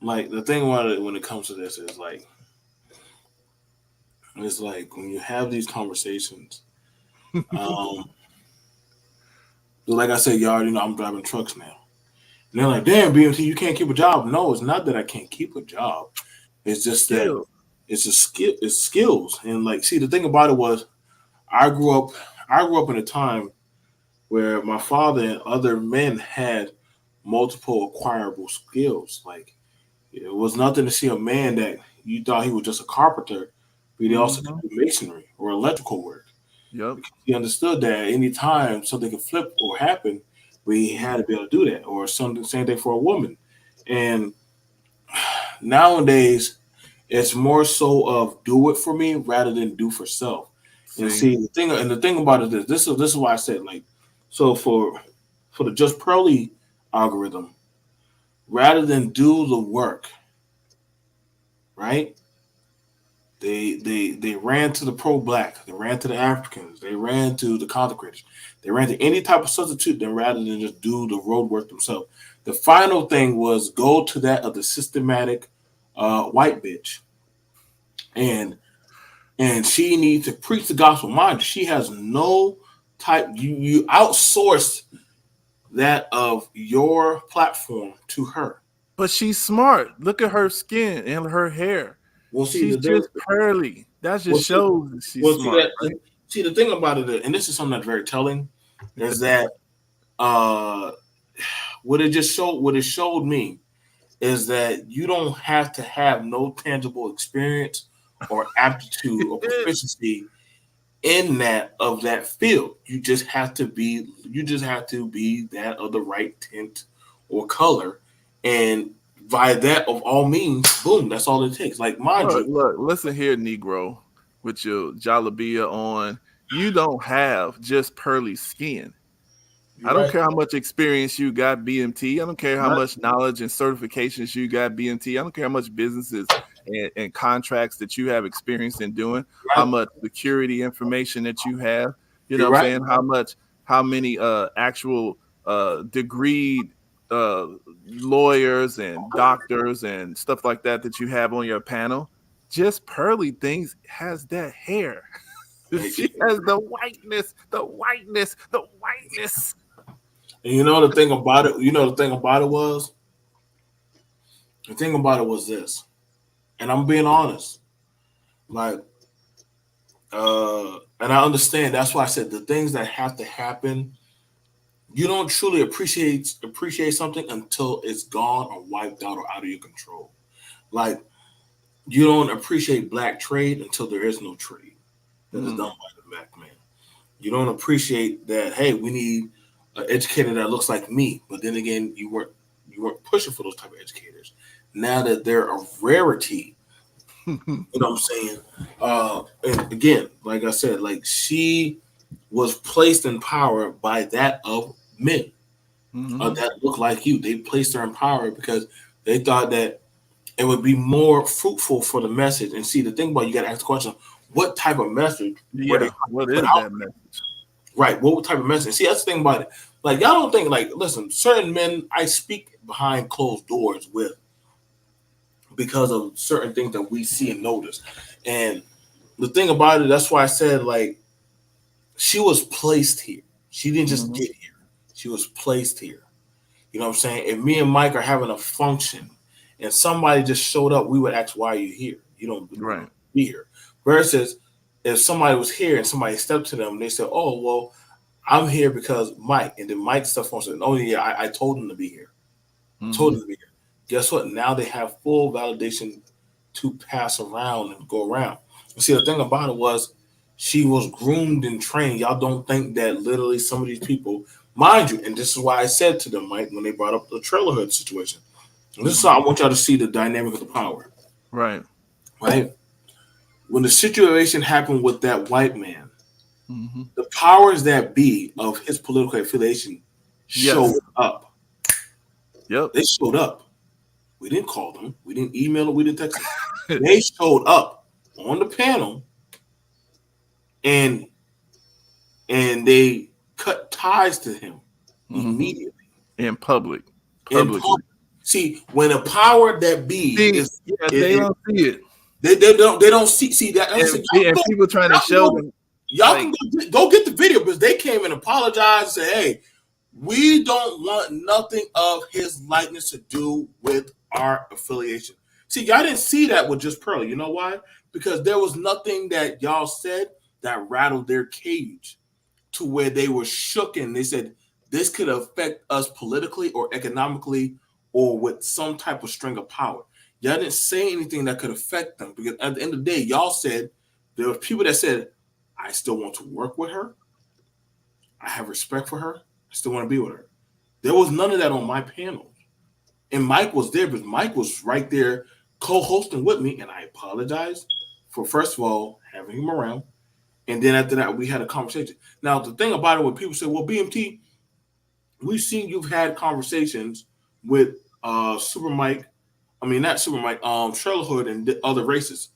Like the thing about it when it comes to this is like, it's like when you have these conversations, like I said, y'all, I'm driving trucks now. And they're like, damn, BMT, you can't keep a job. No, it's not that I can't keep a job. It's just that it's a skill. It's skills. And like, see, the thing about it was, I grew up in a time where my father and other men had multiple acquirable skills. Like, it was nothing to see a man that you thought he was just a carpenter, but he also could do masonry or electrical work. Yep. He understood that any time something could flip or happen, we had to be able to do that. Or something, same thing for a woman. And nowadays, it's more so of do it for me rather than do for self. And see the thing about it is this is why I said, like, so for the Just Pearly algorithm, rather than do the work, right? They ran to the pro-black, they ran to the Africans, they ran to the consecrators, they ran to any type of substitute, then rather than just do the road work themselves. The final thing was go to that of the systematic white bitch, and she needs to preach the gospel. Mind, she has no type. You outsource that of your platform to her. But she's smart. Look at her skin and her hair. Well, she's just pearly. That just shows that she's smart. See, the thing about it, and this is something that's very telling, is that what it showed me is that you don't have to have no tangible experience or aptitude or proficiency in that field. You just have to be that of the right tint or color, and by that, of all means, boom, that's all it takes. Like, mind you, look, listen here, Negro, with your jalabia on. You don't have just pearly skin. I don't care how much experience you got, BMT. I don't care how much knowledge and certifications you got, BMT. I don't care how much businesses and contracts that you have experience in doing, how much security information that you have. You know what I'm saying? How many actual degreed lawyers and doctors and stuff like that you have on your panel. Just Pearly things has that hair. She has the whiteness. And the thing about it was this, and I'm being honest, like, and I understand. That's why I said the things that have to happen. You don't truly appreciate something until it's gone or wiped out or out of your control. Like, you don't appreciate black trade until there is no trade that is done by the black man. You don't appreciate that, hey, we need an educator that looks like me. But then again, you weren't pushing for those type of educators. Now that they're a rarity, you know what I'm saying? And again, like I said, like, she was placed in power by that of men that look like you. They placed her in power because they thought that it would be more fruitful for the message. And see, the thing about, you got to ask the question, what type of message were they Yeah. What put is out? that message? Right. What type of message? See, that's the thing about it. Like, y'all don't think, like, listen, certain men I speak behind closed doors with because of certain things that we see and notice. And the thing about it, that's why I said, like, she was placed here. She didn't just Mhm. get here. She was placed here. You know what I'm saying? If me and Mike are having a function and somebody just showed up, we would ask, why are you here? You don't Right. be here. Versus if somebody was here and somebody stepped to them and they said, oh, well, I'm here because Mike. And then Mike steps forward and said, oh, yeah, I told him to be here. Told Mhm. him to be here. Guess what? Now they have full validation to pass around and go around. You see, the thing about it was she was groomed and trained. Y'all don't think that literally some of these people, mind you, and this is why I said to them, Mike, when they brought up the trailer hood situation. And this is Mhm. how I want y'all to see the dynamic of the power, Right. right? When the situation happened with that white man, Mhm. the powers that be of his political affiliation Yes. showed up. Yep. They showed up. We didn't call them. We didn't email them. We didn't text them. They showed up on the panel and they cut ties to him Mhm. immediately. In public. In Publicly. public. See, when a power that be See, is yeah, they don't see it. they don't see that. I'm saying, And people trying to show them y'all like can go get the video because they came and apologized and said, hey, we don't want nothing of his likeness to do with our affiliation. See, y'all didn't see that with just Pearl. You know why? Because there was nothing that y'all said that rattled their cage to where they were shook and they said this could affect us politically or economically or with some type of string of power. Y'all didn't say anything that could affect them because at the end of the day, y'all said there were people that said, I still want to work with her. I have respect for her. I still want to be with her. There was none of that on my panel. And Mike was there, but Mike was right there co-hosting with me. And I apologized for, first of all, having him around. And then after that, we had a conversation. Now, the thing about it, when people say, well, BMT, we've seen you've had conversations with Super Mike. I mean, not Super Mike, Trailer Hood and other races.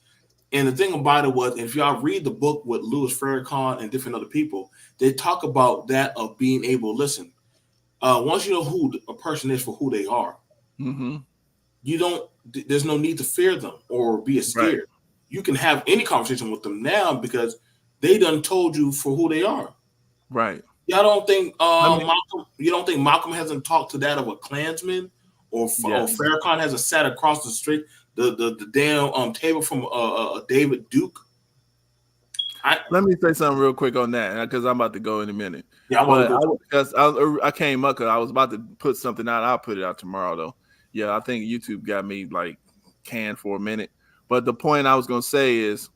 And the thing about it was, if y'all read the book with Louis Farrakhan and different other people, they talk about that of being able to listen. Once you know who a person is for who they are, mhm. you don't. There's no need to fear them or be Right. scared. You can have any conversation with them now because they done told you for who they are. Right. Y'all don't think I mean, Malcolm? You don't think Malcolm hasn't talked to that of a Klansman, or yes. Farrakhan hasn't sat across the street the damn table from David Duke? Let me say something real quick on that because I'm about to go in a minute. Yeah, I want to But go. I came up because I was about to put something out. I'll put it out tomorrow though. Yeah, I think YouTube got me like canned for a minute. But the point I was gonna say is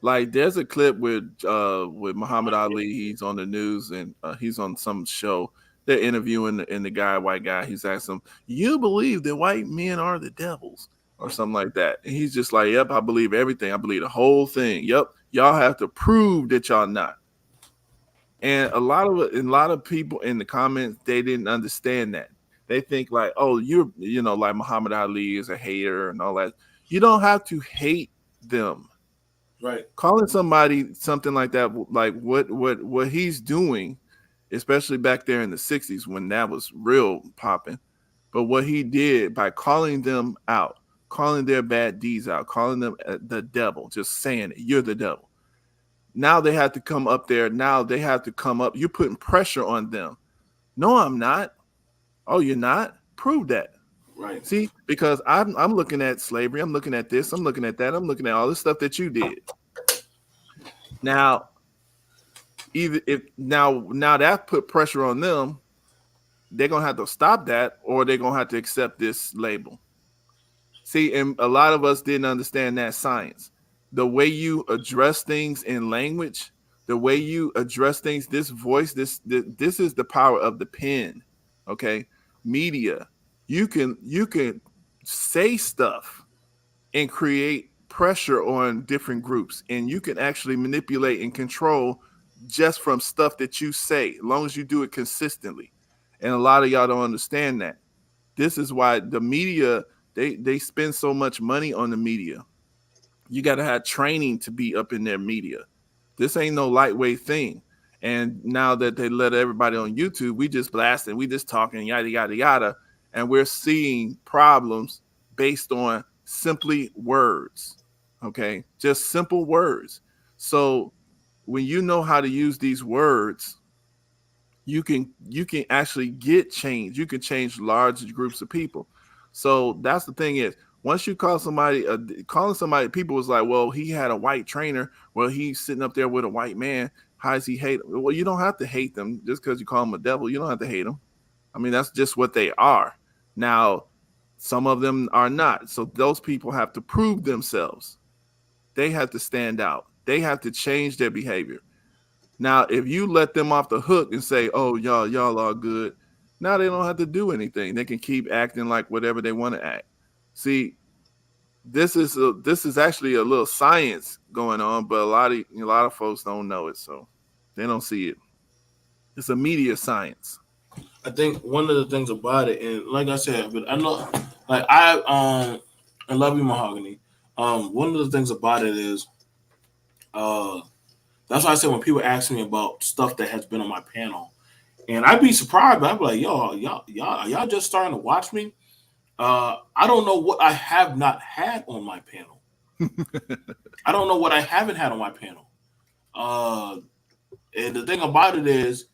like there's a clip with Muhammad Ali. He's on the news and he's on some show. They're interviewing the guy, white guy. He's asking him, "You believe that white men are the devils?" or something like that. And he's just like, "Yep, I believe everything. I believe the whole thing. Yep, y'all have to prove that y'all not." And a lot of people in the comments they didn't understand that. They think like, "Oh, like Muhammad Ali is a hater and all that." You don't have to hate them. Right. Calling somebody something like that, like what he's doing, especially back there in the 60s when that was real popping. But what he did by calling them out, calling their bad deeds out, calling them the devil, just saying it, you're the devil. Now they have to come up there. Now they have to come up. You're putting pressure on them. No, I'm not. Oh, you're not? Prove that. Right. See, because I'm looking at slavery, I'm looking at this, I'm looking at that, I'm looking at all this stuff that you did. Now, either if now that put pressure on them, they're gonna have to stop that, or they're gonna have to accept this label. See, and a lot of us didn't understand that science. The way you address things in language, the way you address things, this voice, this is the power of the pen. Okay, media. You can say stuff and create pressure on different groups, and you can actually manipulate and control just from stuff that you say, as long as you do it consistently. And a lot of y'all don't understand that. This is why the media they spend so much money on the media. You got to have training to be up in their media. This ain't no lightweight thing. And now that they let everybody on YouTube, we just blasting, we just talking, yada, yada, yada. And we're seeing problems based on simply words. Okay. Just simple words. So when you know how to use these words, you can actually get change. You can change large groups of people. So that's the thing is, once you call somebody, calling somebody, people was like, well, he had a white trainer. Well, he's sitting up there with a white man. How does he hate him? Well, you don't have to hate them just because you call them a devil. You don't have to hate them. I mean, that's just what they are. Now, some of them are not. So those people have to prove themselves. They have to stand out. They have to change their behavior. Now, if you let them off the hook and say, oh, y'all are good, now they don't have to do anything. They can keep acting like whatever they want to act. See, this is actually a little science going on, but a lot of folks don't know it, so they don't see it. It's a media science. I think one of the things about it, and like I said, but I know, like I love you, Mahogany. One of the things about it is, that's why I said when people ask me about stuff that has been on my panel, and I'd be surprised, but I'd be like, y'all just starting to watch me. I don't know what I have not had on my panel. I don't know what I haven't had on my panel. And the thing about it is,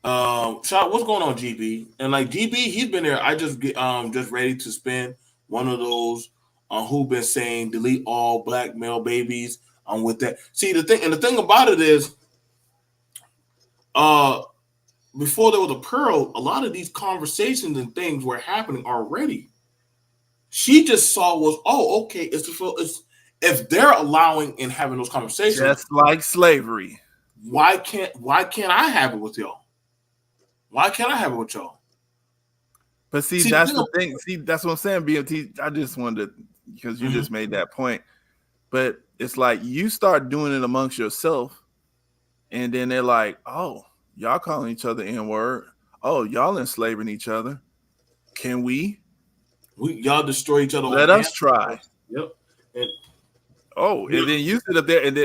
shout, what's going on, GB? And like GB, he's been there. I just get just ready to spin one of those who been saying delete all black male babies. With that. See the thing about it is, before there was a Pearl, a lot of these conversations and things were happening already. She just saw was, oh, okay, it's if they're allowing and having those conversations, just like slavery. Why can't I have it with y'all? Why can't I have it with y'all? But see that's the thing. See, that's what I'm saying, BMT. I just wanted to, because you just made that point. But it's like you start doing it amongst yourself, and then they're like, oh, y'all calling each other N-word. Oh, y'all enslaving each other. Can we? Y'all destroy each other. Let us try. Yep. And then you sit up there, and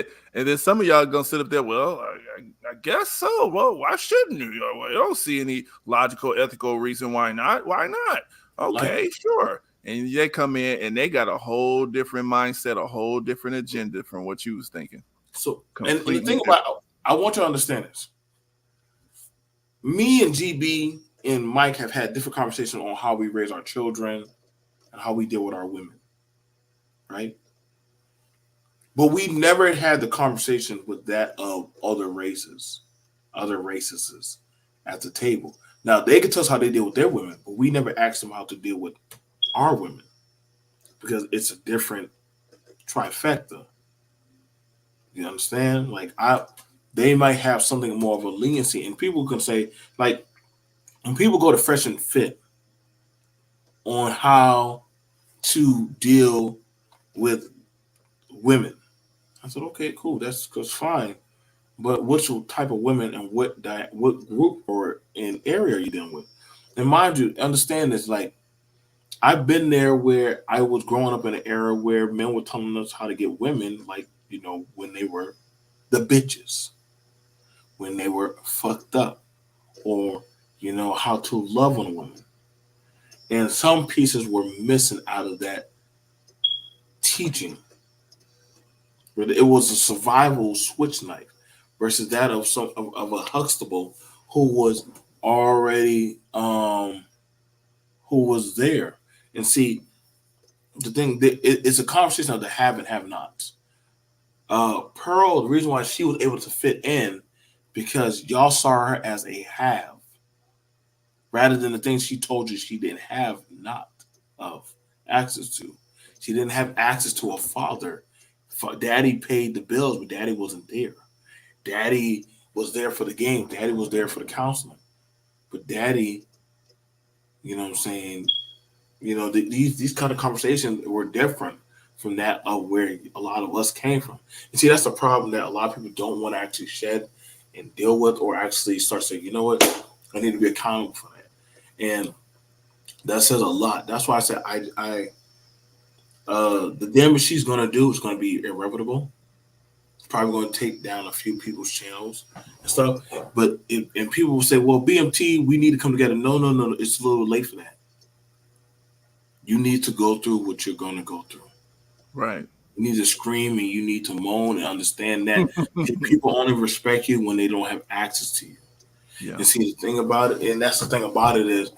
then some of y'all gonna sit up there. Well, I guess so. Well, why shouldn't you? Well, I don't see any logical, ethical reason why not. Why not? Okay, sure. And they come in and they got a whole different mindset, a whole different agenda from what you was thinking. So, and the thing about, I want you to understand this. Me and GB and Mike have had different conversations on how we raise our children and how we deal with our women, right? But we never had the conversation with that of other races at the table. Now, they can tell us how they deal with their women, but we never asked them how to deal with our women, because it's a different trifecta. You understand? Like they might have something more of a leniency, and people can say, like, when people go to Fresh and Fit on how to deal with women, I said, okay, cool, that's fine. But what's your type of women and what group or an area are you dealing with? And mind you, understand this, like, I've been there where I was growing up in an era where men were telling us how to get women, like, you know, when they were the bitches, when they were fucked up, or, you know, how to love on a woman. And some pieces were missing out of that teaching. It was a survival switch knife versus that of a Huxtable who was already who was there. And see, the thing, it's a conversation of the have and have-nots. Pearl, the reason why she was able to fit in, because y'all saw her as a have, rather than the things she told you she didn't have not of access to. She didn't have access to a father. Daddy paid the bills, but Daddy wasn't there. Daddy was there for the game. Daddy was there for the counseling. But Daddy, you know what I'm saying, you know, these kind of conversations were different from that of where a lot of us came from. And see, that's the problem that a lot of people don't want to actually shed and deal with, or actually start saying, you know what, I need to be accountable for that. And that says a lot. That's why I said The damage she's going to do is going to be irrevocable. It's probably going to take down a few people's channels and stuff. But and people will say, well, BMT, we need to come together. No, no, no. It's a little late for that. You need to go through what you're going to go through. Right. You need to scream and you need to moan and understand that people only respect you when they don't have access to you. Yeah. And see, the thing about it, and that's the thing about it is,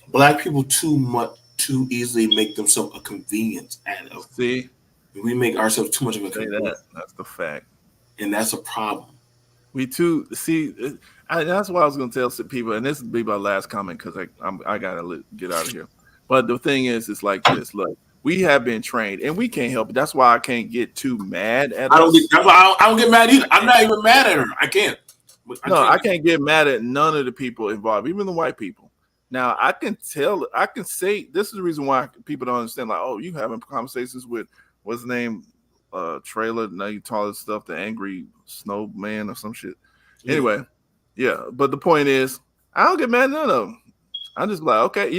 Black people too easily make themselves a convenience out of. See, we make ourselves too much of a convenience. That's the fact, and that's a problem. We too see. That's what I was going to tell some people, and this will be my last comment because I gotta get out of here. But the thing is, it's like this. Look, we have been trained, and we can't help it. That's why I can't get too mad at us. That's why I don't get mad either. I'm not even mad at her. I can't. I can't get mad at none of the people involved, even the white people. Now, I can say this is the reason why people don't understand. Like, oh, you having conversations with what's his name, Trailer? Now you call this stuff the angry snowman or some shit. Yeah. Anyway, yeah. But the point is, I don't get mad at none of them. I'm just like, okay,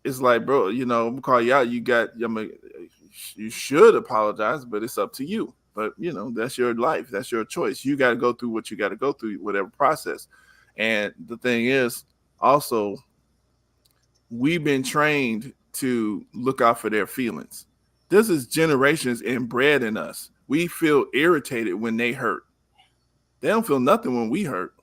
it's like, bro, I'm gonna call you out. You should apologize, but it's up to you. But that's your life. That's your choice. You got to go through what you got to go through, whatever process. And the thing is, also, we've been trained to look out for their feelings. This is generations inbred in us. We feel irritated when they hurt. They don't feel nothing when we hurt.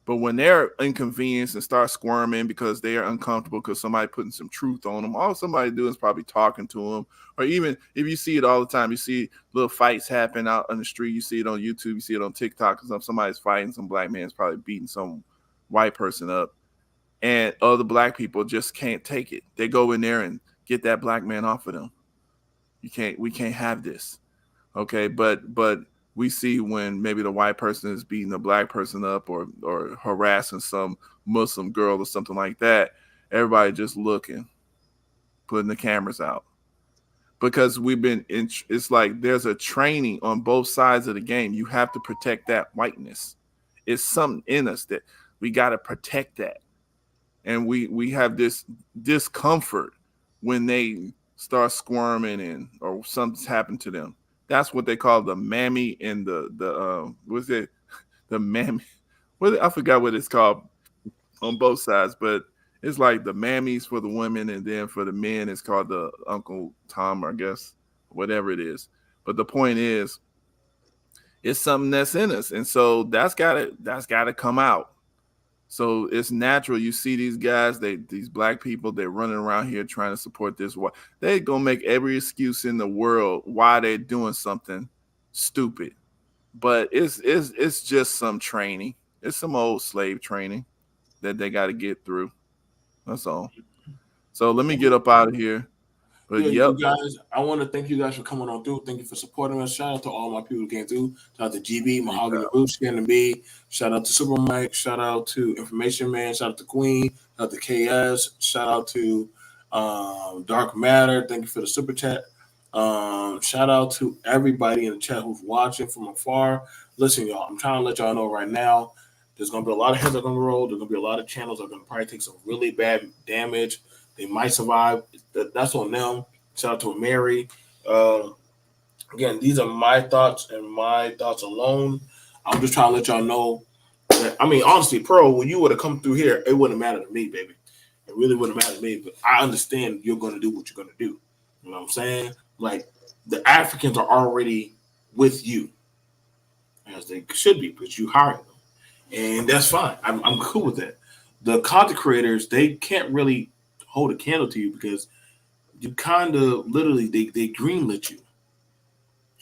But when they're inconvenienced and start squirming because they are uncomfortable because somebody putting some truth on them, all somebody doing is probably talking to them. Or even if you see it all the time, you see little fights happen out on the street. You see it on YouTube. You see it on TikTok. Because somebody's fighting, some black man's probably beating some white person up. And other black people just can't take it. They go in there and get that black man off of them. We can't have this. Okay, but we see when maybe the white person is beating the black person up or harassing some Muslim girl or something like that, everybody just looking, putting the cameras out. Because it's like there's a training on both sides of the game. You have to protect that whiteness. It's something in us that we got to protect that. And we have this discomfort when they start squirming or something's happened to them. That's what they call the mammy and the what's it? The mammy. I forgot what it's called on both sides, but it's like the mammies for the women, and then for the men, it's called the Uncle Tom, I guess, whatever it is. But the point is, it's something that's in us, and so that's gotta come out. So it's natural. You see these guys, these black people, they're running around here trying to support this. They're going to make every excuse in the world why they're doing something stupid. But it's just some training. It's some old slave training that they got to get through. That's all. So let me get up out of here. But you guys, I want to thank you guys for coming on through. Thank you for supporting us. Shout out to all my people who came through. Shout out to GB, Mahogany Roots, Shannon B. Shout out to Super Mike. Shout out to Information Man. Shout out to Queen. Shout out to KS. Shout out to Dark Matter. Thank you for the super chat. Shout out to everybody in the chat who's watching from afar. Listen, y'all, I'm trying to let y'all know right now, there's going to be a lot of heads that are going to roll. There's going to be a lot of channels that are going to probably take some really bad damage. They might survive. That's on them. Shout out to Mary. Again, these are my thoughts and my thoughts alone. I'm just trying to let y'all know that, honestly, Pearl, when you would have come through here, it wouldn't matter to me, baby. It really wouldn't matter to me. But I understand you're going to do what you're going to do. You know what I'm saying? Like, the Africans are already with you, as they should be, because you hired them. And that's fine. I'm cool with that. The content creators, they can't really hold a candle to you because you kind of literally they greenlit you,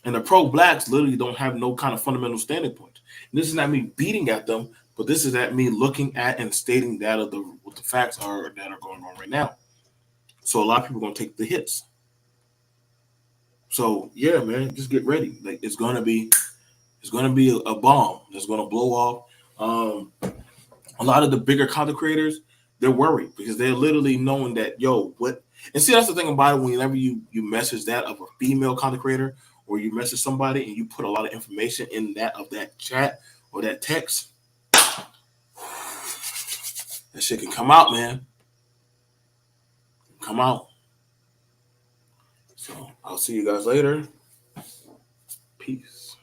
and the pro-blacks literally don't have no kind of fundamental standing point. And this is not me beating at them, but this is at me looking at and stating that what the facts are that are going on right now. So a lot of people are going to take the hits. So yeah, man, just get ready. Like it's gonna be a bomb that's gonna blow off. A lot of the bigger content creators, they're worried because they're literally knowing that, what? And see, that's the thing about it. Whenever you message that of a female content creator, or you message somebody and you put a lot of information in that chat or that text, that shit can come out, man. Come out. I'll see you guys later. Peace.